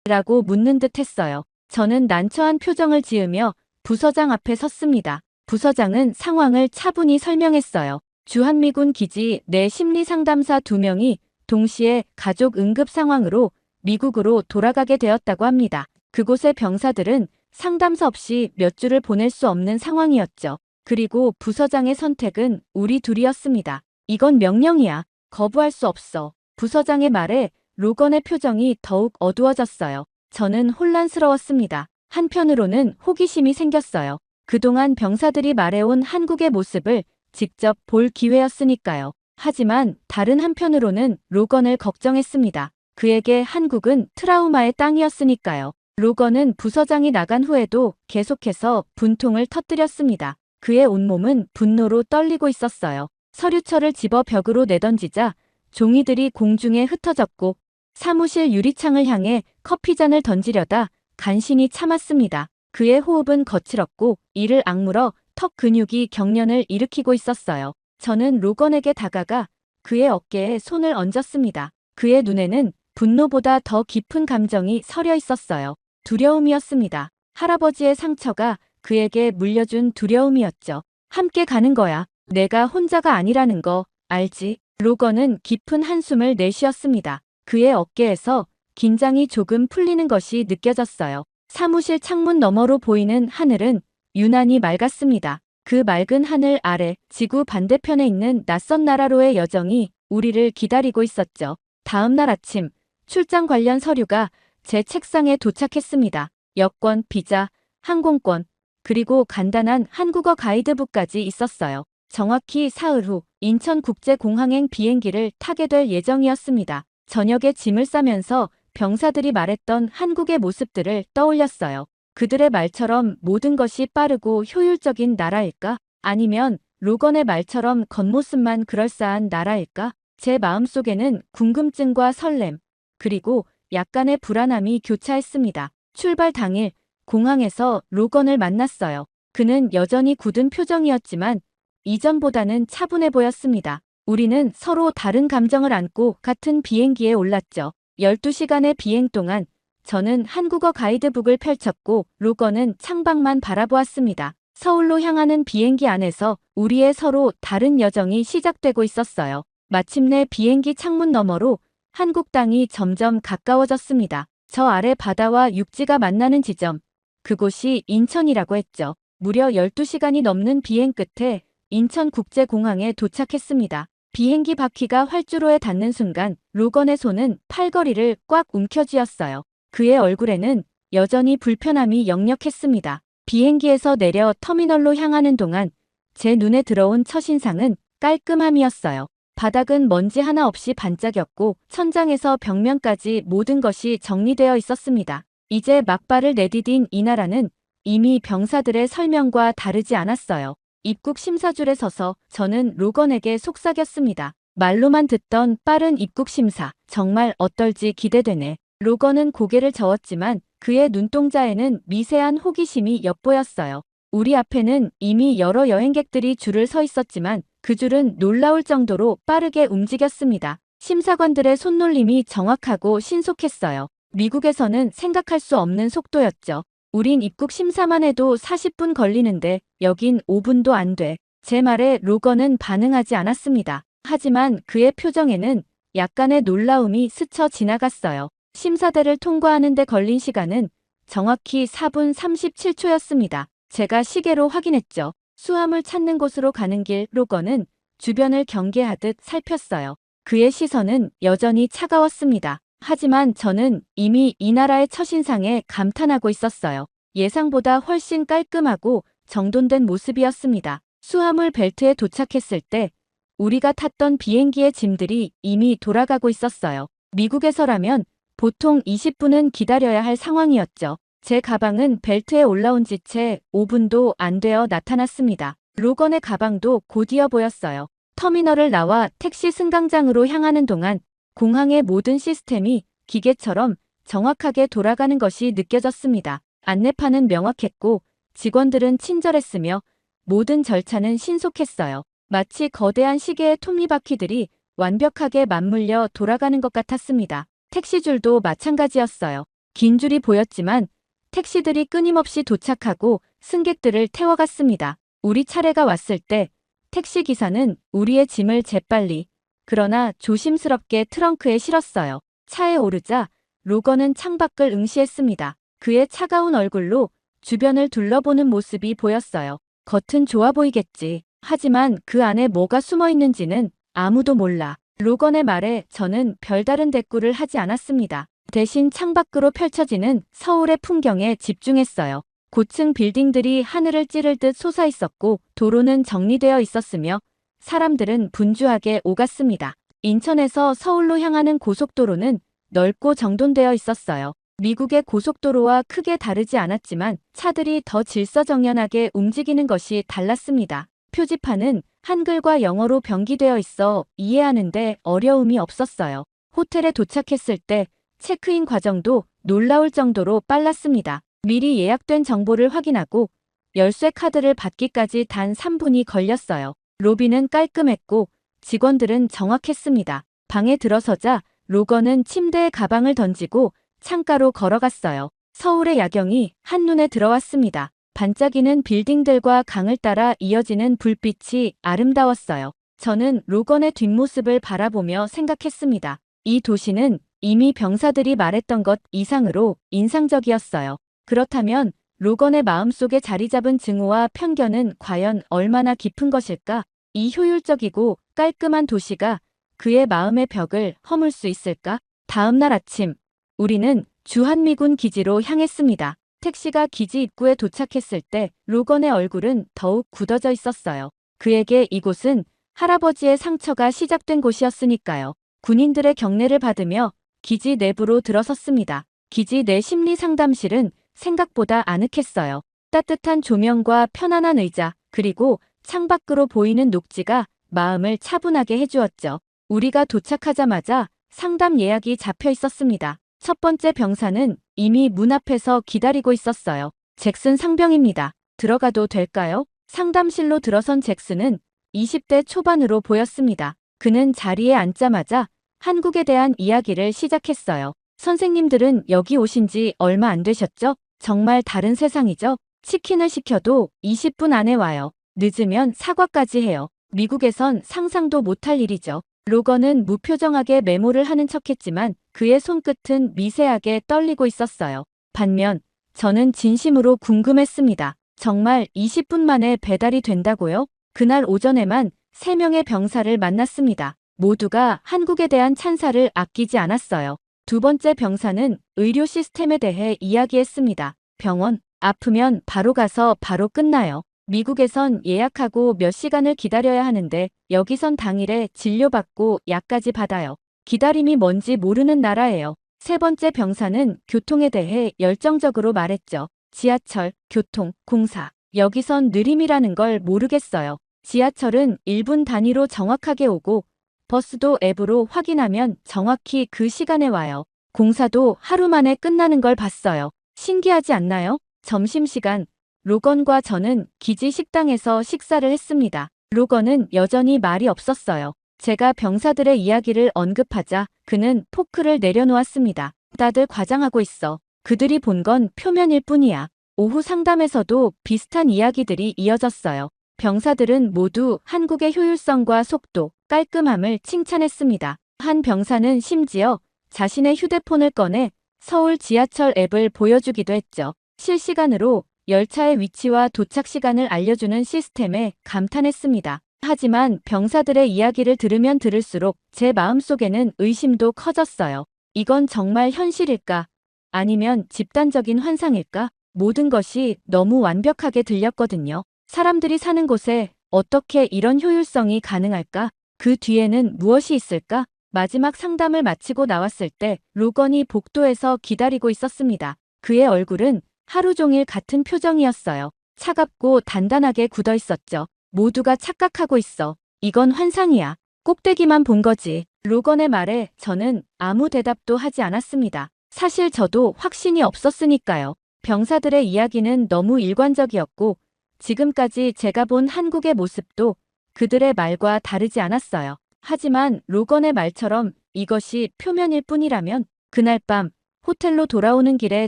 라고 묻는 듯 했어요. 저는 난처한 표정을 지으며 부서장 앞에 섰습니다. 부서장은 상황을 차분히 설명했어요. 주한미군 기지 내 심리상담사 2명이 동시에 가족 응급 상황으로 미국으로 돌아가게 되었다고 합니다. 그곳의 병사들은 상담소 없이 몇 주를 보낼 수 없는 상황이었죠. 그리고 부서장의 선택은 우리 둘이었습니다. 이건 명령이야. 거부할 수 없어. 부서장의 말에 로건의 표정이 더욱 어두워졌어요. 저는 혼란스러웠습니다. 한편으로는 호기심이 생겼어요. 그동안 병사들이 말해온 한국의 모습을 직접 볼 기회였으니까요. 하지만 다른 한편으로는 로건을 걱정했습니다. 그에게 한국은 트라우마의 땅이었으니까요. 로건은 부서장이 나간 후에도 계속해서 분통을 터뜨렸습니다. 그의 온몸은 분노로 떨리고 있었어요. 서류철을 집어 벽으로 내던지자 종이들이 공중에 흩어졌고 사무실 유리창을 향해 커피잔을 던지려다 간신히 참았습니다. 그의 호흡은 거칠었고 이를 악물어 턱 근육이 경련을 일으키고 있었어요. 저는 로건에게 다가가 그의 어깨에 손을 얹었습니다. 그의 눈에는 분노보다 더 깊은 감정이 서려 있었어요. 두려움이었습니다. 할아버지의 상처가 그에게 물려준 두려움이었죠. 함께 가는 거야. 내가 혼자가 아니라는 거 알지? 로건은 깊은 한숨을 내쉬었습니다. 그의 어깨에서 긴장이 조금 풀리는 것이 느껴졌어요. 사무실 창문 너머로 보이는 하늘은 유난히 맑았습니다. 그 맑은 하늘 아래 지구 반대편에 있는 낯선 나라로의 여정이 우리를 기다리고 있었죠. 다음 날 아침 출장 관련 서류가 제 책상에 도착했습니다. 여권, 비자, 항공권, 그리고 간단한 한국어 가이드북까지 있었어요. 정확히 사흘 후 인천국제공항행 비행기를 타게 될 예정이었습니다. 저녁에 짐을 싸면서 병사들이 말했던 한국의 모습들을 떠올렸어요. 그들의 말처럼 모든 것이 빠르고 효율적인 나라일까? 아니면 로건의 말처럼 겉모습만 그럴싸한 나라일까? 제 마음속에는 궁금증과 설렘, 그리고 약간의 불안함이 교차했습니다. 출발 당일 공항에서 로건을 만났어요. 그는 여전히 굳은 표정이었지만 이전보다는 차분해 보였습니다. 우리는 서로 다른 감정을 안고 같은 비행기에 올랐죠. 12시간의 비행 동안 저는 한국어 가이드북을 펼쳤고 로건은 창밖만 바라보았습니다. 서울로 향하는 비행기 안에서 우리의 서로 다른 여정이 시작되고 있었어요. 마침내 비행기 창문 너머로 한국 땅이 점점 가까워졌습니다. 저 아래 바다와 육지가 만나는 지점, 그곳이 인천이라고 했죠. 무려 12시간이 넘는 비행 끝에 인천국제공항에 도착했습니다. 비행기 바퀴가 활주로에 닿는 순간 로건의 손은 팔걸이를 꽉 움켜쥐었어요. 그의 얼굴에는 여전히 불편함이 역력했습니다. 비행기에서 내려 터미널로 향하는 동안 제 눈에 들어온 첫인상은 깔끔함이었어요. 바닥은 먼지 하나 없이 반짝였고 천장에서 벽면까지 모든 것이 정리되어 있었습니다. 이제 막발을 내디딘 이 나라는 이미 병사들의 설명과 다르지 않았어요. 입국 심사줄에 서서 저는 로건에게 속삭였습니다. 말로만 듣던 빠른 입국 심사, 정말 어떨지 기대되네. 로건은 고개를 저었지만 그의 눈동자에는 미세한 호기심이 엿보였어요. 우리 앞에는 이미 여러 여행객들이 줄을 서 있었지만 그 줄은 놀라울 정도로 빠르게 움직였습니다. 심사관들의 손놀림이 정확하고 신속했어요. 미국에서는 생각할 수 없는 속도였죠. 우린 입국 심사만 해도 40분 걸리는데 여긴 5분도 안 돼. 제 말에 로건은 반응하지 않았습니다. 하지만 그의 표정에는 약간의 놀라움이 스쳐 지나갔어요. 심사대를 통과하는 데 걸린 시간은 정확히 4분 37초였습니다. 제가 시계로 확인했죠. 수함을 찾는 곳으로 가는 길 로건은 주변을 경계하듯 살폈어요. 그의 시선은 여전히 차가웠습니다. 하지만 저는 이미 이 나라의 첫인상에 감탄하고 있었어요. 예상보다 훨씬 깔끔하고 정돈된 모습이었습니다. 수화물 벨트에 도착했을 때 우리가 탔던 비행기의 짐들이 이미 돌아가고 있었어요. 미국에서라면 보통 20분은 기다려야 할 상황이었죠. 제 가방은 벨트에 올라온 지 채 5분도 안 되어 나타났습니다. 로건의 가방도 곧이어 보였어요. 터미널을 나와 택시 승강장으로 향하는 동안 공항의 모든 시스템이 기계처럼 정확하게 돌아가는 것이 느껴졌습니다. 안내판은 명확했고 직원들은 친절했으며 모든 절차는 신속했어요. 마치 거대한 시계의 톱니바퀴들이 완벽하게 맞물려 돌아가는 것 같았습니다. 택시줄도 마찬가지였어요. 긴 줄이 보였지만 택시들이 끊임없이 도착하고 승객들을 태워갔습니다. 우리 차례가 왔을 때 택시 기사는 우리의 짐을 재빨리 그러나 조심스럽게 트렁크에 실었어요. 차에 오르자 로건은 창밖을 응시했습니다. 그의 차가운 얼굴로 주변을 둘러보는 모습이 보였어요. 겉은 좋아 보이겠지. 하지만 그 안에 뭐가 숨어 있는지는 아무도 몰라. 로건의 말에 저는 별다른 대꾸를 하지 않았습니다. 대신 창밖으로 펼쳐지는 서울의 풍경에 집중했어요. 고층 빌딩들이 하늘을 찌를 듯 솟아있었고 도로는 정리되어 있었으며 사람들은 분주하게 오갔습니다. 인천에서 서울로 향하는 고속도로는 넓고 정돈되어 있었어요. 미국의 고속도로와 크게 다르지 않았지만 차들이 더 질서정연하게 움직이는 것이 달랐습니다. 표지판은 한글과 영어로 병기되어 있어 이해하는데 어려움이 없었어요. 호텔에 도착했을 때 체크인 과정도 놀라울 정도로 빨랐습니다. 미리 예약된 정보를 확인하고 열쇠 카드를 받기까지 단 3분이 걸렸어요. 로비는 깔끔했고 직원들은 정확했습니다. 방에 들어서자 로건은 침대에 가방을 던지고 창가로 걸어갔어요. 서울의 야경이 한눈에 들어왔습니다. 반짝이는 빌딩들과 강을 따라 이어지는 불빛이 아름다웠어요. 저는 로건의 뒷모습을 바라보며 생각했습니다. 이 도시는 이미 병사들이 말했던 것 이상으로 인상적이었어요. 그렇다면 로건의 마음속에 자리 잡은 증오와 편견은 과연 얼마나 깊은 것일까? 이 효율적이고 깔끔한 도시가 그의 마음의 벽을 허물 수 있을까? 다음 날 아침, 우리는 주한미군 기지로 향했습니다. 택시가 기지 입구에 도착했을 때 로건의 얼굴은 더욱 굳어져 있었어요. 그에게 이곳은 할아버지의 상처가 시작된 곳이었으니까요. 군인들의 경례를 받으며 기지 내부로 들어섰습니다. 기지 내 심리 상담실은 생각보다 아늑했어요. 따뜻한 조명과 편안한 의자, 그리고 창밖으로 보이는 녹지가 마음을 차분하게 해주었죠. 우리가 도착하자마자 상담 예약이 잡혀 있었습니다. 첫 번째 병사는 이미 문 앞에서 기다리고 있었어요. 잭슨 상병입니다. 들어가도 될까요? 상담실로 들어선 잭슨은 20대 초반으로 보였습니다. 그는 자리에 앉자마자 한국에 대한 이야기를 시작했어요. 선생님들은 여기 오신 지 얼마 안 되셨죠? 정말 다른 세상이죠? 치킨을 시켜도 20분 안에 와요. 늦으면 사과까지 해요. 미국에선 상상도 못할 일이죠. 로건은 무표정하게 메모를 하는 척했지만 그의 손끝은 미세하게 떨리고 있었어요. 반면 저는 진심으로 궁금했습니다. 정말 20분 만에 배달이 된다고요? 그날 오전에만 3명의 병사를 만났습니다. 모두가 한국에 대한 찬사를 아끼지 않았어요. 두 번째 병사는 의료 시스템에 대해 이야기했습니다. 병원, 아프면 바로 가서 바로 끝나요. 미국에선 예약하고 몇 시간을 기다려야 하는데 여기선 당일에 진료받고 약까지 받아요. 기다림이 뭔지 모르는 나라예요. 세 번째 병사는 교통에 대해 열정적으로 말했죠. 지하철, 교통, 공사. 여기선 느림이라는 걸 모르겠어요. 지하철은 1분 단위로 정확하게 오고 버스도 앱으로 확인하면 정확히 그 시간에 와요. 공사도 하루 만에 끝나는 걸 봤어요. 신기하지 않나요? 점심시간, 로건과 저는 기지 식당에서 식사를 했습니다. 로건은 여전히 말이 없었어요. 제가 병사들의 이야기를 언급하자 그는 포크를 내려놓았습니다. 다들 과장하고 있어. 그들이 본 건 표면일 뿐이야. 오후 상담에서도 비슷한 이야기들이 이어졌어요. 병사들은 모두 한국의 효율성과 속도, 깔끔함을 칭찬했습니다. 한 병사는 심지어 자신의 휴대폰을 꺼내 서울 지하철 앱을 보여주기도 했죠. 실시간으로 열차의 위치와 도착 시간을 알려주는 시스템에 감탄했습니다. 하지만 병사들의 이야기를 들으면 들을수록 제 마음속에는 의심도 커졌어요. 이건 정말 현실일까? 아니면 집단적인 환상일까? 모든 것이 너무 완벽하게 들렸거든요. 사람들이 사는 곳에 어떻게 이런 효율성이 가능할까? 그 뒤에는 무엇이 있을까? 마지막 상담을 마치고 나왔을 때 로건이 복도에서 기다리고 있었습니다. 그의 얼굴은 하루 종일 같은 표정이었어요. 차갑고 단단하게 굳어 있었죠. 모두가 착각하고 있어. 이건 환상이야. 꼭대기만 본 거지. 로건의 말에 저는 아무 대답도 하지 않았습니다. 사실 저도 확신이 없었으니까요. 병사들의 이야기는 너무 일관적이었고 지금까지 제가 본 한국의 모습도 그들의 말과 다르지 않았어요. 하지만 로건의 말처럼 이것이 표면일 뿐이라면 그날 밤 호텔로 돌아오는 길에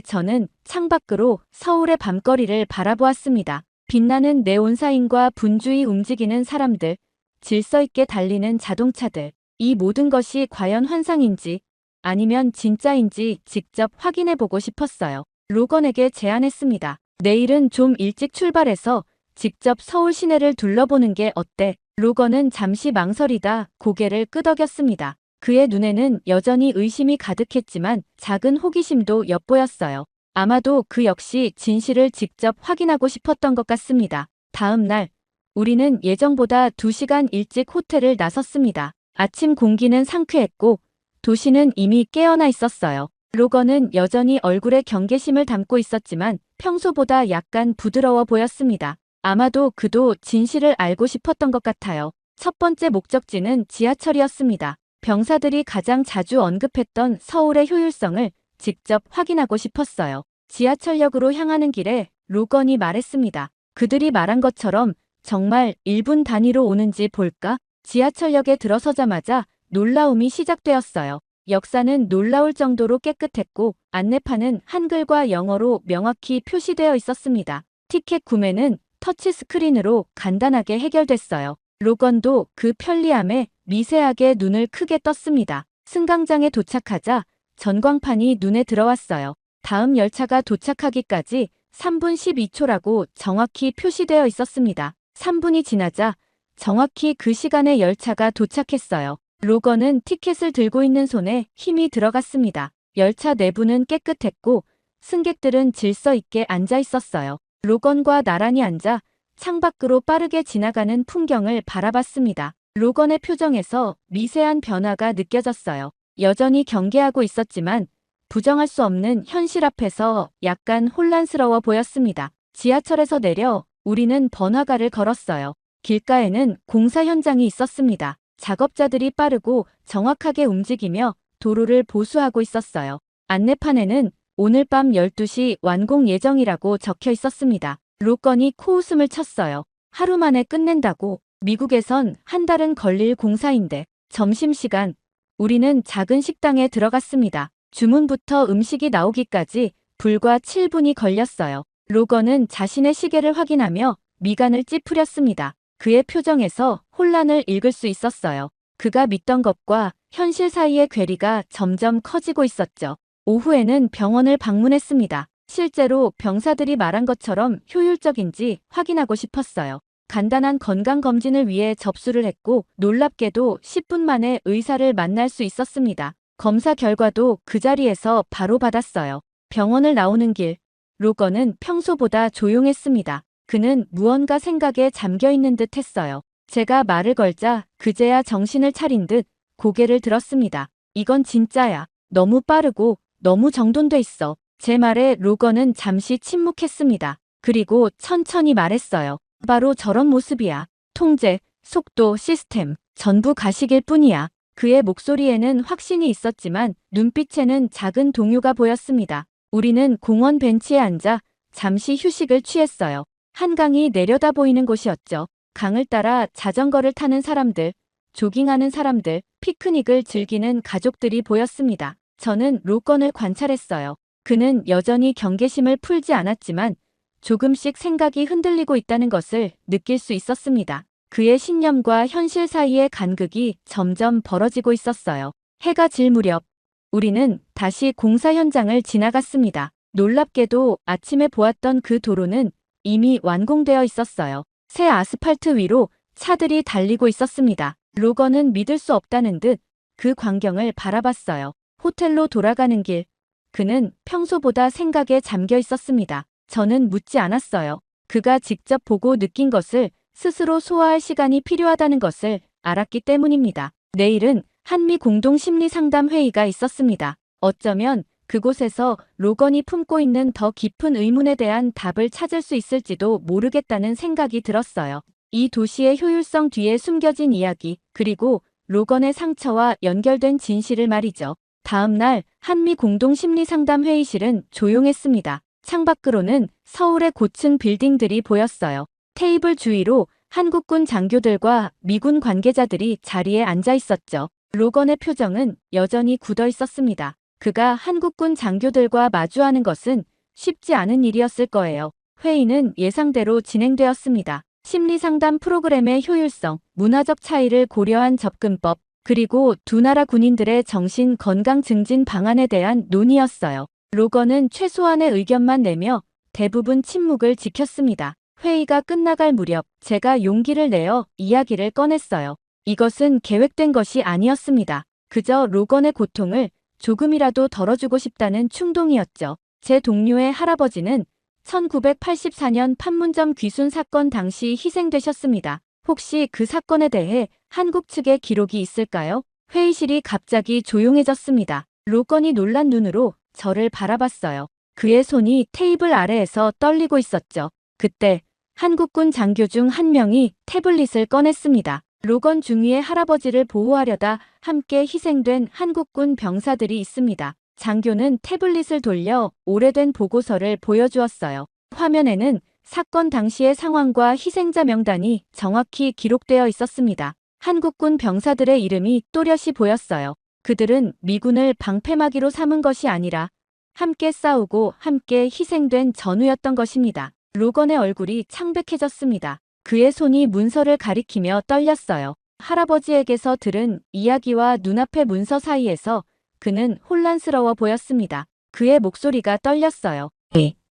저는 창밖으로 서울의 밤거리를 바라보았습니다. 빛나는 네온사인과 분주히 움직이는 사람들, 질서 있게 달리는 자동차들, 이 모든 것이 과연 환상인지 아니면 진짜인지 직접 확인해보고 싶었어요. 로건에게 제안했습니다. 내일은 좀 일찍 출발해서 직접 서울 시내를 둘러보는 게 어때? 로건은 잠시 망설이다 고개를 끄덕였습니다. 그의 눈에는 여전히 의심이 가득했지만 작은 호기심도 엿보였어요. 아마도 그 역시 진실을 직접 확인하고 싶었던 것 같습니다. 다음 날, 우리는 예정보다 2시간 일찍 호텔을 나섰습니다. 아침 공기는 상쾌했고 도시는 이미 깨어나 있었어요. 로건은 여전히 얼굴에 경계심을 담고 있었지만 평소보다 약간 부드러워 보였습니다. 아마도 그도 진실을 알고 싶었던 것 같아요. 첫 번째 목적지는 지하철이었습니다. 병사들이 가장 자주 언급했던 서울의 효율성을 직접 확인하고 싶었어요. 지하철역으로 향하는 길에 로건이 말했습니다. 그들이 말한 것처럼 정말 1분 단위로 오는지 볼까? 지하철역에 들어서자마자 놀라움이 시작되었어요. 역사는 놀라울 정도로 깨끗했고 안내판은 한글과 영어로 명확히 표시되어 있었습니다. 티켓 구매는 터치스크린으로 간단하게 해결됐어요. 로건도 그 편리함에 미세하게 눈을 크게 떴습니다. 승강장에 도착하자 전광판이 눈에 들어왔어요. 다음 열차가 도착하기까지 3분 12초라고 정확히 표시되어 있었습니다. 3분이 지나자 정확히 그 시간에 열차가 도착했어요. 로건은 티켓을 들고 있는 손에 힘이 들어갔습니다. 열차 내부는 깨끗했고 승객들은 질서 있게 앉아 있었어요. 로건과 나란히 앉아 창밖으로 빠르게 지나가는 풍경을 바라봤습니다. 로건의 표정에서 미세한 변화가 느껴졌어요. 여전히 경계하고 있었지만 부정할 수 없는 현실 앞에서 약간 혼란스러워 보였습니다. 지하철에서 내려 우리는 번화가를 걸었어요. 길가에는 공사 현장이 있었습니다. 작업자들이 빠르고 정확하게 움직이며 도로를 보수하고 있었어요. 안내판에는 오늘 밤 12시 완공 예정이라고 적혀 있었습니다. 로건이 코웃음을 쳤어요. 하루 만에 끝낸다고. 미국에선 한 달은 걸릴 공사인데. 점심시간, 우리는 작은 식당에 들어갔습니다. 주문부터 음식이 나오기까지 불과 7분이 걸렸어요. 로건은 자신의 시계를 확인하며 미간을 찌푸렸습니다. 그의 표정에서 혼란을 읽을 수 있었어요. 그가 믿던 것과 현실 사이의 괴리가 점점 커지고 있었죠. 오후에는 병원을 방문했습니다. 실제로 병사들이 말한 것처럼 효율적인지 확인하고 싶었어요. 간단한 건강검진을 위해 접수를 했고 놀랍게도 10분 만에 의사를 만날 수 있었습니다. 검사 결과도 그 자리에서 바로 받았어요. 병원을 나오는 길, 로건은 평소보다 조용했습니다. 그는 무언가 생각에 잠겨 있는 듯 했어요. 제가 말을 걸자 그제야 정신을 차린 듯 고개를 들었습니다. 이건 진짜야. 너무 빠르고 너무 정돈돼 있어. 제 말에 로건은 잠시 침묵했습니다. 그리고 천천히 말했어요. 바로 저런 모습이야. 통제, 속도, 시스템, 전부 가식일 뿐이야. 그의 목소리에는 확신이 있었지만 눈빛에는 작은 동요가 보였습니다. 우리는 공원 벤치에 앉아 잠시 휴식을 취했어요. 한강이 내려다 보이는 곳이었죠. 강을 따라 자전거를 타는 사람들, 조깅하는 사람들, 피크닉을 즐기는 가족들이 보였습니다. 저는 로건을 관찰했어요. 그는 여전히 경계심을 풀지 않았지만 조금씩 생각이 흔들리고 있다는 것을 느낄 수 있었습니다. 그의 신념과 현실 사이의 간극이 점점 벌어지고 있었어요. 해가 질 무렵, 우리는 다시 공사 현장을 지나갔습니다. 놀랍게도 아침에 보았던 그 도로는 이미 완공되어 있었어요. 새 아스팔트 위로 차들이 달리고 있었습니다. 로건은 믿을 수 없다는 듯 그 광경을 바라봤어요. 호텔로 돌아가는 길, 그는 평소보다 생각에 잠겨 있었습니다. 저는 묻지 않았어요. 그가 직접 보고 느낀 것을 스스로 소화할 시간이 필요하다는 것을 알았기 때문입니다. 내일은 한미 공동 심리 상담 회의가 있었습니다. 어쩌면 그곳에서 로건이 품고 있는 더 깊은 의문에 대한 답을 찾을 수 있을지도 모르겠다는 생각이 들었어요. 이 도시의 효율성 뒤에 숨겨진 이야기, 그리고 로건의 상처와 연결된 진실을 말이죠. 다음 날 한미 공동 심리 상담 회의실은 조용했습니다. 창밖으로는 서울의 고층 빌딩들이 보였어요. 테이블 주위로 한국군 장교들과 미군 관계자들이 자리에 앉아 있었죠. 로건의 표정은 여전히 굳어 있었습니다. 그가 한국군 장교들과 마주하는 것은 쉽지 않은 일이었을 거예요. 회의는 예상대로 진행되었습니다. 심리상담 프로그램의 효율성, 문화적 차이를 고려한 접근법, 그리고 두 나라 군인들의 정신 건강 증진 방안에 대한 논의였어요. 로건은 최소한의 의견만 내며 대부분 침묵을 지켰습니다. 회의가 끝나갈 무렵 제가 용기를 내어 이야기를 꺼냈어요. 이것은 계획된 것이 아니었습니다. 그저 로건의 고통을 조금이라도 덜어주고 싶다는 충동이었죠. 제 동료의 할아버지는 1984년 판문점 귀순 사건 당시 희생되셨습니다. 혹시 그 사건에 대해 한국 측의 기록이 있을까요? 회의실이 갑자기 조용해졌습니다. 로건이 놀란 눈으로 저를 바라봤어요. 그의 손이 테이블 아래에서 떨리고 있었죠. 그때 한국군 장교 중 한 명이 태블릿을 꺼냈습니다. 로건 중위의 할아버지를 보호하려다 함께 희생된 한국군 병사들이 있습니다. 장교는 태블릿을 돌려 오래된 보고서를 보여주었어요. 화면에는 사건 당시의 상황과 희생자 명단이 정확히 기록되어 있었습니다. 한국군 병사들의 이름이 또렷이 보였어요. 그들은 미군을 방패막이로 삼은 것이 아니라 함께 싸우고 함께 희생된 전우였던 것입니다. 로건의 얼굴이 창백해졌습니다. 그의 손이 문서를 가리키며 떨렸어요. 할아버지에게서 들은 이야기와 눈앞의 문서 사이에서 그는 혼란스러워 보였습니다. 그의 목소리가 떨렸어요.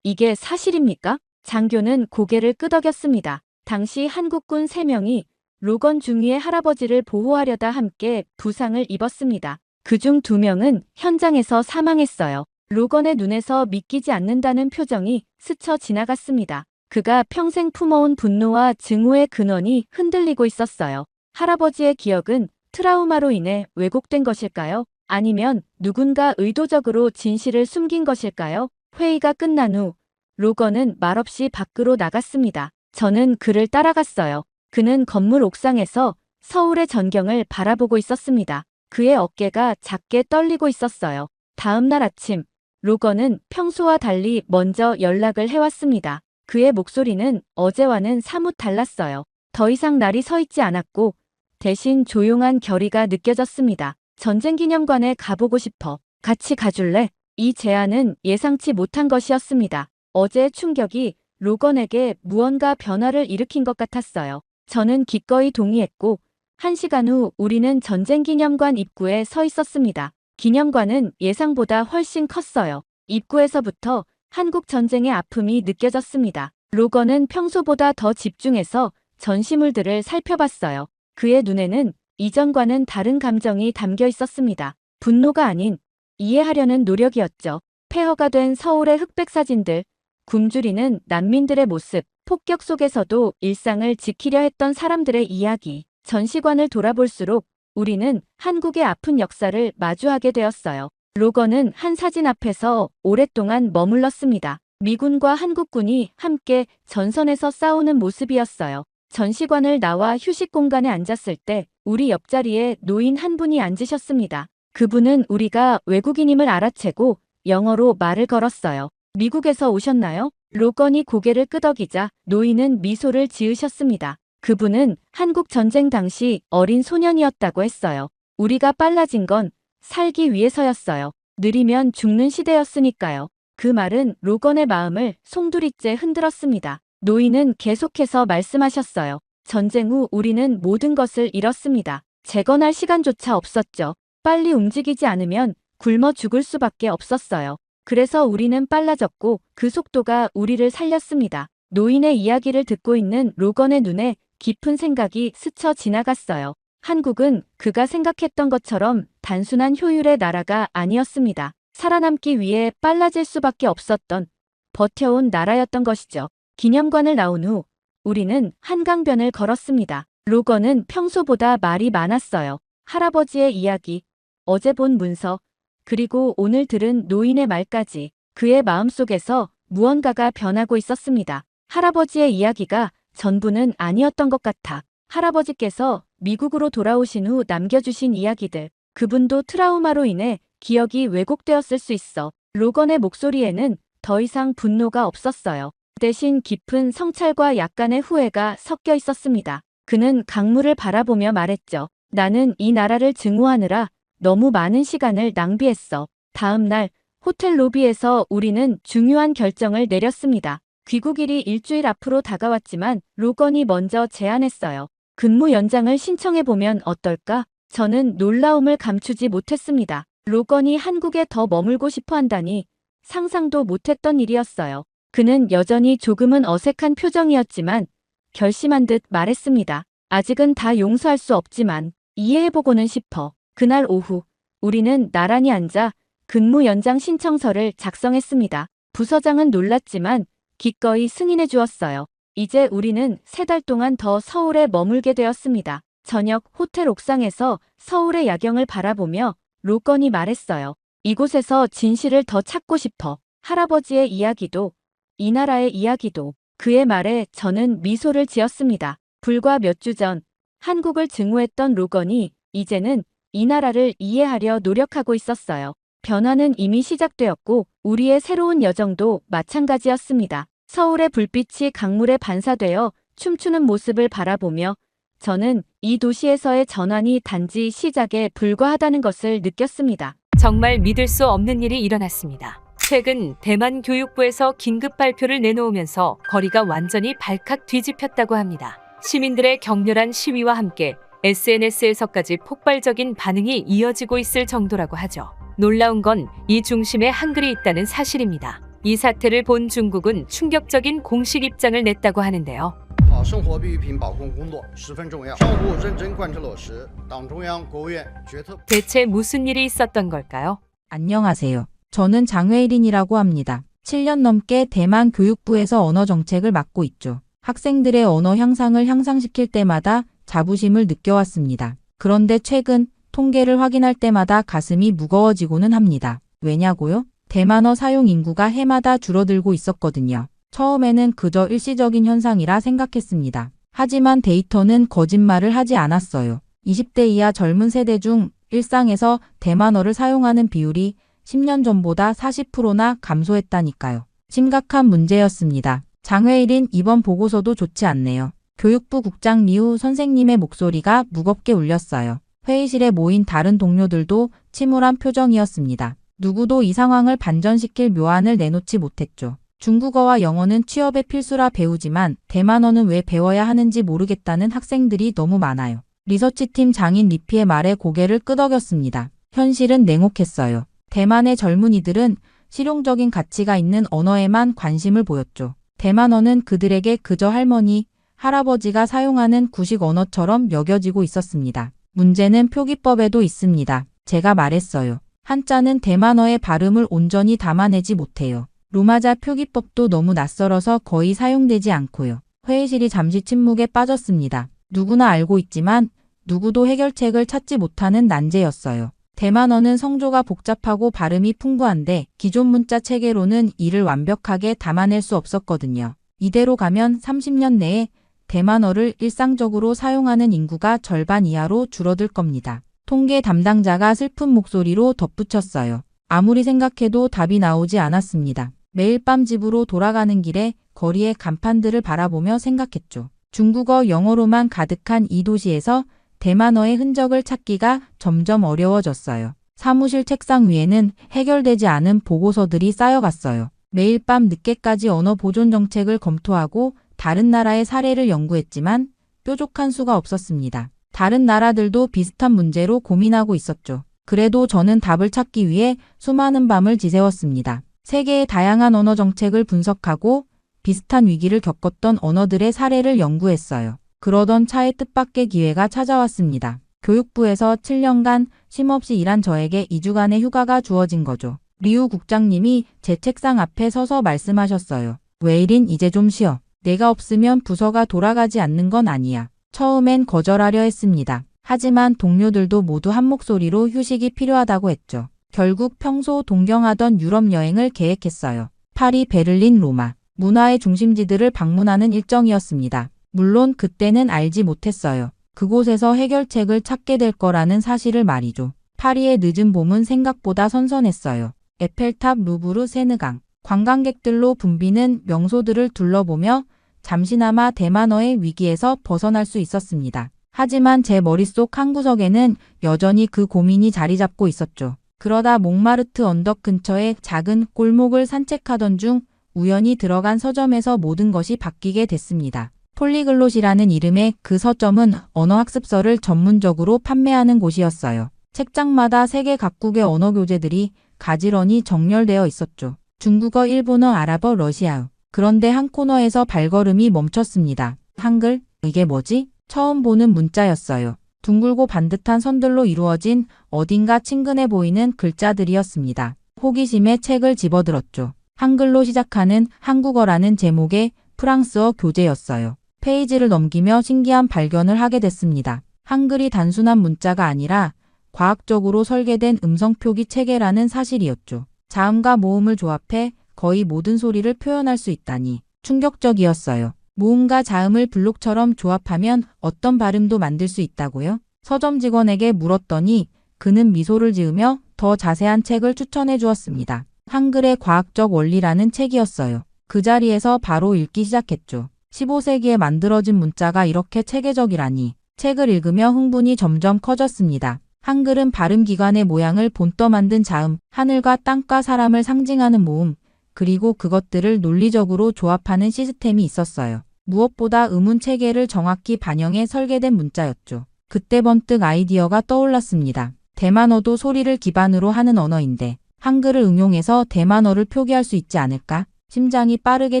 이게 사실입니까? 장교는 고개를 끄덕였습니다. 당시 한국군 3명이 로건 중위의 할아버지를 보호하려다 함께 부상을 입었습니다. 그중 2명은 현장에서 사망했어요. 로건의 눈에서 믿기지 않는다는 표정이 스쳐 지나갔습니다. 그가 평생 품어온 분노와 증오의 근원이 흔들리고 있었어요. 할아버지의 기억은 트라우마로 인해 왜곡된 것일까요? 아니면 누군가 의도적으로 진실을 숨긴 것일까요? 회의가 끝난 후 로건은 말없이 밖으로 나갔습니다. 저는 그를 따라갔어요. 그는 건물 옥상에서 서울의 전경을 바라보고 있었습니다. 그의 어깨가 작게 떨리고 있었어요. 다음 날 아침, 로건은 평소와 달리 먼저 연락을 해왔습니다. 그의 목소리는 어제와는 사뭇 달랐어요. 더 이상 날이 서 있지 않았고 대신 조용한 결의가 느껴졌습니다. 전쟁기념관에 가보고 싶어. 같이 가줄래? 이 제안은 예상치 못한 것이었습니다. 어제의 충격이 로건에게 무언가 변화를 일으킨 것 같았어요. 저는 기꺼이 동의했고 1시간 후 우리는 전쟁기념관 입구에 서 있었습니다. 기념관은 예상보다 훨씬 컸어요. 입구에서부터 한국 전쟁의 아픔이 느껴졌습니다. 로건은 평소보다 더 집중해서 전시물들을 살펴봤어요. 그의 눈에는 이전과는 다른 감정이 담겨 있었습니다. 분노가 아닌 이해하려는 노력이었죠. 폐허가 된 서울의 흑백 사진들, 굶주리는 난민들의 모습, 폭격 속에서도 일상을 지키려 했던 사람들의 이야기. 전시관을 돌아볼수록 우리는 한국의 아픈 역사를 마주하게 되었어요. 로건은 한 사진 앞에서 오랫동안 머물렀습니다. 미군과 한국군이 함께 전선에서 싸우는 모습이었어요. 전시관을 나와 휴식 공간에 앉았을 때 우리 옆자리에 노인 한 분이 앉으셨습니다. 그분은 우리가 외국인임을 알아채고 영어로 말을 걸었어요. 미국에서 오셨나요? 로건이 고개를 끄덕이자 노인은 미소를 지으셨습니다. 그분은 한국 전쟁 당시 어린 소년이었다고 했어요. 우리가 빨라진 건 살기 위해서였어요. 느리면 죽는 시대였으니까요. 그 말은 로건의 마음을 송두리째 흔들었습니다. 노인은 계속해서 말씀하셨어요. 전쟁 후 우리는 모든 것을 잃었습니다. 재건할 시간조차 없었죠. 빨리 움직이지 않으면 굶어 죽을 수밖에 없었어요. 그래서 우리는 빨라졌고 그 속도가 우리를 살렸습니다. 노인의 이야기를 듣고 있는 로건의 눈에 깊은 생각이 스쳐 지나갔어요. 한국은 그가 생각했던 것처럼 단순한 효율의 나라가 아니었습니다. 살아남기 위해 빨라질 수밖에 없었던 버텨온 나라였던 것이죠. 기념관을 나온 후 우리는 한강변을 걸었습니다. 로건은 평소보다 말이 많았어요. 할아버지의 이야기, 어제 본 문서, 그리고 오늘 들은 노인의 말까지 그의 마음속에서 무언가가 변하고 있었습니다. 할아버지의 이야기가 전부는 아니었던 것 같아. 할아버지께서 미국으로 돌아오신 후 남겨주신 이야기들, 그분도 트라우마로 인해 기억이 왜곡되었을 수 있어. 로건의 목소리에는 더 이상 분노가 없었어요. 대신 깊은 성찰과 약간의 후회가 섞여 있었습니다. 그는 강물을 바라보며 말했죠. 나는 이 나라를 증오하느라 너무 많은 시간을 낭비했어. 다음 날 호텔 로비에서 우리는 중요한 결정을 내렸습니다. 귀국일이 일주일 앞으로 다가왔지만 로건이 먼저 제안했어요. 근무 연장을 신청해보면 어떨까? 저는 놀라움을 감추지 못했습니다. 로건이 한국에 더 머물고 싶어 한다니 상상도 못했던 일이었어요. 그는 여전히 조금은 어색한 표정이었지만 결심한 듯 말했습니다. 아직은 다 용서할 수 없지만 이해해보고는 싶어. 그날 오후 우리는 나란히 앉아 근무 연장 신청서를 작성했습니다. 부서장은 놀랐지만 기꺼이 승인해 주었어요. 이제 우리는 3달 동안 더 서울에 머물게 되었습니다. 저녁 호텔 옥상에서 서울의 야경을 바라보며 로건이 말했어요. 이곳에서 진실을 더 찾고 싶어. 할아버지의 이야기도 이 나라의 이야기도. 그의 말에 저는 미소를 지었습니다. 불과 몇 주 전 한국을 증오했던 로건이 이제는 이 나라를 이해하려 노력하고 있었어요. 변화는 이미 시작되었고 우리의 새로운 여정도 마찬가지였습니다. 서울의 불빛이 강물에 반사되어 춤추는 모습을 바라보며 저는 이 도시에서의 전환이 단지 시작에 불과하다는 것을 느꼈습니다.
정말 믿을 수 없는 일이 일어났습니다. 최근 대만 교육부에서 긴급 발표를 내놓으면서 거리가 완전히 발칵 뒤집혔다고 합니다. 시민들의 격렬한 시위와 함께 SNS에서까지 폭발적인 반응이 이어지고 있을 정도라고 하죠. 놀라운 건 이 중심에 한글이 있다는 사실입니다. 이 사태를 본 중국은 충격적인 공식 입장을 냈다고 하는데요.
好生活必需品保供工作十分重要，商务部认真贯彻落实党中央、国务院决策。
대체 무슨 일이 있었던 걸까요?
안녕하세요. 저는 장외일인이라고 합니다. 7년 넘게 대만 교육부에서 언어 정책을 맡고 있죠. 학생들의 언어 향상을 향상시킬 때마다 자부심을 느껴왔습니다. 그런데 최근 통계를 확인할 때마다 가슴이 무거워지고는 합니다. 왜냐고요? 대만어 사용 인구가 해마다 줄어들고 있었거든요. 처음에는 그저 일시적인 현상이라 생각했습니다. 하지만 데이터는 거짓말을 하지 않았어요. 20대 이하 젊은 세대 중 일상에서 대만어를 사용하는 비율이 10년 전보다 40%나 감소했다니까요. 심각한 문제였습니다. 장외일인 이번 보고서도 좋지 않네요. 교육부 국장 리우 선생님의 목소리가 무겁게 울렸어요. 회의실에 모인 다른 동료들도 침울한 표정이었습니다. 누구도 이 상황을 반전시킬 묘안을 내놓지 못했죠. 중국어와 영어는 취업의 필수라 배우지만 대만어는 왜 배워야 하는지 모르겠다는 학생들이 너무 많아요. 리서치팀 장인 리피의 말에 고개를 끄덕였습니다. 현실은 냉혹했어요. 대만의 젊은이들은 실용적인 가치가 있는 언어에만 관심을 보였죠. 대만어는 그들에게 그저 할머니, 할아버지가 사용하는 구식 언어처럼 여겨지고 있었습니다. 문제는 표기법에도 있습니다. 제가 말했어요. 한자는 대만어의 발음을 온전히 담아내지 못해요. 로마자 표기법도 너무 낯설어서 거의 사용되지 않고요. 회의실이 잠시 침묵에 빠졌습니다. 누구나 알고 있지만 누구도 해결책을 찾지 못하는 난제였어요. 대만어는 성조가 복잡하고 발음이 풍부한데 기존 문자 체계로는 이를 완벽하게 담아낼 수 없었거든요. 이대로 가면 30년 내에 대만어를 일상적으로 사용하는 인구가 절반 이하로 줄어들 겁니다. 통계 담당자가 슬픈 목소리로 덧붙였어요. 아무리 생각해도 답이 나오지 않았습니다. 매일 밤 집으로 돌아가는 길에 거리의 간판들을 바라보며 생각했죠. 중국어, 영어로만 가득한 이 도시에서 대만어의 흔적을 찾기가 점점 어려워졌어요. 사무실 책상 위에는 해결되지 않은 보고서들이 쌓여갔어요. 매일 밤 늦게까지 언어 보존 정책을 검토하고 다른 나라의 사례를 연구했지만 뾰족한 수가 없었습니다. 다른 나라들도 비슷한 문제로 고민하고 있었죠. 그래도 저는 답을 찾기 위해 수많은 밤을 지새웠습니다. 세계의 다양한 언어 정책을 분석하고 비슷한 위기를 겪었던 언어들의 사례를 연구했어요. 그러던 차에 뜻밖의 기회가 찾아왔습니다. 교육부에서 7년간 쉼없이 일한 저에게 2주간의 휴가가 주어진 거죠. 리우 국장님이 제 책상 앞에 서서 말씀하셨어요. 외일인 이제 좀 쉬어. 내가 없으면 부서가 돌아가지 않는 건 아니야. 처음엔 거절하려 했습니다. 하지만 동료들도 모두 한 목소리로 휴식이 필요하다고 했죠. 결국 평소 동경하던 유럽 여행을 계획했어요. 파리, 베를린, 로마. 문화의 중심지들을 방문하는 일정이었습니다. 물론 그때는 알지 못했어요. 그곳에서 해결책을 찾게 될 거라는 사실을 말이죠. 파리의 늦은 봄은 생각보다 선선했어요. 에펠탑, 루브르, 세느강. 관광객들로 붐비는 명소들을 둘러보며 잠시나마 대만어의 위기에서 벗어날 수 있었습니다. 하지만 제 머릿속 한구석에는 여전히 그 고민이 자리 잡고 있었죠. 그러다 몽마르트 언덕 근처의 작은 골목을 산책하던 중 우연히 들어간 서점에서 모든 것이 바뀌게 됐습니다. 폴리글롯이라는 이름의 그 서점은 언어학습서를 전문적으로 판매하는 곳이었어요. 책장마다 세계 각국의 언어 교재들이 가지런히 정렬되어 있었죠. 중국어, 일본어, 아랍어, 러시아어. 그런데 한 코너에서 발걸음이 멈췄습니다. 한글? 이게 뭐지? 처음 보는 문자였어요. 둥글고 반듯한 선들로 이루어진 어딘가 친근해 보이는 글자들이었습니다. 호기심에 책을 집어들었죠. 한글로 시작하는 한국어라는 제목의 프랑스어 교재였어요. 페이지를 넘기며 신기한 발견을 하게 됐습니다. 한글이 단순한 문자가 아니라 과학적으로 설계된 음성 표기 체계라는 사실이었죠. 자음과 모음을 조합해 거의 모든 소리를 표현할 수 있다니 충격적이었어요. 모음과 자음을 블록처럼 조합하면 어떤 발음도 만들 수 있다고요? 서점 직원에게 물었더니 그는 미소를 지으며 더 자세한 책을 추천해 주었습니다. 한글의 과학적 원리라는 책이었어요. 그 자리에서 바로 읽기 시작했죠. 15세기에 만들어진 문자가 이렇게 체계적이라니. 책을 읽으며 흥분이 점점 커졌습니다. 한글은 발음기관의 모양을 본떠 만든 자음, 하늘과 땅과 사람을 상징하는 모음, 그리고 그것들을 논리적으로 조합하는 시스템이 있었어요. 무엇보다 음운 체계를 정확히 반영해 설계된 문자였죠. 그때 번뜩 아이디어가 떠올랐습니다. 대만어도 소리를 기반으로 하는 언어인데 한글을 응용해서 대만어를 표기할 수 있지 않을까? 심장이 빠르게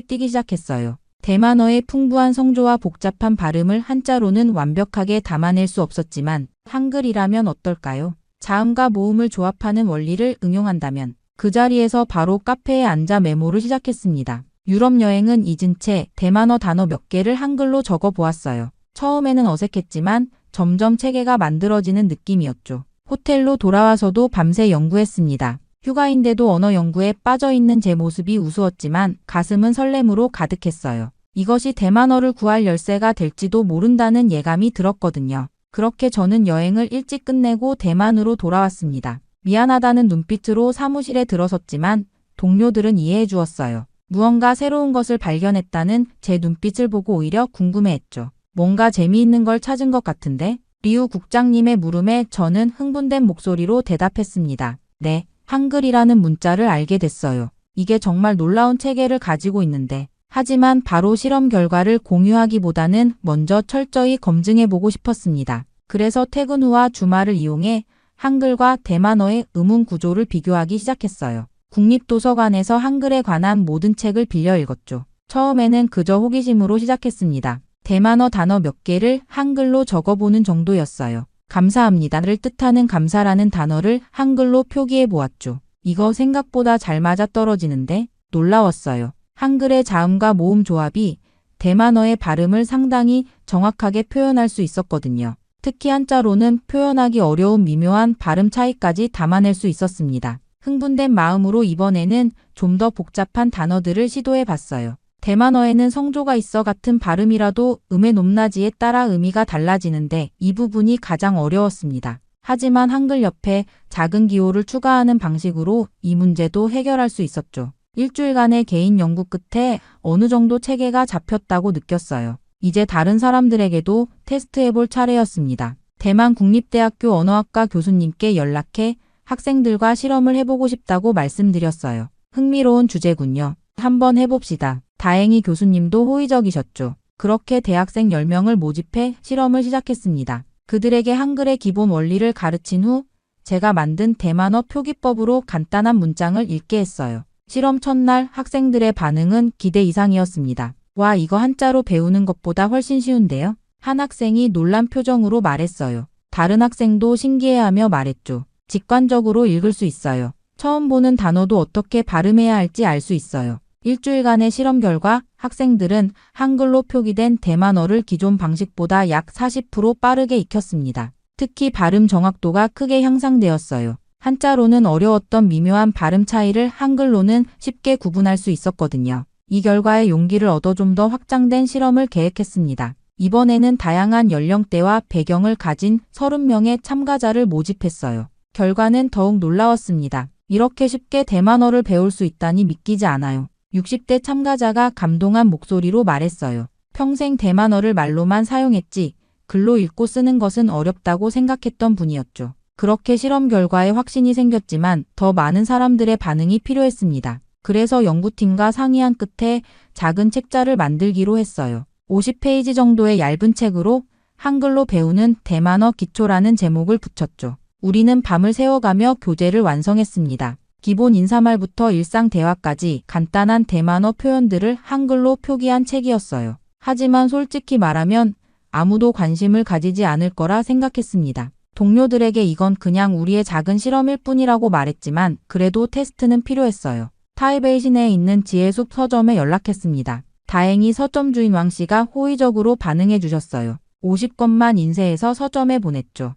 뛰기 시작했어요. 대만어의 풍부한 성조와 복잡한 발음을 한자로는 완벽하게 담아낼 수 없었지만 한글이라면 어떨까요? 자음과 모음을 조합하는 원리를 응용한다면 그 자리에서 바로 카페에 앉아 메모를 시작했습니다. 유럽 여행은 잊은 채 대만어 단어 몇 개를 한글로 적어 보았어요. 처음에는 어색했지만 점점 체계가 만들어지는 느낌이었죠. 호텔로 돌아와서도 밤새 연구했습니다. 휴가인데도 언어 연구에 빠져있는 제 모습이 우스웠지만 가슴은 설렘으로 가득했어요. 이것이 대만어를 구할 열쇠가 될지도 모른다는 예감이 들었거든요. 그렇게 저는 여행을 일찍 끝내고 대만으로 돌아왔습니다. 미안하다는 눈빛으로 사무실에 들어섰지만 동료들은 이해해 주었어요. 무언가 새로운 것을 발견했다는 제 눈빛을 보고 오히려 궁금해했죠. 뭔가 재미있는 걸 찾은 것 같은데? 리우 국장님의 물음에 저는 흥분된 목소리로 대답했습니다. 네, 한글이라는 문자를 알게 됐어요. 이게 정말 놀라운 체계를 가지고 있는데. 하지만 바로 실험 결과를 공유하기보다는 먼저 철저히 검증해보고 싶었습니다. 그래서 퇴근 후와 주말을 이용해 한글과 대만어의 음운 구조를 비교하기 시작했어요. 국립도서관에서 한글에 관한 모든 책을 빌려 읽었죠. 처음에는 그저 호기심으로 시작했습니다. 대만어 단어 몇 개를 한글로 적어보는 정도였어요. 감사합니다를 뜻하는 감사라는 단어를 한글로 표기해 보았죠. 이거 생각보다 잘 맞아떨어지는데 놀라웠어요. 한글의 자음과 모음 조합이 대만어의 발음을 상당히 정확하게 표현할 수 있었거든요. 특히 한자로는 표현하기 어려운 미묘한 발음 차이까지 담아낼 수 있었습니다. 흥분된 마음으로 이번에는 좀 더 복잡한 단어들을 시도해 봤어요. 대만어에는 성조가 있어 같은 발음이라도 음의 높낮이에 따라 의미가 달라지는데 이 부분이 가장 어려웠습니다. 하지만 한글 옆에 작은 기호를 추가하는 방식으로 이 문제도 해결할 수 있었죠. 일주일간의 개인 연구 끝에 어느 정도 체계가 잡혔다고 느꼈어요. 이제 다른 사람들에게도 테스트해볼 차례였습니다. 대만 국립대학교 언어학과 교수님께 연락해 학생들과 실험을 해보고 싶다고 말씀드렸어요. 흥미로운 주제군요. 한번 해봅시다. 다행히 교수님도 호의적이셨죠. 그렇게 대학생 10명을 모집해 실험을 시작했습니다. 그들에게 한글의 기본 원리를 가르친 후 제가 만든 대만어 표기법으로 간단한 문장을 읽게 했어요. 실험 첫날 학생들의 반응은 기대 이상이었습니다. 와, 이거 한자로 배우는 것보다 훨씬 쉬운데요? 한 학생이 놀란 표정으로 말했어요. 다른 학생도 신기해하며 말했죠. 직관적으로 읽을 수 있어요. 처음 보는 단어도 어떻게 발음해야 할지 알 수 있어요. 일주일간의 실험 결과 학생들은 한글로 표기된 대만어를 기존 방식보다 약 40% 빠르게 익혔습니다. 특히 발음 정확도가 크게 향상되었어요. 한자로는 어려웠던 미묘한 발음 차이를 한글로는 쉽게 구분할 수 있었거든요. 이 결과에 용기를 얻어 좀 더 확장된 실험을 계획했습니다. 이번에는 다양한 연령대와 배경을 가진 30명의 참가자를 모집했어요. 결과는 더욱 놀라웠습니다. 이렇게 쉽게 대만어를 배울 수 있다니 믿기지 않아요. 60대 참가자가 감동한 목소리로 말했어요. 평생 대만어를 말로만 사용했지 글로 읽고 쓰는 것은 어렵다고 생각했던 분이었죠. 그렇게 실험 결과에 확신이 생겼지만 더 많은 사람들의 반응이 필요했습니다. 그래서 연구팀과 상의한 끝에 작은 책자를 만들기로 했어요. 50페이지 정도의 얇은 책으로 한글로 배우는 대만어 기초라는 제목을 붙였죠. 우리는 밤을 새워가며 교재를 완성했습니다. 기본 인사말부터 일상 대화까지 간단한 대만어 표현들을 한글로 표기한 책이었어요. 하지만 솔직히 말하면 아무도 관심을 가지지 않을 거라 생각했습니다. 동료들에게 이건 그냥 우리의 작은 실험일 뿐이라고 말했지만 그래도 테스트는 필요했어요. 타이베이 시내에 있는 지혜숲 서점에 연락했습니다. 다행히 서점 주인 왕 씨가 호의적으로 반응해 주셨어요. 50권만 인쇄해서 서점에 보냈죠.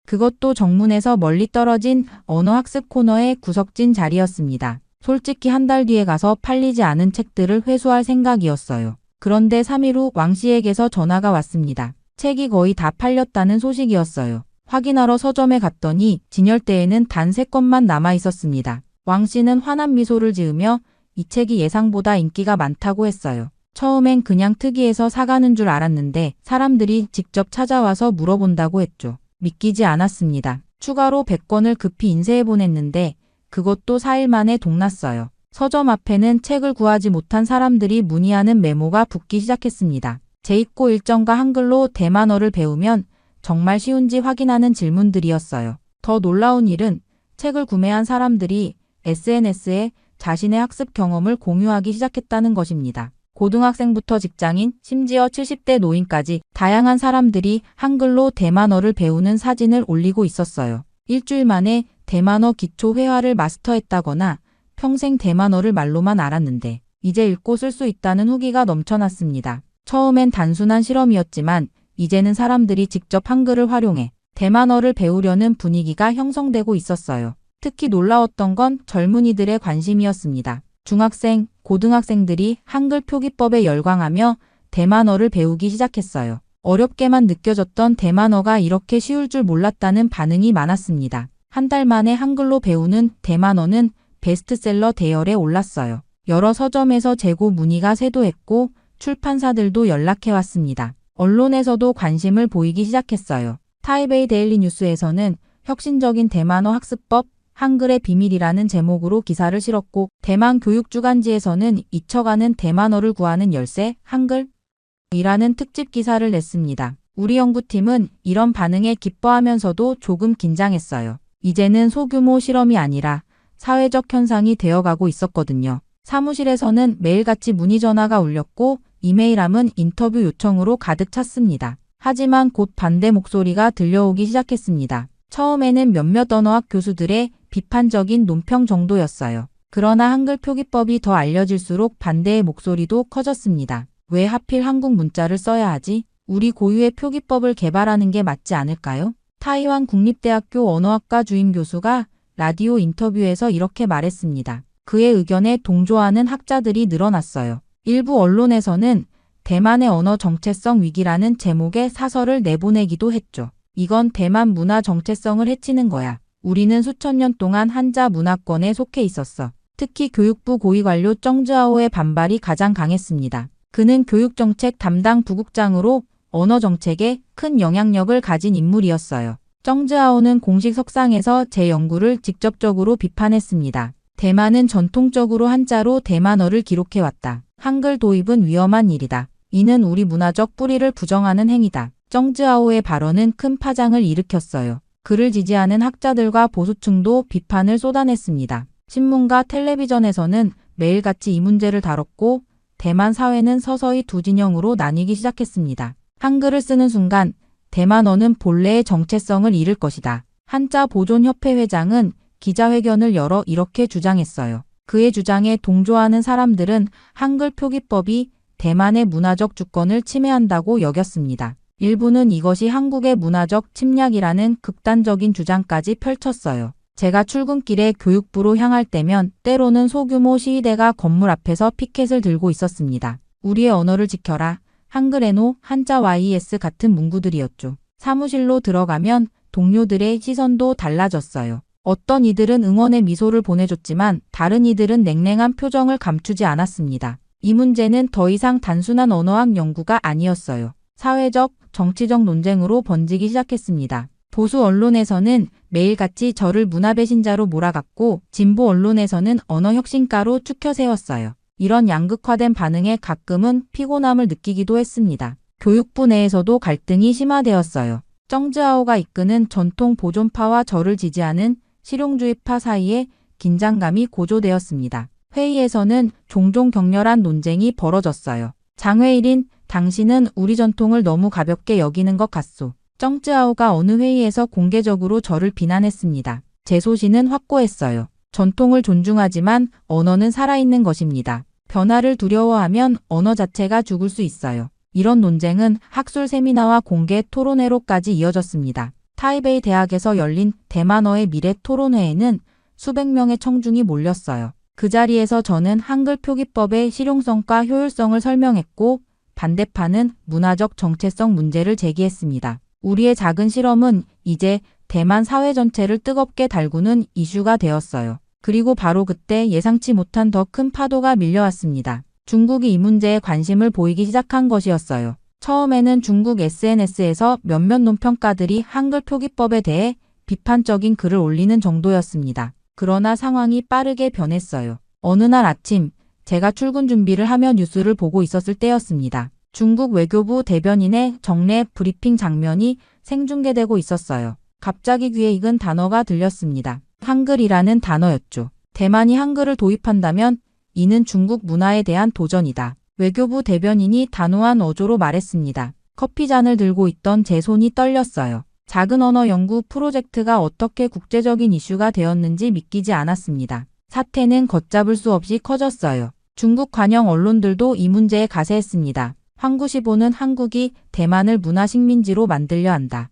그것도 정문에서 멀리 떨어진 언어학습 코너의 구석진 자리였습니다. 솔직히 한 달 뒤에 가서 팔리지 않은 책들을 회수할 생각이었어요. 그런데 3일 후 왕 씨에게서 전화가 왔습니다. 책이 거의 다 팔렸다는 소식이었어요. 확인하러 서점에 갔더니 진열대에는 단 3권만 남아 있었습니다. 왕 씨는 환한 미소를 지으며 이 책이 예상보다 인기가 많다고 했어요. 처음엔 그냥 특이해서 사가는 줄 알았는데 사람들이 직접 찾아와서 물어본다고 했죠. 믿기지 않았습니다. 추가로 100권을 급히 인쇄해 보냈는데 그것도 4일 만에 동났어요. 서점 앞에는 책을 구하지 못한 사람들이 문의하는 메모가 붙기 시작했습니다. 재입고 일정과 한글로 대만어를 배우면 정말 쉬운지 확인하는 질문들이었어요. 더 놀라운 일은 책을 구매한 사람들이 SNS에 자신의 학습 경험을 공유하기 시작했다는 것입니다. 고등학생부터 직장인, 심지어 70대 노인까지 다양한 사람들이 한글로 대만어를 배우는 사진을 올리고 있었어요. 일주일 만에 대만어 기초 회화를 마스터했다거나 평생 대만어를 말로만 알았는데 이제 읽고 쓸 수 있다는 후기가 넘쳐났습니다. 처음엔 단순한 실험이었지만 이제는 사람들이 직접 한글을 활용해 대만어를 배우려는 분위기가 형성되고 있었어요. 특히 놀라웠던 건 젊은이들의 관심이었습니다. 중학생, 고등학생들이 한글 표기법에 열광하며 대만어를 배우기 시작했어요. 어렵게만 느껴졌던 대만어가 이렇게 쉬울 줄 몰랐다는 반응이 많았습니다. 한 달 만에 한글로 배우는 대만어는 베스트셀러 대열에 올랐어요. 여러 서점에서 재고 문의가 쇄도했고 출판사들도 연락해왔습니다. 언론에서도 관심을 보이기 시작했어요. 타이베이 데일리 뉴스에서는 혁신적인 대만어 학습법, 한글의 비밀이라는 제목으로 기사를 실었고 대만 교육주간지에서는 잊혀가는 대만어를 구하는 열쇠, 한글이라는 특집 기사를 냈습니다. 우리 연구팀은 이런 반응에 기뻐하면서도 조금 긴장했어요. 이제는 소규모 실험이 아니라 사회적 현상이 되어가고 있었거든요. 사무실에서는 매일같이 문의 전화가 울렸고 이메일함은 인터뷰 요청으로 가득 찼습니다. 하지만 곧 반대 목소리가 들려오기 시작했습니다. 처음에는 몇몇 언어학 교수들의 비판적인 논평 정도였어요. 그러나 한글 표기법이 더 알려질수록 반대의 목소리도 커졌습니다. 왜 하필 한국 문자를 써야 하지? 우리 고유의 표기법을 개발하는 게 맞지 않을까요? 타이완 국립대학교 언어학과 주임 교수가 라디오 인터뷰에서 이렇게 말했습니다. 그의 의견에 동조하는 학자들이 늘어났어요. 일부 언론에서는 대만의 언어 정체성 위기라는 제목의 사설을 내보내기도 했죠. 이건 대만 문화 정체성을 해치는 거야. 우리는 수천 년 동안 한자 문화권에 속해 있었어. 특히 교육부 고위관료 정즈아오의 반발이 가장 강했습니다. 그는 교육정책 담당 부국장으로 언어 정책에 큰 영향력을 가진 인물이었어요. 정즈아오는 공식 석상에서 제 연구를 직접적으로 비판했습니다. 대만은 전통적으로 한자로 대만어를 기록해왔다. 한글 도입은 위험한 일이다. 이는 우리 문화적 뿌리를 부정하는 행위다. 정즈아오의 발언은 큰 파장을 일으켰어요. 그를 지지하는 학자들과 보수층도 비판을 쏟아냈습니다. 신문과 텔레비전에서는 매일같이 이 문제를 다뤘고 대만 사회는 서서히 두 진영으로 나뉘기 시작했습니다. 한글을 쓰는 순간 대만어는 본래의 정체성을 잃을 것이다. 한자 보존협회 회장은 기자회견을 열어 이렇게 주장했어요. 그의 주장에 동조하는 사람들은 한글 표기법이 대만의 문화적 주권을 침해한다고 여겼습니다. 일부는 이것이 한국의 문화적 침략이라는 극단적인 주장까지 펼쳤어요. 제가 출근길에 교육부로 향할 때면 때로는 소규모 시위대가 건물 앞에서 피켓을 들고 있었습니다. 우리의 언어를 지켜라. 한글에노, 한자 YES 같은 문구들이었죠. 사무실로 들어가면 동료들의 시선도 달라졌어요. 어떤 이들은 응원의 미소를 보내줬지만 다른 이들은 냉랭한 표정을 감추지 않았습니다. 이 문제는 더 이상 단순한 언어학 연구가 아니었어요. 사회적, 정치적 논쟁으로 번지기 시작했습니다. 보수 언론에서는 매일같이 저를 문화배신자로 몰아갔고 진보 언론에서는 언어혁신가로 추켜 세웠어요. 이런 양극화된 반응에 가끔은 피곤함을 느끼기도 했습니다. 교육부 내에서도 갈등이 심화되었어요. 정즈아오가 이끄는 전통 보존파와 저를 지지하는 실용주의파 사이에 긴장감이 고조되었습니다. 회의에서는 종종 격렬한 논쟁이 벌어졌어요. 장회일인 당신은 우리 전통을 너무 가볍게 여기는 것 같소. 정즈아오가 어느 회의에서 공개적으로 저를 비난했습니다. 제 소신은 확고했어요. 전통을 존중하지만 언어는 살아있는 것입니다. 변화를 두려워하면 언어 자체가 죽을 수 있어요. 이런 논쟁은 학술 세미나와 공개 토론회로까지 이어졌습니다. 타이베이 대학에서 열린 대만어의 미래 토론회에는 수백 명의 청중이 몰렸어요. 그 자리에서 저는 한글 표기법의 실용성과 효율성을 설명했고 반대파는 문화적 정체성 문제를 제기했습니다. 우리의 작은 실험은 이제 대만 사회 전체를 뜨겁게 달구는 이슈가 되었어요. 그리고 바로 그때 예상치 못한 더 큰 파도가 밀려왔습니다. 중국이 이 문제에 관심을 보이기 시작한 것이었어요. 처음에는 중국 SNS에서 몇몇 논평가들이 한글 표기법에 대해 비판적인 글을 올리는 정도였습니다. 그러나 상황이 빠르게 변했어요. 어느 날 아침 제가 출근 준비를 하며 뉴스를 보고 있었을 때였습니다. 중국 외교부 대변인의 정례 브리핑 장면이 생중계되고 있었어요. 갑자기 귀에 익은 단어가 들렸습니다. 한글이라는 단어였죠. 대만이 한글을 도입한다면 이는 중국 문화에 대한 도전이다. 외교부 대변인이 단호한 어조로 말했습니다. 커피잔을 들고 있던 제 손이 떨렸어요. 작은 언어 연구 프로젝트가 어떻게 국제적인 이슈가 되었는지 믿기지 않았습니다. 사태는 걷잡을 수 없이 커졌어요. 중국 관영 언론들도 이 문제에 가세했습니다. 황구시보는 한국이 대만을 문화식민지로 만들려 한다.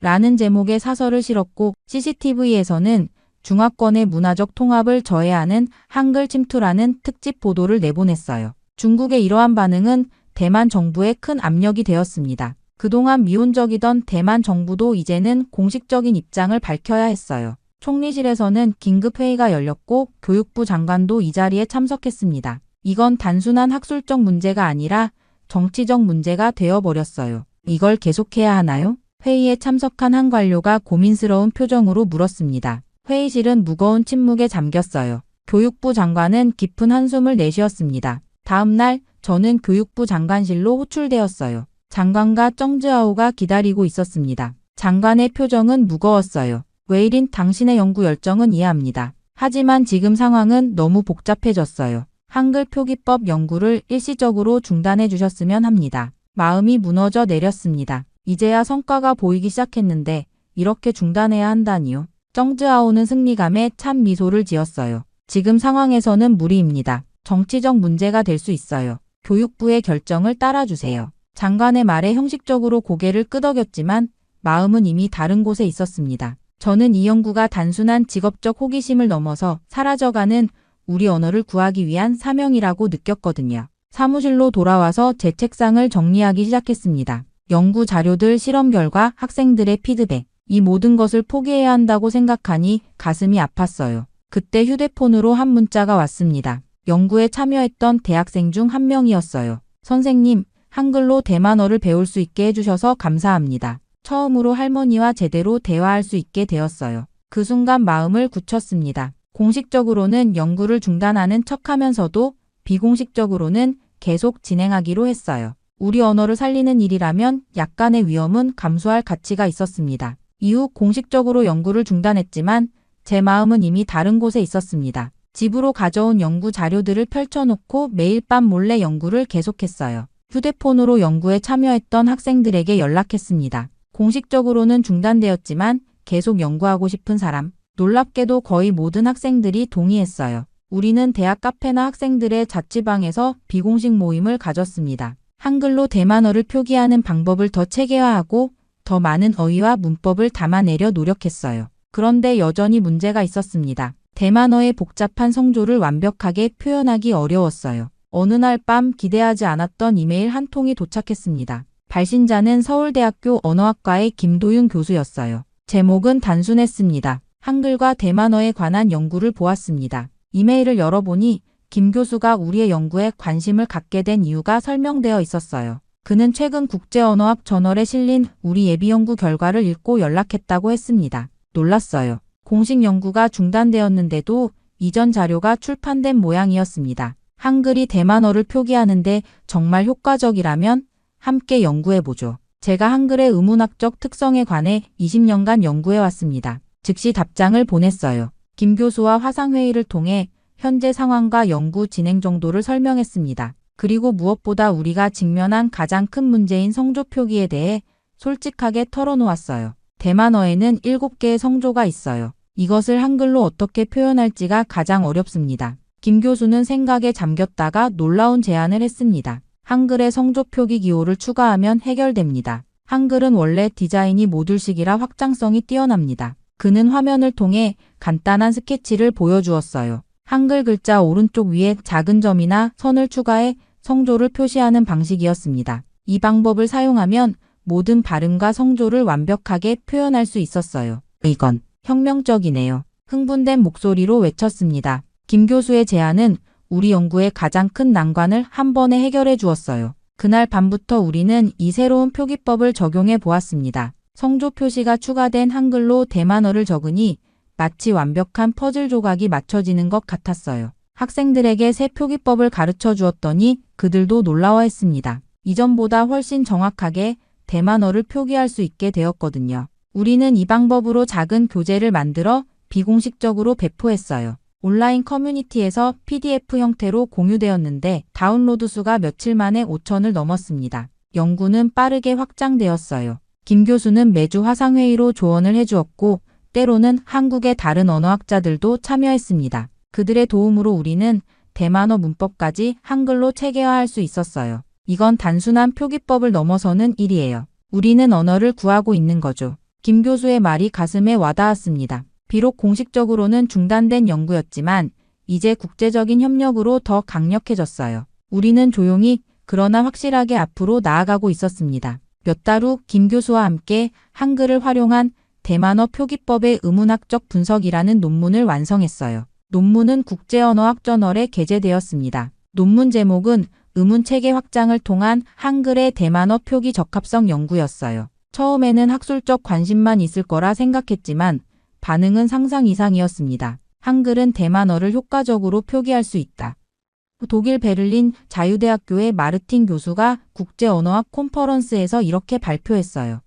라는 제목의 사설을 실었고 CCTV에서는 중화권의 문화적 통합을 저해하는 한글 침투라는 특집 보도를 내보냈어요. 중국의 이러한 반응은 대만 정부에 큰 압력이 되었습니다. 그동안 미온적이던 대만 정부도 이제는 공식적인 입장을 밝혀야 했어요. 총리실에서는 긴급회의가 열렸고 교육부 장관도 이 자리에 참석했습니다. 이건 단순한 학술적 문제가 아니라 정치적 문제가 되어버렸어요. 이걸 계속해야 하나요? 회의에 참석한 한 관료가 고민스러운 표정으로 물었습니다. 회의실은 무거운 침묵에 잠겼어요. 교육부 장관은 깊은 한숨을 내쉬었습니다. 다음 날 저는 교육부 장관실로 호출되었어요. 장관과 정즈아오가 기다리고 있었습니다. 장관의 표정은 무거웠어요. 웨이린 당신의 연구 열정은 이해합니다. 하지만 지금 상황은 너무 복잡해졌어요. 한글 표기법 연구를 일시적으로 중단해 주셨으면 합니다. 마음이 무너져 내렸습니다. 이제야 성과가 보이기 시작했는데 이렇게 중단해야 한다니요. 정즈아오는 승리감에 찬 미소를 지었어요. 지금 상황에서는 무리입니다. 정치적 문제가 될 수 있어요. 교육부의 결정을 따라주세요. 장관의 말에 형식적으로 고개를 끄덕였지만 마음은 이미 다른 곳에 있었습니다. 저는 이 연구가 단순한 직업적 호기심을 넘어서 사라져가는 우리 언어를 구하기 위한 사명이라고 느꼈거든요. 사무실로 돌아와서 제 책상을 정리하기 시작했습니다. 연구 자료들, 실험 결과, 학생들의 피드백. 이 모든 것을 포기해야 한다고 생각하니 가슴이 아팠어요. 그때 휴대폰으로 한 문자가 왔습니다. 연구에 참여했던 대학생 중 한 명이었어요. 선생님, 한글로 대만어를 배울 수 있게 해주셔서 감사합니다. 처음으로 할머니와 제대로 대화할 수 있게 되었어요. 그 순간 마음을 굳혔습니다. 공식적으로는 연구를 중단하는 척하면서도 비공식적으로는 계속 진행하기로 했어요. 우리 언어를 살리는 일이라면 약간의 위험은 감수할 가치가 있었습니다. 이후 공식적으로 연구를 중단했지만 제 마음은 이미 다른 곳에 있었습니다. 집으로 가져온 연구 자료들을 펼쳐놓고 매일 밤 몰래 연구를 계속했어요. 휴대폰으로 연구에 참여했던 학생들에게 연락했습니다. 공식적으로는 중단되었지만 계속 연구하고 싶은 사람. 놀랍게도 거의 모든 학생들이 동의했어요. 우리는 대학 카페나 학생들의 자취방에서 비공식 모임을 가졌습니다. 한글로 대만어를 표기하는 방법을 더 체계화하고 더 많은 어휘와 문법을 담아내려 노력했어요. 그런데 여전히 문제가 있었습니다. 대만어의 복잡한 성조를 완벽하게 표현하기 어려웠어요. 어느 날 밤 기대하지 않았던 이메일 한 통이 도착했습니다. 발신자는 서울대학교 언어학과의 김도윤 교수였어요. 제목은 단순했습니다. 한글과 대만어에 관한 연구를 보았습니다. 이메일을 열어보니 김 교수가 우리의 연구에 관심을 갖게 된 이유가 설명되어 있었어요. 그는 최근 국제언어학 저널에 실린 우리 예비 연구 결과를 읽고 연락했다고 했습니다. 놀랐어요. 공식 연구가 중단되었는데도 이전 자료가 출판된 모양이었습니다. 한글이 대만어를 표기하는데 정말 효과적이라면 함께 연구해보죠. 제가 한글의 의문학적 특성에 관해 20년간 연구해왔습니다. 즉시 답장을 보냈어요. 김 교수와 화상회의를 통해 현재 상황과 연구 진행 정도를 설명했습니다. 그리고 무엇보다 우리가 직면한 가장 큰 문제인 성조 표기에 대해 솔직하게 털어놓았어요. 대만어에는 7개의 성조가 있어요. 이것을 한글로 어떻게 표현할지가 가장 어렵습니다. 김 교수는 생각에 잠겼다가 놀라운 제안을 했습니다. 한글의 성조 표기 기호를 추가하면 해결됩니다. 한글은 원래 디자인이 모듈식이라 확장성이 뛰어납니다. 그는 화면을 통해 간단한 스케치를 보여주었어요. 한글 글자 오른쪽 위에 작은 점이나 선을 추가해 성조를 표시하는 방식이었습니다. 이 방법을 사용하면 모든 발음과 성조를 완벽하게 표현할 수 있었어요. 이건 혁명적이네요. 흥분된 목소리로 외쳤습니다. 김 교수의 제안은 우리 연구의 가장 큰 난관을 한 번에 해결해 주었어요. 그날 밤부터 우리는 이 새로운 표기법을 적용해 보았습니다. 성조 표시가 추가된 한글로 대만어를 적으니 마치 완벽한 퍼즐 조각이 맞춰지는 것 같았어요. 학생들에게 새 표기법을 가르쳐 주었더니 그들도 놀라워했습니다. 이전보다 훨씬 정확하게 대만어를 표기할 수 있게 되었거든요. 우리는 이 방법으로 작은 교재를 만들어 비공식적으로 배포했어요. 온라인 커뮤니티에서 PDF 형태로 공유되었는데 다운로드 수가 며칠 만에 5,000을 넘었습니다. 연구는 빠르게 확장되었어요. 김 교수는 매주 화상회의로 조언을 해주었고 때로는 한국의 다른 언어학자들도 참여했습니다. 그들의 도움으로 우리는 대만어 문법까지 한글로 체계화할 수 있었어요. 이건 단순한 표기법을 넘어서는 일이에요. 우리는 언어를 구하고 있는 거죠. 김 교수의 말이 가슴에 와닿았습니다. 비록 공식적으로는 중단된 연구였지만 이제 국제적인 협력으로 더 강력해졌어요. 우리는 조용히 그러나 확실하게 앞으로 나아가고 있었습니다. 몇 달 후 김 교수와 함께 한글을 활용한 대만어 표기법의 의문학적 분석이라는 논문을 완성했어요. 논문은 국제언어학 저널에 게재되었습니다. 논문 제목은 의문체계 확장을 통한 한글의 대만어 표기 적합성 연구였어요. 처음에는 학술적 관심만 있을 거라 생각했지만 반응은 상상 이상이었습니다. 한글은 대만어를 효과적으로 표기할 수 있다. 독일 베를린 자유대학교의 마르틴 교수가 국제언어학 콘퍼런스에서 이렇게 발표했어요.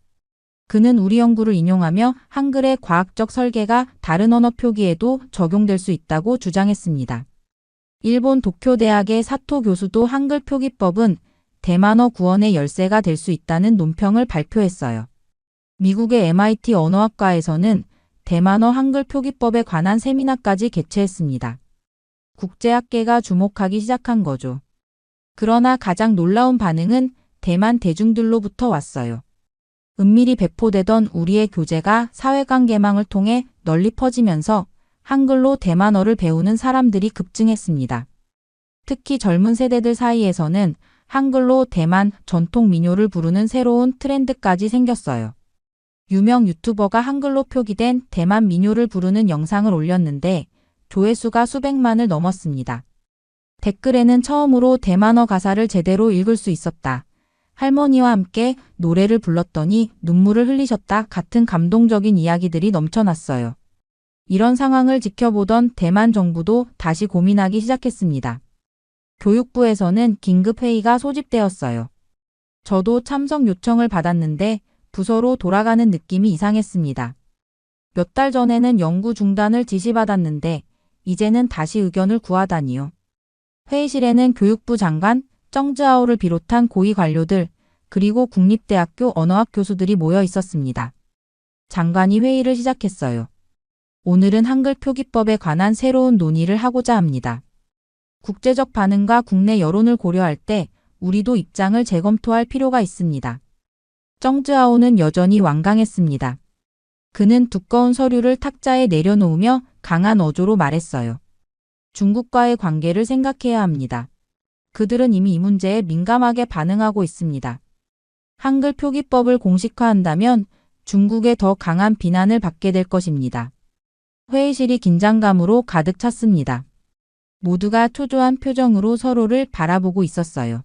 그는 우리 연구를 인용하며 한글의 과학적 설계가 다른 언어 표기에도 적용될 수 있다고 주장했습니다. 일본 도쿄대학의 사토 교수도 한글 표기법은 대만어 구원의 열쇠가 될 수 있다는 논평을 발표했어요. 미국의 MIT 언어학과에서는 대만어 한글 표기법에 관한 세미나까지 개최했습니다. 국제학계가 주목하기 시작한 거죠. 그러나 가장 놀라운 반응은 대만 대중들로부터 왔어요. 은밀히 배포되던 우리의 교재가 사회관 개망을 통해 널리 퍼지면서 한글로 대만어를 배우는 사람들이 급증했습니다. 특히 젊은 세대들 사이에서는 한글로 대만 전통 민요를 부르는 새로운 트렌드까지 생겼어요. 유명 유튜버가 한글로 표기된 대만 민요를 부르는 영상을 올렸는데 조회수가 수백만을 넘었습니다. 댓글에는 처음으로 대만어 가사를 제대로 읽을 수 있었다. 할머니와 함께 노래를 불렀더니 눈물을 흘리셨다 같은 감동적인 이야기들이 넘쳐났어요. 이런 상황을 지켜보던 대만 정부도 다시 고민하기 시작했습니다. 교육부에서는 긴급회의가 소집되었어요. 저도 참석 요청을 받았는데 부서로 돌아가는 느낌이 이상했습니다. 몇 달 전에는 연구 중단을 지시받았는데 이제는 다시 의견을 구하다니요. 회의실에는 교육부 장관, 정즈아오를 비롯한 고위 관료들, 그리고 국립대학교 언어학 교수들이 모여 있었습니다. 장관이 회의를 시작했어요. 오늘은 한글 표기법에 관한 새로운 논의를 하고자 합니다. 국제적 반응과 국내 여론을 고려할 때 우리도 입장을 재검토할 필요가 있습니다. 정즈아오는 여전히 완강했습니다. 그는 두꺼운 서류를 탁자에 내려놓으며 강한 어조로 말했어요. 중국과의 관계를 생각해야 합니다. 그들은 이미 이 문제에 민감하게 반응하고 있습니다. 한글 표기법을 공식화한다면 중국의 더 강한 비난을 받게 될 것입니다. 회의실이 긴장감으로 가득 찼습니다. 모두가 초조한 표정으로 서로를 바라보고 있었어요.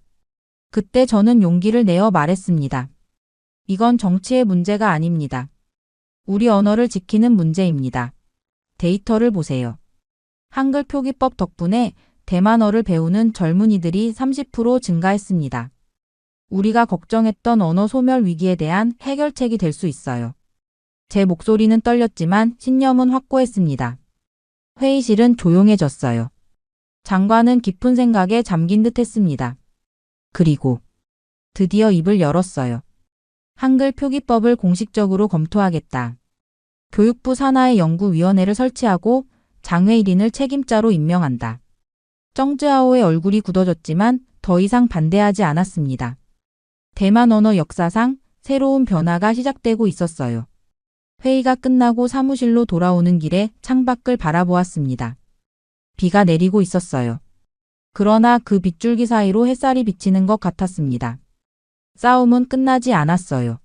그때 저는 용기를 내어 말했습니다. 이건 정치의 문제가 아닙니다. 우리 언어를 지키는 문제입니다. 데이터를 보세요. 한글 표기법 덕분에 대만어를 배우는 젊은이들이 30% 증가했습니다. 우리가 걱정했던 언어 소멸 위기에 대한 해결책이 될 수 있어요. 제 목소리는 떨렸지만 신념은 확고했습니다. 회의실은 조용해졌어요. 장관은 깊은 생각에 잠긴 듯 했습니다. 그리고 드디어 입을 열었어요. 한글 표기법을 공식적으로 검토하겠다. 교육부 산하의 연구위원회를 설치하고 장외일인을 책임자로 임명한다. 정즈아오의 얼굴이 굳어졌지만 더 이상 반대하지 않았습니다. 대만 언어 역사상 새로운 변화가 시작되고 있었어요. 회의가 끝나고 사무실로 돌아오는 길에 창밖을 바라보았습니다. 비가 내리고 있었어요. 그러나 그 빗줄기 사이로 햇살이 비치는 것 같았습니다. 싸움은 끝나지 않았어요.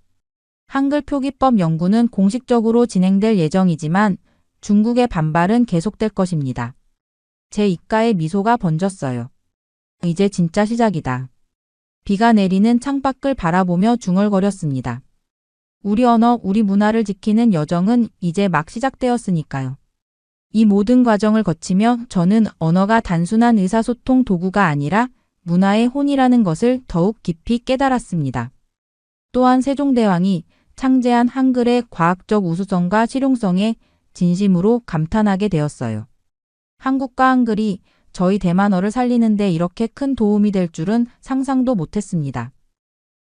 한글 표기법 연구는 공식적으로 진행될 예정이지만 중국의 반발은 계속될 것입니다. 제 입가에 미소가 번졌어요. 이제 진짜 시작이다. 비가 내리는 창밖을 바라보며 중얼거렸습니다. 우리 언어, 우리 문화를 지키는 여정은 이제 막 시작되었으니까요. 이 모든 과정을 거치며 저는 언어가 단순한 의사소통 도구가 아니라 문화의 혼이라는 것을 더욱 깊이 깨달았습니다. 또한 세종대왕이 창제한 한글의 과학적 우수성과 실용성에 진심으로 감탄하게 되었어요. 한국과 한글이 저희 대만어를 살리는데 이렇게 큰 도움이 될 줄은 상상도 못했습니다.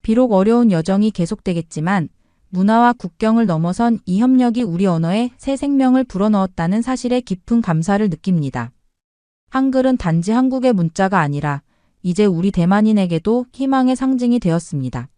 비록 어려운 여정이 계속되겠지만 문화와 국경을 넘어선 이 협력이 우리 언어에 새 생명을 불어넣었다는 사실에 깊은 감사를 느낍니다. 한글은 단지 한국의 문자가 아니라 이제 우리 대만인에게도 희망의 상징이 되었습니다.